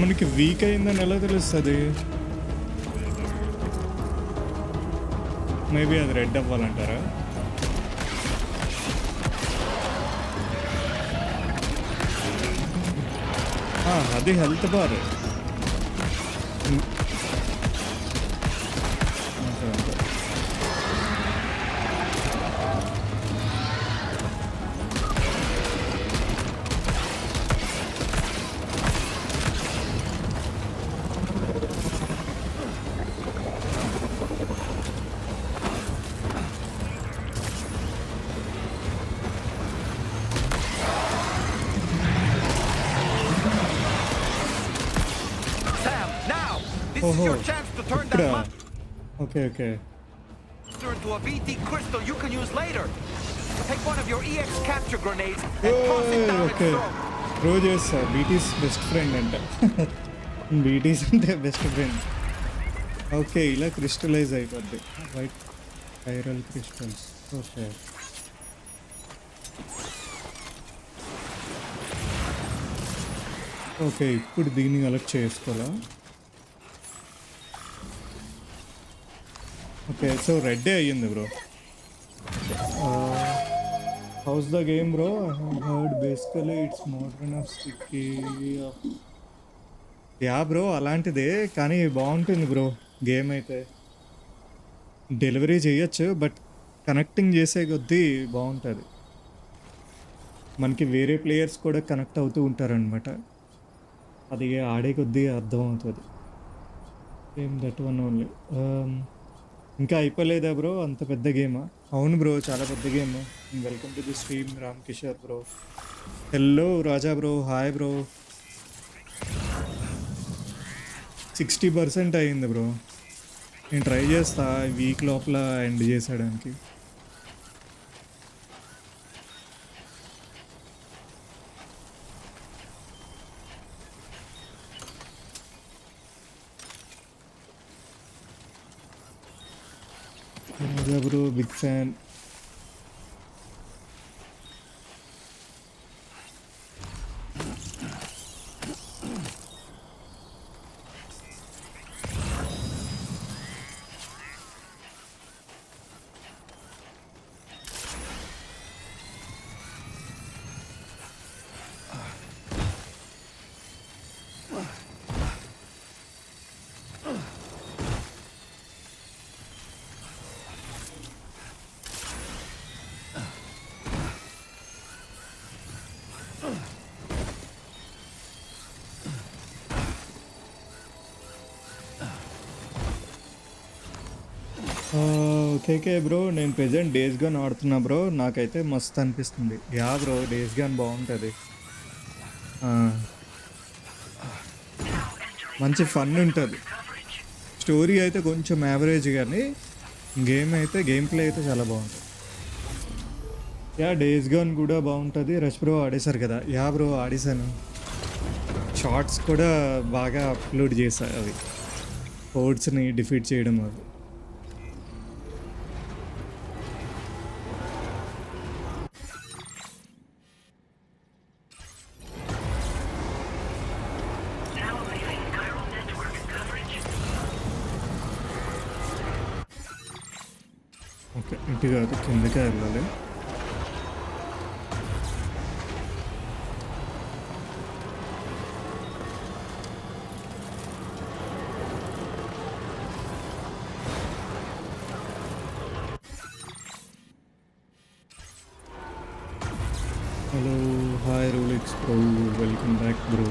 మనకి వీక్ అయిందని ఎలా తెలుస్తుంది? మేబీ అది రెడ్ అవ్వాలంటారా? అది హెల్త్ బార్. అంతే అంతే. This is your chance to turn that Okay. monster into a VT crystal you can use later. Take one of your EX capture grenades and toss it down its throat. Throw చేస్తా. Betis best friend అంట. Betis అంటే best friend. Okay, ఇలా crystallise అయిపోద్ది. White spiral crystals. Okay, okay, ఇప్పుడు దీన్ని collect చేసుకోవాలా? Okay, so రెడ్డే అయ్యింది bro. House the game bro? I heard basically it's modern of sticky. Yeah bro, అలాంటిదే, కానీ బాగుంటుంది బ్రో గేమ్ అయితే. డెలివరీ చేయొచ్చు, బట్ కనెక్టింగ్ చేసే కొద్దీ బాగుంటుంది. మనకి వేరే ప్లేయర్స్ కూడా కనెక్ట్ అవుతూ ఉంటారనమాట. అది ఆడే కొద్దీ అర్థమవుతుంది. Game that one only. ఇంకా అయిపోలేదా బ్రో? అంత పెద్ద గేమా? అవును బ్రో, చాలా పెద్ద game. Welcome to the stream Ram Kishore bro. Hello Raja bro, hi bro. 60% అయింది బ్రో. నేను ట్రై చేస్తా వీక్ లోపల ఎండ్ చేసేయడానికి. Raja bro big fan. Okay bro, నేను ప్రెజెంట్ డేస్ గన్ ఆడుతున్నా బ్రో. నాకైతే మస్తు అనిపిస్తుంది. యా బ్రో, డేస్ గన్ బాగుంటుంది. మంచి ఫన్ ఉంటుంది. స్టోరీ అయితే కొంచెం యావరేజ్, కానీ గేమ్ ప్లే అయితే చాలా బాగుంటుంది. యా, డేస్ గన్ కూడా బాగుంటుంది. రష్ బ్రో ఆడేశారు కదా? Yeah bro, ఆడేశాను. షార్ట్స్ కూడా బాగా అప్లోడ్ చేశారు. అవి ఫోర్ట్స్ని డిఫీట్ చేయడం అవి. ఓకే, ఇంటి కాదు, కిందకే వెళ్ళాలి. Hello, hi Rolex bro, welcome back bro.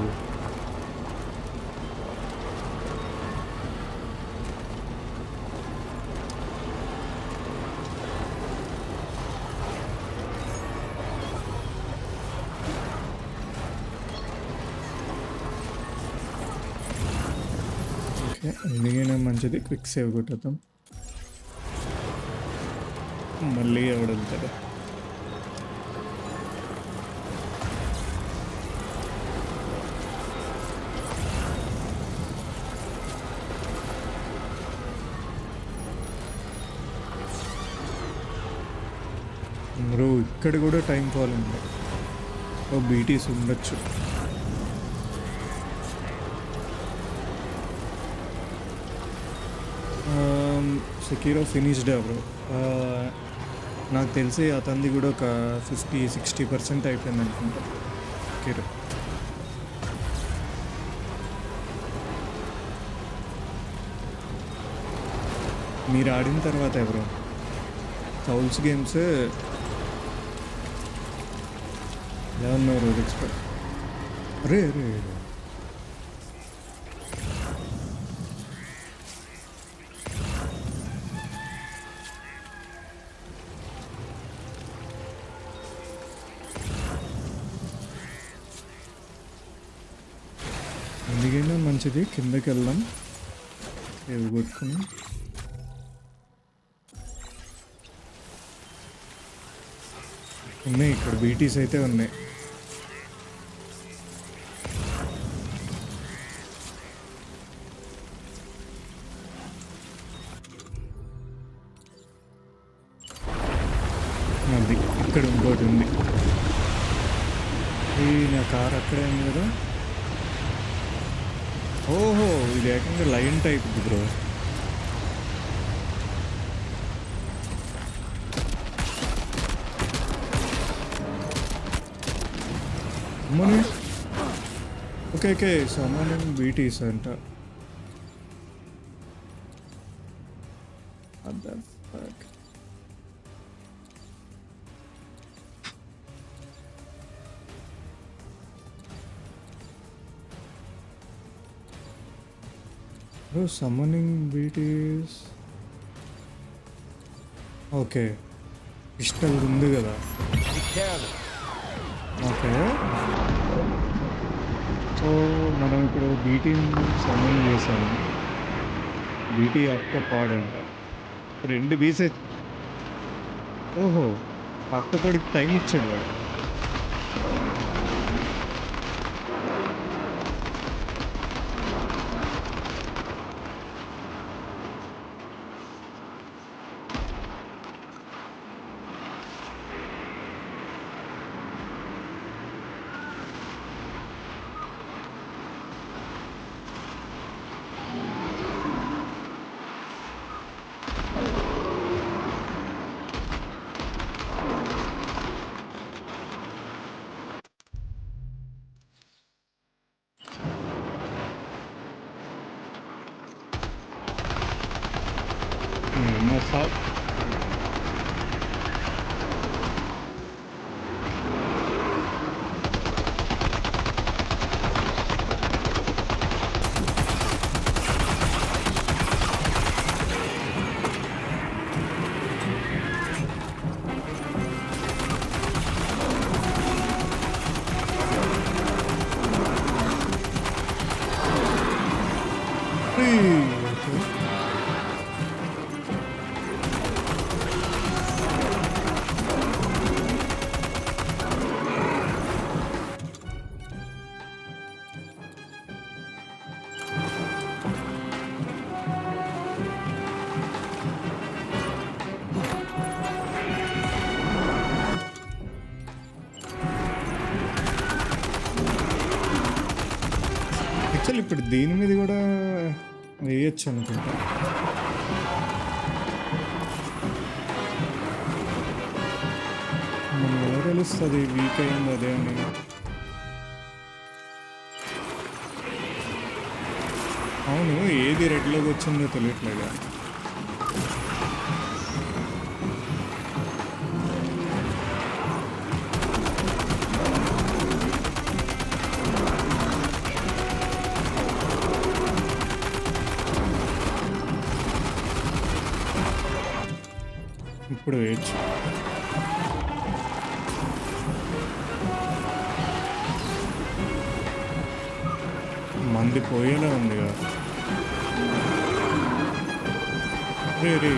ఎందుకైనా మంచిది, క్విక్ సేవ్ కొట్టేద్దాం. మళ్ళీ ఎవడెళ్తాడు? బ్రో ఇక్కడ కూడా టైం ఫాల్ ఉంది. బీటీస్ ఉండొచ్చు. సెకీరో ఫినిష్డ్ బ్రో. నాకు తెలిసి అతనిది కూడా ఒక 50-60% అయిపోయింది అనుకుంటా. సెకీరో మీరు ఆడిన తర్వాత ఎవరు సౌల్స్ గేమ్స్ ఎలా ఉన్నారు ఎక్స్పర్ట్? అరే అరే ఎందుకైనా మంచిది కిందకి వెళ్దాం. ఏవి కొట్టుకుని ఉన్నాయి ఇక్కడ బీటీస్ అయితే ఉన్నాయి. అది ఇక్కడ ఇంకోటి ఉంది. ఈ నా కార్ అక్కడే ఉంది కదా. ఓహో ఇది ఏకంగా లైన్ టైప్ బ్రో. అమ్మని ఓకే ఓకే సమానం బీటీస్ అంట. సమ్మనింగ్ బీటీస్ ఓకే పిస్టల్ ఉంది కదా. ఓకే సో మనం ఇప్పుడు బీటీని సమ్మన్ చేసాము. బీటీ అక్క పాడంట 2 బీసే. ఓహో అక్కతోడికి టైం ఇచ్చాడు వాడు. Sal. యాక్చువల్ ఇప్పుడు దీని మీద కూడా వేయచ్చు అనుకుంటా. మనం ఎలా తెలుస్తుంది వీక్ అయింది అదే అని? అవును ఏది రెడ్లోకి వచ్చిందో తెలియట్లేదు. ఇప్పుడు వేయచ్చు. మంది పోయేలా ఉంది కదా. రే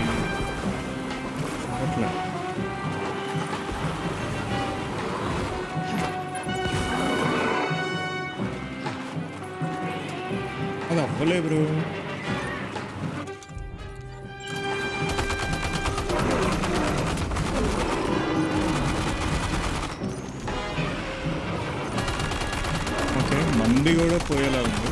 అట్లా అది అవ్వలే బ్రో. మంది కూడా పోయేలా ఉంది.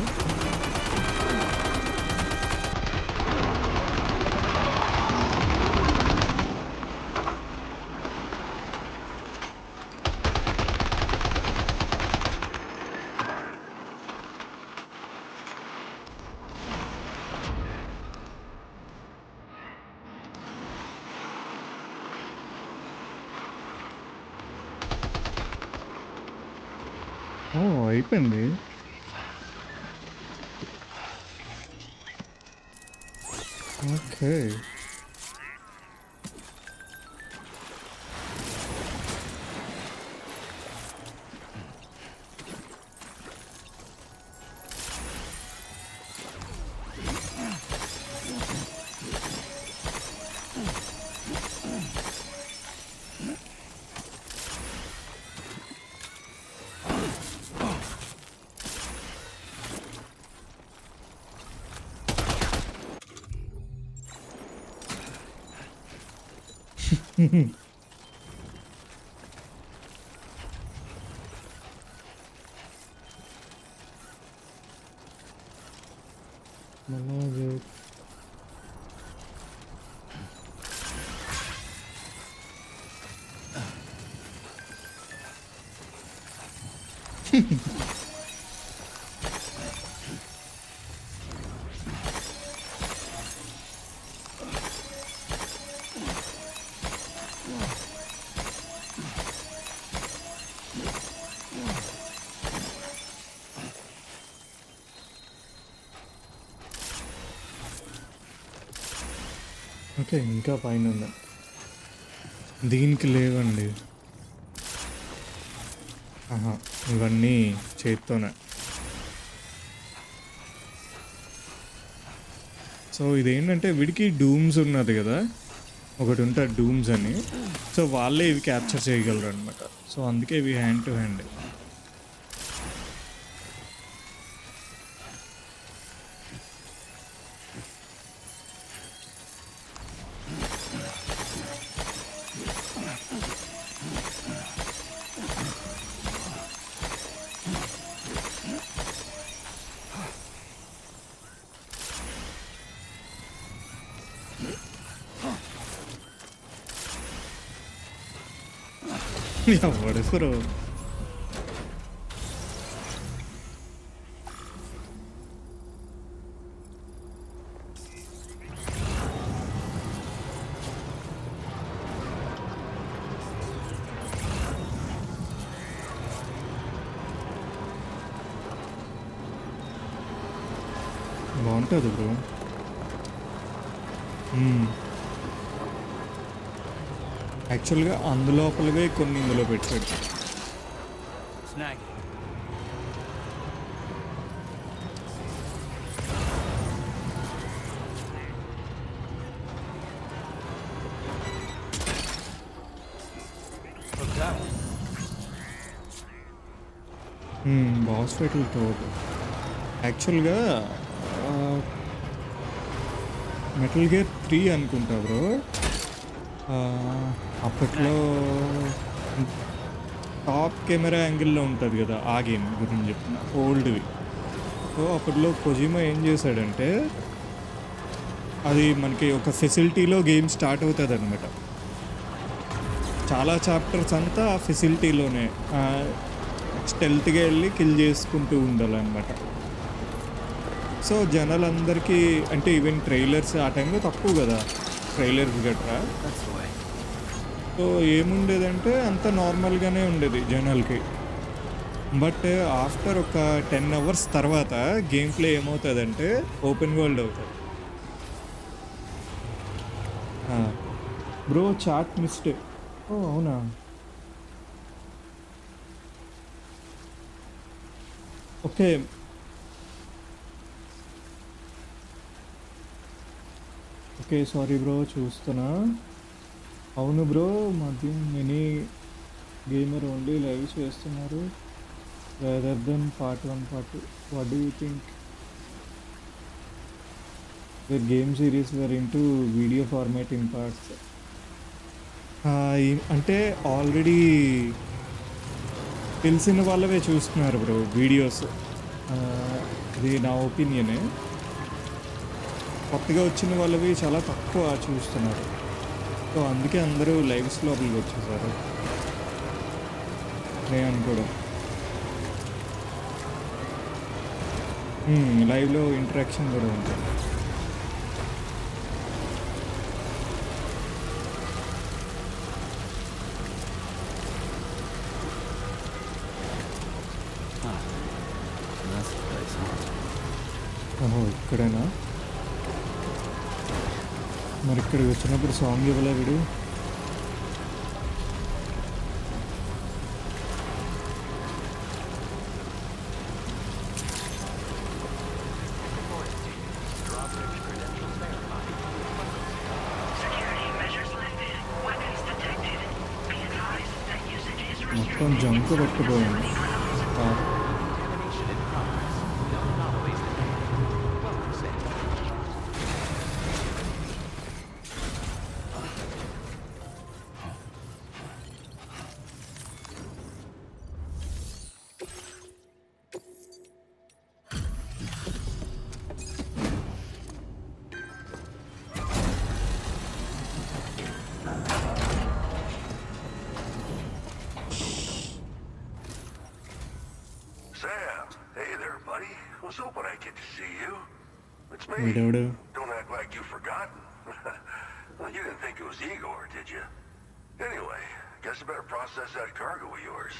ఓ అయిపోయింది. ఓకే. అలాగే. ఓకే. ఇంకా పైనుందా? దీనికి లేవండి. ఆహా! ఇవన్నీ చేత్తోనే. సో, ఇదేంటంటే వీడికి డూమ్స్ ఉన్నది గదా! ఒకటుంటది డూమ్స్ అని. సో, వాళ్ళే ఇవి క్యాప్చర్ చేయగలరనమాట. సో, అందుకే ఇవి హ్యాండ్ టు హ్యాండ్. ఎవడు బ్రో? బాగుంటుంది బ్రో. యాక్చువల్గా అందులోపలవే కొన్ని ఇందులో పెట్టాడు. బాస్ ఫైట్లతో యాక్చువల్గా మెటల్ గేర్ 3 అనుకుంటా బ్రో. అప్పట్లో టాప్ కెమెరా యాంగిల్లో ఉంటుంది కదా, ఆ గేమ్ గురించి చెప్తున్నా, ఓల్డ్వి. సో అప్పట్లో కొజిమా ఏం చేశాడంటే, అది మనకి ఒక ఫెసిలిటీలో గేమ్ స్టార్ట్ అవుతుంది అనమాట. చాలా చాప్టర్స్ అంతా ఆ ఫెసిలిటీలోనే స్టెల్త్గా వెళ్ళి కిల్ చేసుకుంటూ ఉండాలన్నమాట. సో జనాలందరికీ అంటే ఈవెన్ ట్రైలర్స్ ఆ టైంలో తక్కువ కదా ట్రైలర్స్ గట్రా. సో ఏముండేదంటే అంత నార్మల్గానే ఉండేది జనాలకి. బట్ ఆఫ్టర్ ఒక 10 hours తర్వాత గేమ్ ప్లే ఏమవుతుందంటే ఓపెన్ వరల్డ్ అవుతుంది. Bro chat mistake. ఓ అవునా? ఓకే. ఓకే సారీ బ్రో, చూస్తున్నా. అవును బ్రో, మధ్య మినీ గేమర్ ఓన్లీ లైవ్ చేస్తున్నారు rather than part 1 part 2. What do you think? The game series were into video format in parts. అంటే already తెలిసిన వాళ్ళవే చూస్తున్నారు బ్రో వీడియోస్. ఇది నా ఒపీనియనే. కొత్తగా వచ్చిన వాళ్ళవి చాలా తక్కువ చూస్తున్నారు. సో అందుకే అందరూ లైవ్స్ లోపలికి వచ్చేసారు నేను అనుకోవడం. లైవ్లో ఇంటరాక్షన్ కూడా ఉంటుంది. ఓహో ఇక్కడేనా? మరి ఇక్కడికి వచ్చినప్పుడు సాంగ్ ఇవ్వలే వీడు. మొత్తం జంక్ పట్టుకుపోయింది. వీడెవడు? Don't act like you've forgotten. Well, you didn't think it was Igor, did you? Anyway, guess I better process that cargo of yours.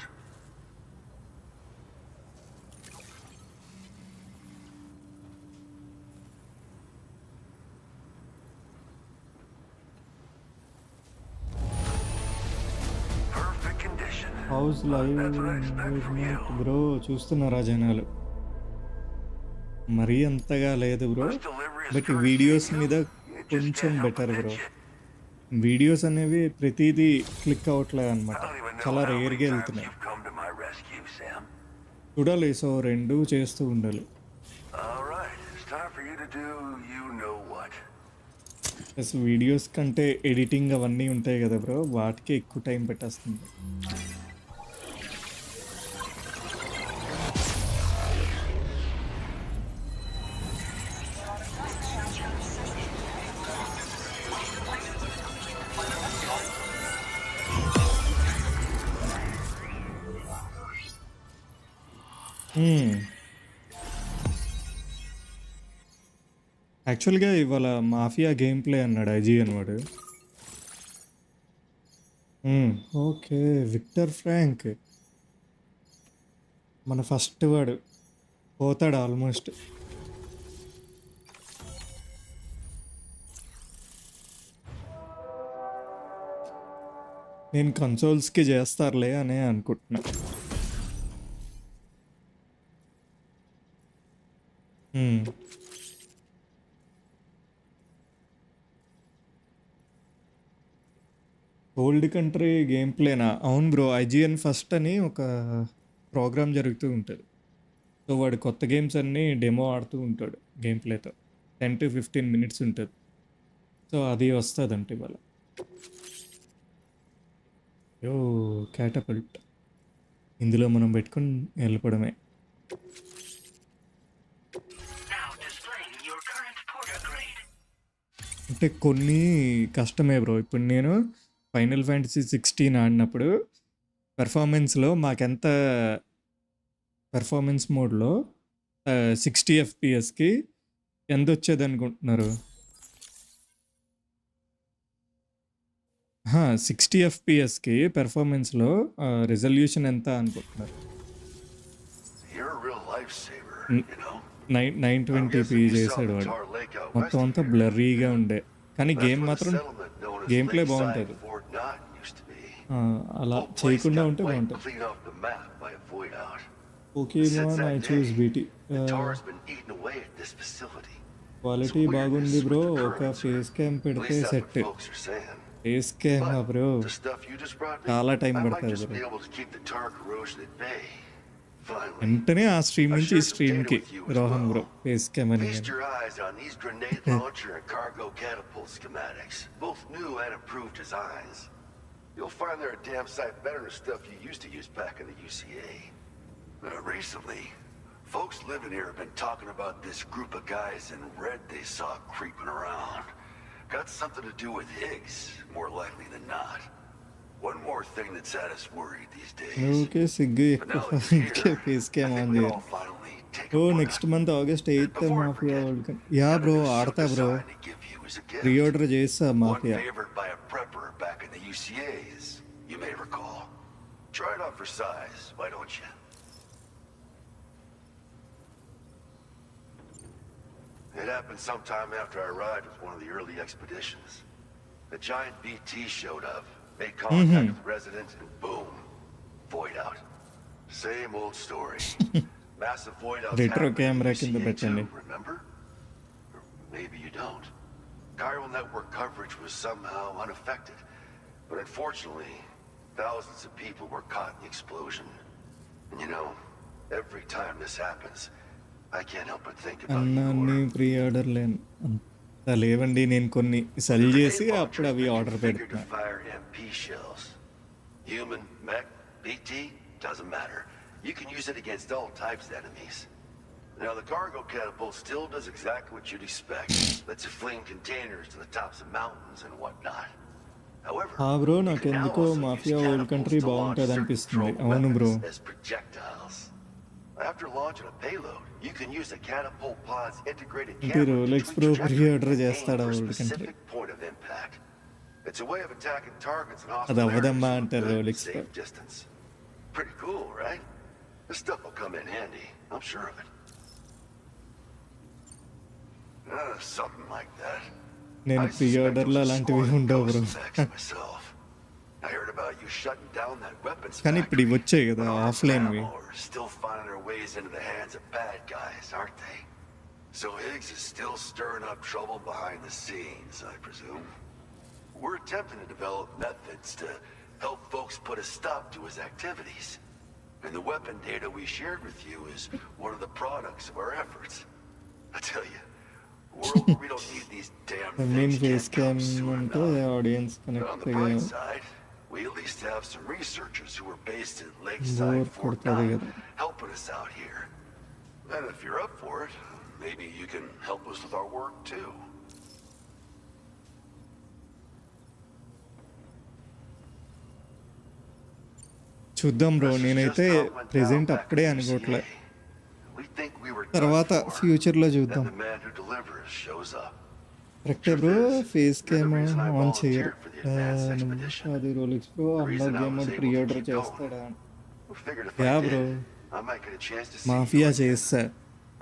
Perfect condition. House live bro చూస్తున్నారా జనాలు? మరీ అంతగా లేదు బ్రో, బట్ వీడియోస్ మీద కొంచెం better bro. Videos అనేవి ప్రతిదీ click అవ్వట్లేదు అనమాట, చాలా రేర్గా వెళ్తున్నాయి. చూడాలి, సో రెండు చేస్తూ ఉండాలి. ప్లస్ వీడియోస్ కంటే ఎడిటింగ్ అవన్నీ ఉంటాయి కదా బ్రో, వాటికి ఎక్కువ టైం పెట్టేస్తుంది. యాక్చువల్గా ఇవాళ మాఫియా గేమ్ ప్లే అన్నాడు ఐజీ అన్నాడు. ఓకే, విక్టర్ ఫ్రాంక్ మన ఫస్ట్ వాడు పోతాడు ఆల్మోస్ట్. నేను కన్సోల్స్కి చేస్తారులే అని అనుకుంటున్నా. ఓల్డ్ కంట్రీ గేమ్ ప్లేనా? అవును బ్రో, ఐజిఎన్ ఫస్ట్ అని ఒక ప్రోగ్రామ్ జరుగుతూ ఉంటుంది. సో వాడు కొత్త గేమ్స్ అన్నీ డెమో ఆడుతూ ఉంటాడు గేమ్ ప్లేతో. 10 to 15 minutes ఉంటుంది. సో అది వస్తుందంటే ఇవాళ. యో క్యాటపల్ట్, ఇందులో మనం పెట్టుకుని వెళ్ళిపోవడమే. అంటే కొన్ని కష్టమే బ్రో. ఇప్పుడు నేను ఫైనల్ ఫ్యాంటసీ 16 ఆడినప్పుడు పెర్ఫార్మెన్స్లో మాకెంత పెర్ఫార్మెన్స్ మోడ్లో 60 FPSకి ఎంత వచ్చేది అనుకుంటున్నారు? 60 FPSకి పెర్ఫార్మెన్స్లో రిజల్యూషన్ ఎంత అనుకుంటున్నారు? 920p చేశాడు వాడు. మొత్తం అంతా బ్లర్రీగా ఉండే, కానీ గేమ్ మాత్రం గేమ్ ప్లే బాగుంటుంది. అలా చేయకుండా ఉంటే బాగుంటుంది. Pokemon I choose BT. Quality బాగుంది బ్రో, ఒక ఫేస్ క్యామ్ పెడితే సెట్. ఫేస్ క్యామ్ బ్రో చాలా టైం పడుతుంది బ్రో. వెంటనే ఆ స్ట్రీమ్ నుంచి ఈ స్ట్రీమ్కి రోహన్ బ్రో ఫేస్ క్యామ్ అని. You'll find they're a damn sight better than stuff you used to use back in the UCA. Recently, folks living here have been talking about this group of guys in red they saw creeping around. Got something to do with Higgs, more likely than not. One more thing that's had us worried these days. Okay, Siggy, face cam on there. Oh, next month, August 8th, Mafia World Cup. Yeah, bro, aartha bro. Pre-order chesa Mafia. One favored by a prepper back in the UCAs, you may recall. Try it out for size, why don't you? It happened sometime after I arrived with one of the early expeditions. A giant BT showed up, made contact with residents, and boom, void out. Same old story. Massive void outs Retro happen in camera UCA కింద too, పెట్టండి. remember? Or maybe you don't. Chiral network coverage was somehow unaffected, but unfortunately, thousands of people were caught in the explosion. And you know, every time this happens, I can't help but think about you. అన్నీ pre order లేను అంత లేవండి. నేను కొన్ని cell చేసి అప్పుడు అవి order Figure to పెడుతున్నా. fire MP shells. Human, mech, BT, doesn't matter. You can use it against all types of enemies. Now the cargo catapult still does exactly what you'd expect. Lets it fling containers to the tops of mountains and whatnot. However, bro you నాకు can now ఎందుకో also mafia use old catapults country to launch బాగుంటుంది certain అనిపిస్తుంది. controlled అవును bro. weapons as projectiles. After launching a payload, you can use the catapult pod's integrated ఇది camera to Rolex tweak pro pre trajectory order and aim చేస్తాడా for a old country? specific point of impact. It's a way of attacking targets in అది hostile అవ్వదమ్మా areas అంటారు from a good, Rolex pro. safe distance. Pretty cool, right? This stuff will come in handy. I'm sure of it. Something like that. నేను pre ఆర్డర్లో అలాంటివి ఉండవు bro. Myself. I heard about you shutting down that weapons కానీ ఇప్పుడు ఇవి వచ్చాయి కదా ఆఫ్లైన్వి. are still finding their ways into the hands of bad guys, aren't they? So Higgs is still stirring up trouble behind the scenes, I presume. We're attempting to develop methods to help folks put a stop to his activities. And the weapon data we shared with you is one of the products of our efforts. I tell you, a world where we don't need these damn main things face can't come cam soon అంటే enough. Audience But on connect the bright side, we at least have some researchers who are based in Lakeside, bore Fort కొడుతుంది Knox, కదా. helping us out here. And if you're up for it, maybe you can help us with our work too. చూద్దాం bro. నేనైతే present అప్పుడే అనుకోవట్లే, తర్వాత ఫ్యూచర్లో చూద్దాం. Then the man who delivers shows up. కరెక్టే bro. Face cam on చేయరు. అది Rolex pro unlock game pre order చేస్తాడా? Figured if yeah I bro, did, I might get a chance to see mafia you. చేస్తా.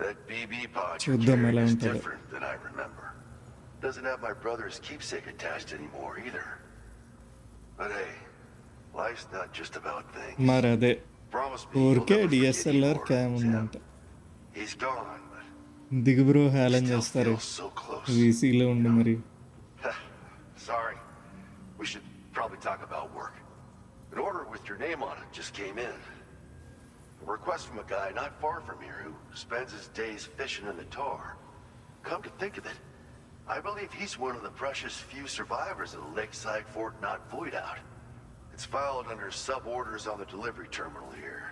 That BB pod you're చూద్దాం ఎలా carrying is ఉంటుందో. different than I remember. Doesn't have my brother's keepsake attached anymore either. But hey, life's not just about things. మరి అదే Promise me you'll ఊరికే never forget DSLR Igor, cam Sam. ఉందంట. He's gone, but దిగు bro, హేళన చేస్తారు. feels so close. వీసీలో ఉండి మరి. Sorry. We should probably talk about work. An order with your name on it just came in. A request from a guy not far from here who spends his days fishing in the tar. Come to think of it, I believe he's one of the precious few survivors of the Lakeside Fort Knott void out. It's filed under sub-orders on the delivery terminal here.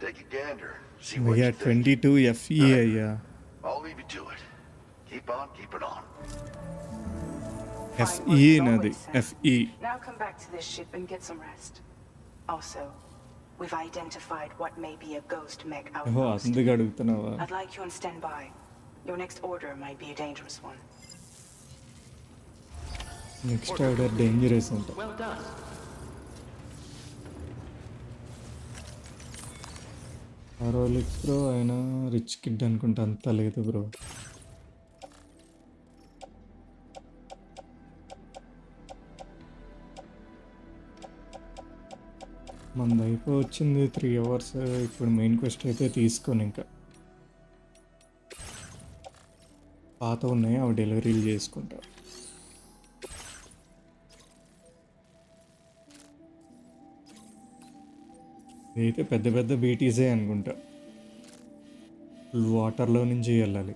Take a gander, see what అయ్యా you think. 22 FE అయ్యా. I'll leave you to it. Keep on keeping on. FE నాది, FE. Now come back to this ship and get some rest. Also, we've identified what may be a ghost mech ఓహో, outpost. అందుకు అడుగుతున్నావా? I'd like you on standby. Your next order might be a dangerous one. Next order dangerous అంట. Well done. Rolex pro అయినా rich kid అనుకుంటా, అంత లేదు bro. మనది అయిపోవచ్చింది 3 hours. ఇప్పుడు మెయిన్ క్వెస్ట్ అయితే తీసుకొని ఇంకా పాత ఉన్నాయి అవి డెలివరీలు చేసుకుంటా. ఇదైతే పెద్ద పెద్ద బీటీసే అనుకుంటా. వాటర్లో నుంచి వెళ్ళాలి,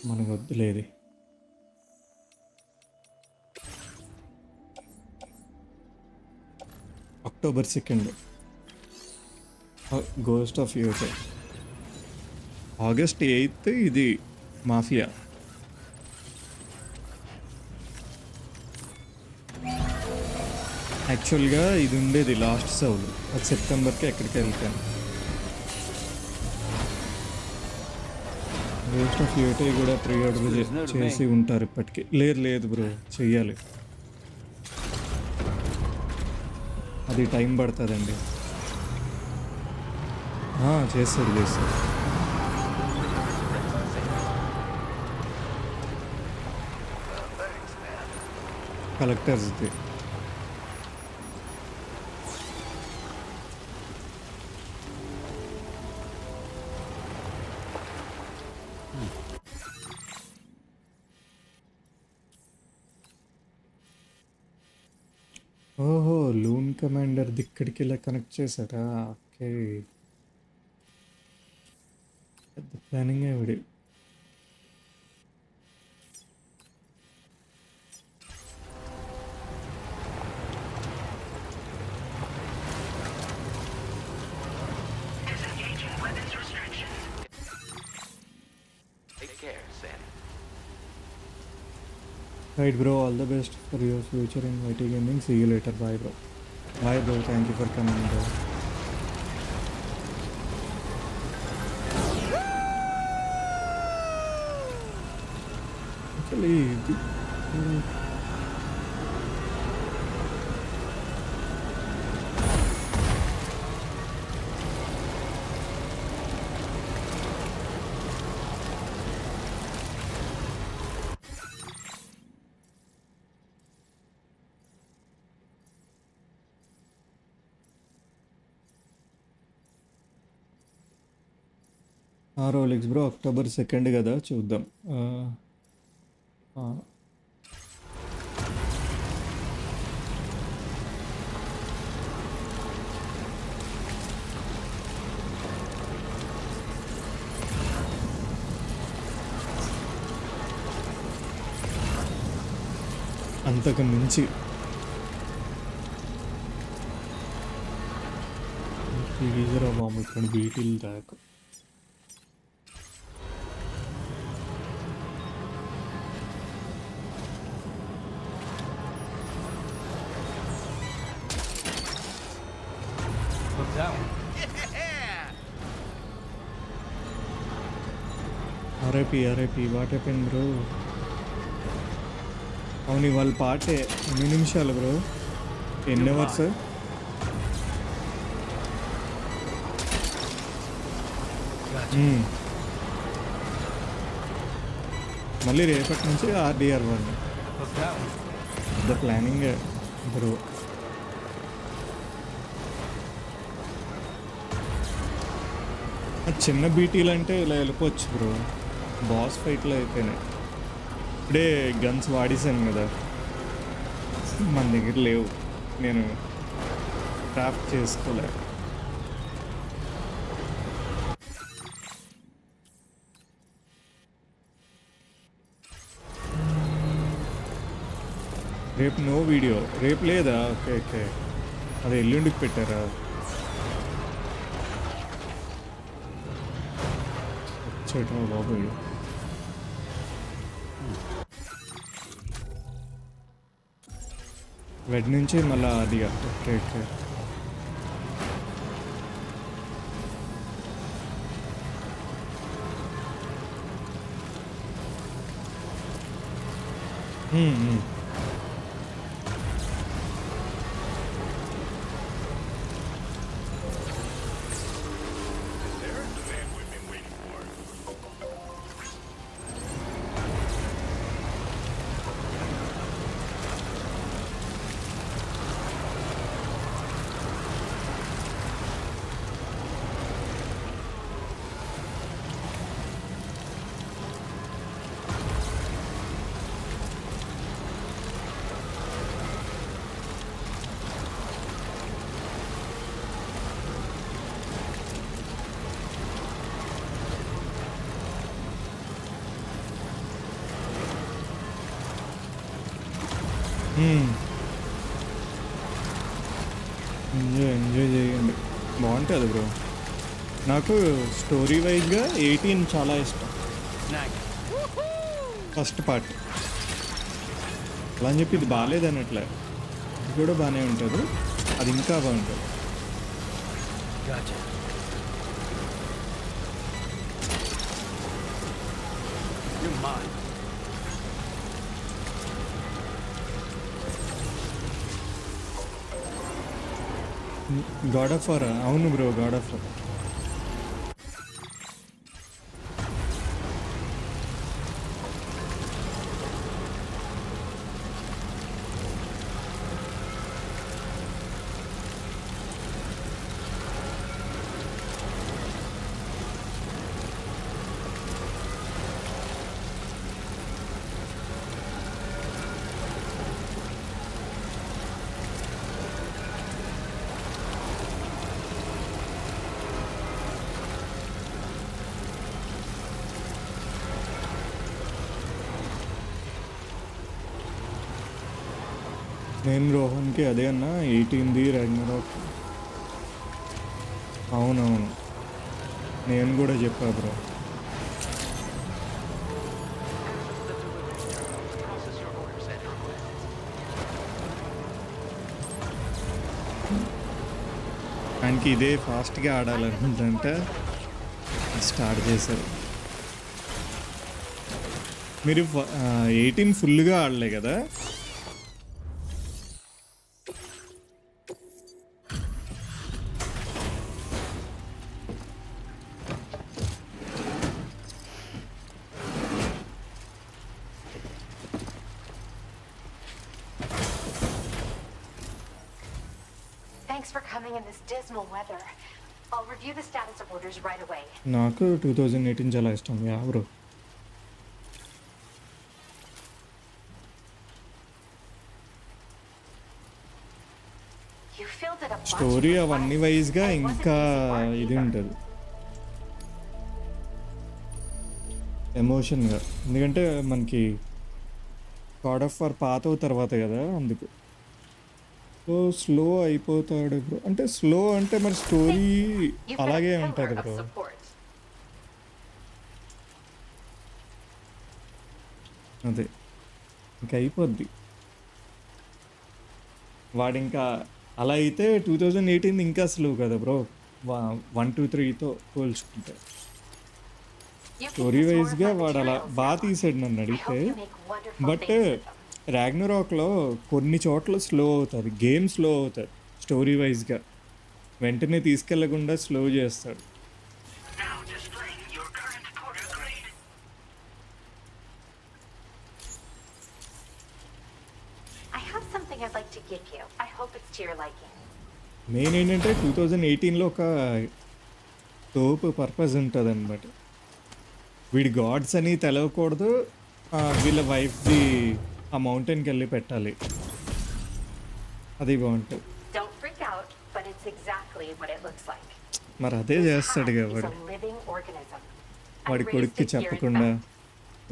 మనకు వద్దులేదు. October 2nd ghost of future. August 8th ఇది మాఫియా. యాక్చువల్గా ఇది ఉండేది లాస్ట్ సౌల్, అది సెప్టెంబర్కి ఎక్కడికి వెళ్తాను. గోస్ట్ ఆఫ్ ఫ్యూచర్ కూడా ప్రీ ఆర్డర్ చేసి ఉంటారు ఇప్పటికీ. లేదు బ్రో, చెయ్యాలి. అది టైం పడుతుందండి. చేస్తాడు. కలెక్టర్స్ది. ఓహో! లూన్ కమాండర్‌ది ఇక్కడికి ఇలా కనెక్ట్ చేశారా? ఓకే. పెద్ద ప్లానింగే వీడి. Disengaging weapons restrictions. Take care, Sam. Right, bro. All the best for your future in YT Gaming. See you later. Bye, bro. Bye, bro. Thank you for coming, bro. Actually, Rolex bro October 2 కదా చూద్దాం. అంతకు మించి ఈజీరా మామూలు ఇక్కడ బీటీలు దాకా RIP what happen bro? అవును ఇవాళ పాటే ఎన్ని నిమిషాలు బ్రో? ఎన్ని అవర్స్? మళ్ళీ రేపటి నుంచి ఆర్డిఆర్ 1 పెద్ద ప్లానింగ్ బ్రో. చిన్న బీటీలు అంటే ఇలా వెళ్ళిపోవచ్చు బ్రో. బాస్ ఫైట్లో అయితేనే ఇప్పుడే గన్స్ వాడేసాను కదా, మన దగ్గర లేవు, నేను క్రాఫ్ట్ చేసుకోలే. రేపు నో వీడియో, రేపు లేదా? ఓకే ఓకే, అది ఎల్లుండికి పెట్టారా? వచ్చేటో బాబోయ్. వెడ్ నుంచి మళ్ళీ అది. Okay okay. ఎంజాయ్ చేయండి, బాగుంటుంది బ్రో. నాకు స్టోరీ వైజ్గా 18 చాలా ఇష్టం, ఫస్ట్ పార్ట్. అలా అని చెప్పి ఇది బాగాలేదు అనట్లే, ఇది కూడా బాగానే ఉంటుంది, అది ఇంకా బాగుంటుంది. గాడ్ ఆఫ్ వార్, అవును బ్రో, గాడ్ ఆఫ్ వార్. నేను రోహన్కి అదే అన్న 18ది రాగ్నరాక్. అవునవును, నేను కూడా చెప్పా బ్రో. ఆయనకి ఇదే ఫాస్ట్గా ఆడాలనుకుంటే స్టార్ట్ చేశారు. మీరు 18 ఫుల్గా ఆడలే కదా? Thanks for coming in this dismal weather. I'll review the status of orders right away. నాకు 2018 చాలా ఇష్టం. Yeah bro. You fielded a bunch story of అవన్నీ requests. వైజ్గా It wasn't ఇంకా easy work ఇది either. ఉంటుంది ఎమోషన్గా. ఎందుకంటే మనకి గాడ్ ఆఫ్ వార్ పాత తర్వాత కదా, అందుకు సో స్లో అయిపోతాడు బ్రో. అంటే స్లో అంటే మరి స్టోరీ You've been a అలాగే pillar ఉంటుంది of బ్రో. support. అదే ఇంకా అయిపోద్ది. వాడు ఇంకా అలా అయితే 2018 ఇంకా స్లో కదా బ్రో, 1, 2, 3తో పోల్చుకుంటే. You keep story us more of వైజ్గా my వాడు అలా materials బాగా now. తీసాడు నన్ను I అడిగితే. hope you make wonderful but things with them. రాగ్నరాక్లో కొన్ని చోట్ల స్లో అవుతుంది, గేమ్ స్లో అవుతుంది స్టోరీ వైజ్గా. వెంటనే తీసుకెళ్లకుండా స్లో చేస్తాడు. Now displaying your current porter grade. I have something I'd like to give you. I hope it's to your liking. Main ఏంటంటే 2018లో ఒక తోపు పర్పస్ ఉంటుంది అనమాట. వీడి గాడ్స్ అని తెలవకూడదు, వీళ్ళ వైఫ్ది ఆ మౌంటైన్కి వెళ్ళి పెట్టాలి. అది బాగుంటుంది. Don't freak out, but it's exactly what it looks like. మరి అదే చేస్తాడు Is కదా a living organism. I వాడి raised కొడుక్కి it here in చెప్పకుండా. fact.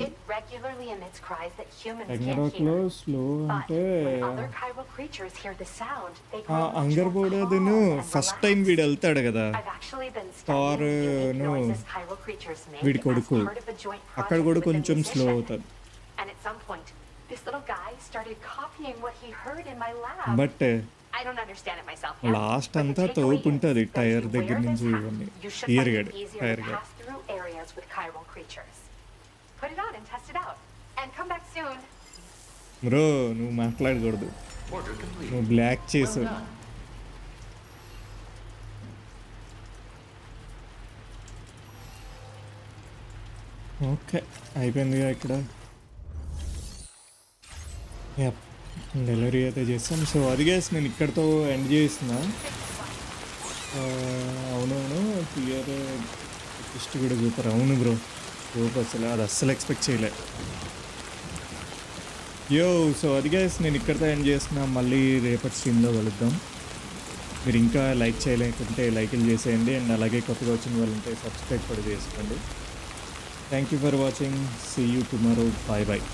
It regularly emits cries that humans can't రాగ్నరాక్లో hear. Slow But అంటే when other chiral creatures hear the sound, they ఆ grow much అంగర్ more బోర్డేను calm and first time relaxed. వీడు వెళ్తాడు కదా, I've actually been Thor, studying the unique no, noises chiral creatures make వీడి as కొడుకు part of a joint అక్కడ project కూడా with a కొంచెం slow musician. అవుతుంది. And at some point, this little guy started copying what he heard in my lab. But I don't understand it myself yet. Last But the అంతా takeaway తోపు ఉంటుంది is that tyre if you దగ్గర wear నుంచి this hat, ఇవన్నీ. you should find year it గడ్, easier tyre to గడ్. pass through areas with chiral creatures. Put it on and test it out. And come back soon. Bro నువ్వు మాట్లాడకూడదు, Order complete. నువ్వు black Well చేసావు. done. Okay అయిపోయిందిగా ఇక్కడ. Delivery అయితే చేస్తాం. సో అది గైస్ నేను ఇక్కడితో ఎండ్ చేసిన. అవునవును క్లియర్ ట్విస్ట్ కూడా సూపర్. అవును బ్రో సూపర్, అసలు అది అస్సలు ఎక్స్పెక్ట్ చేయలే. యో సో అది గైస్ నేను ఇక్కడితో ఎండ్ చేసిన. మళ్ళీ రేపటి స్ట్రీమ్లో కలుద్దాం. మీరు ఇంకా లైక్ చేయలేకుంటే లైక్లు చేసేయండి, అండ్ అలాగే కొత్తగా వచ్చిన వాళ్ళు ఉంటే సబ్స్క్రైబ్ కూడా చేసుకోండి. Thank you for watching. See you tomorrow. Bye bye.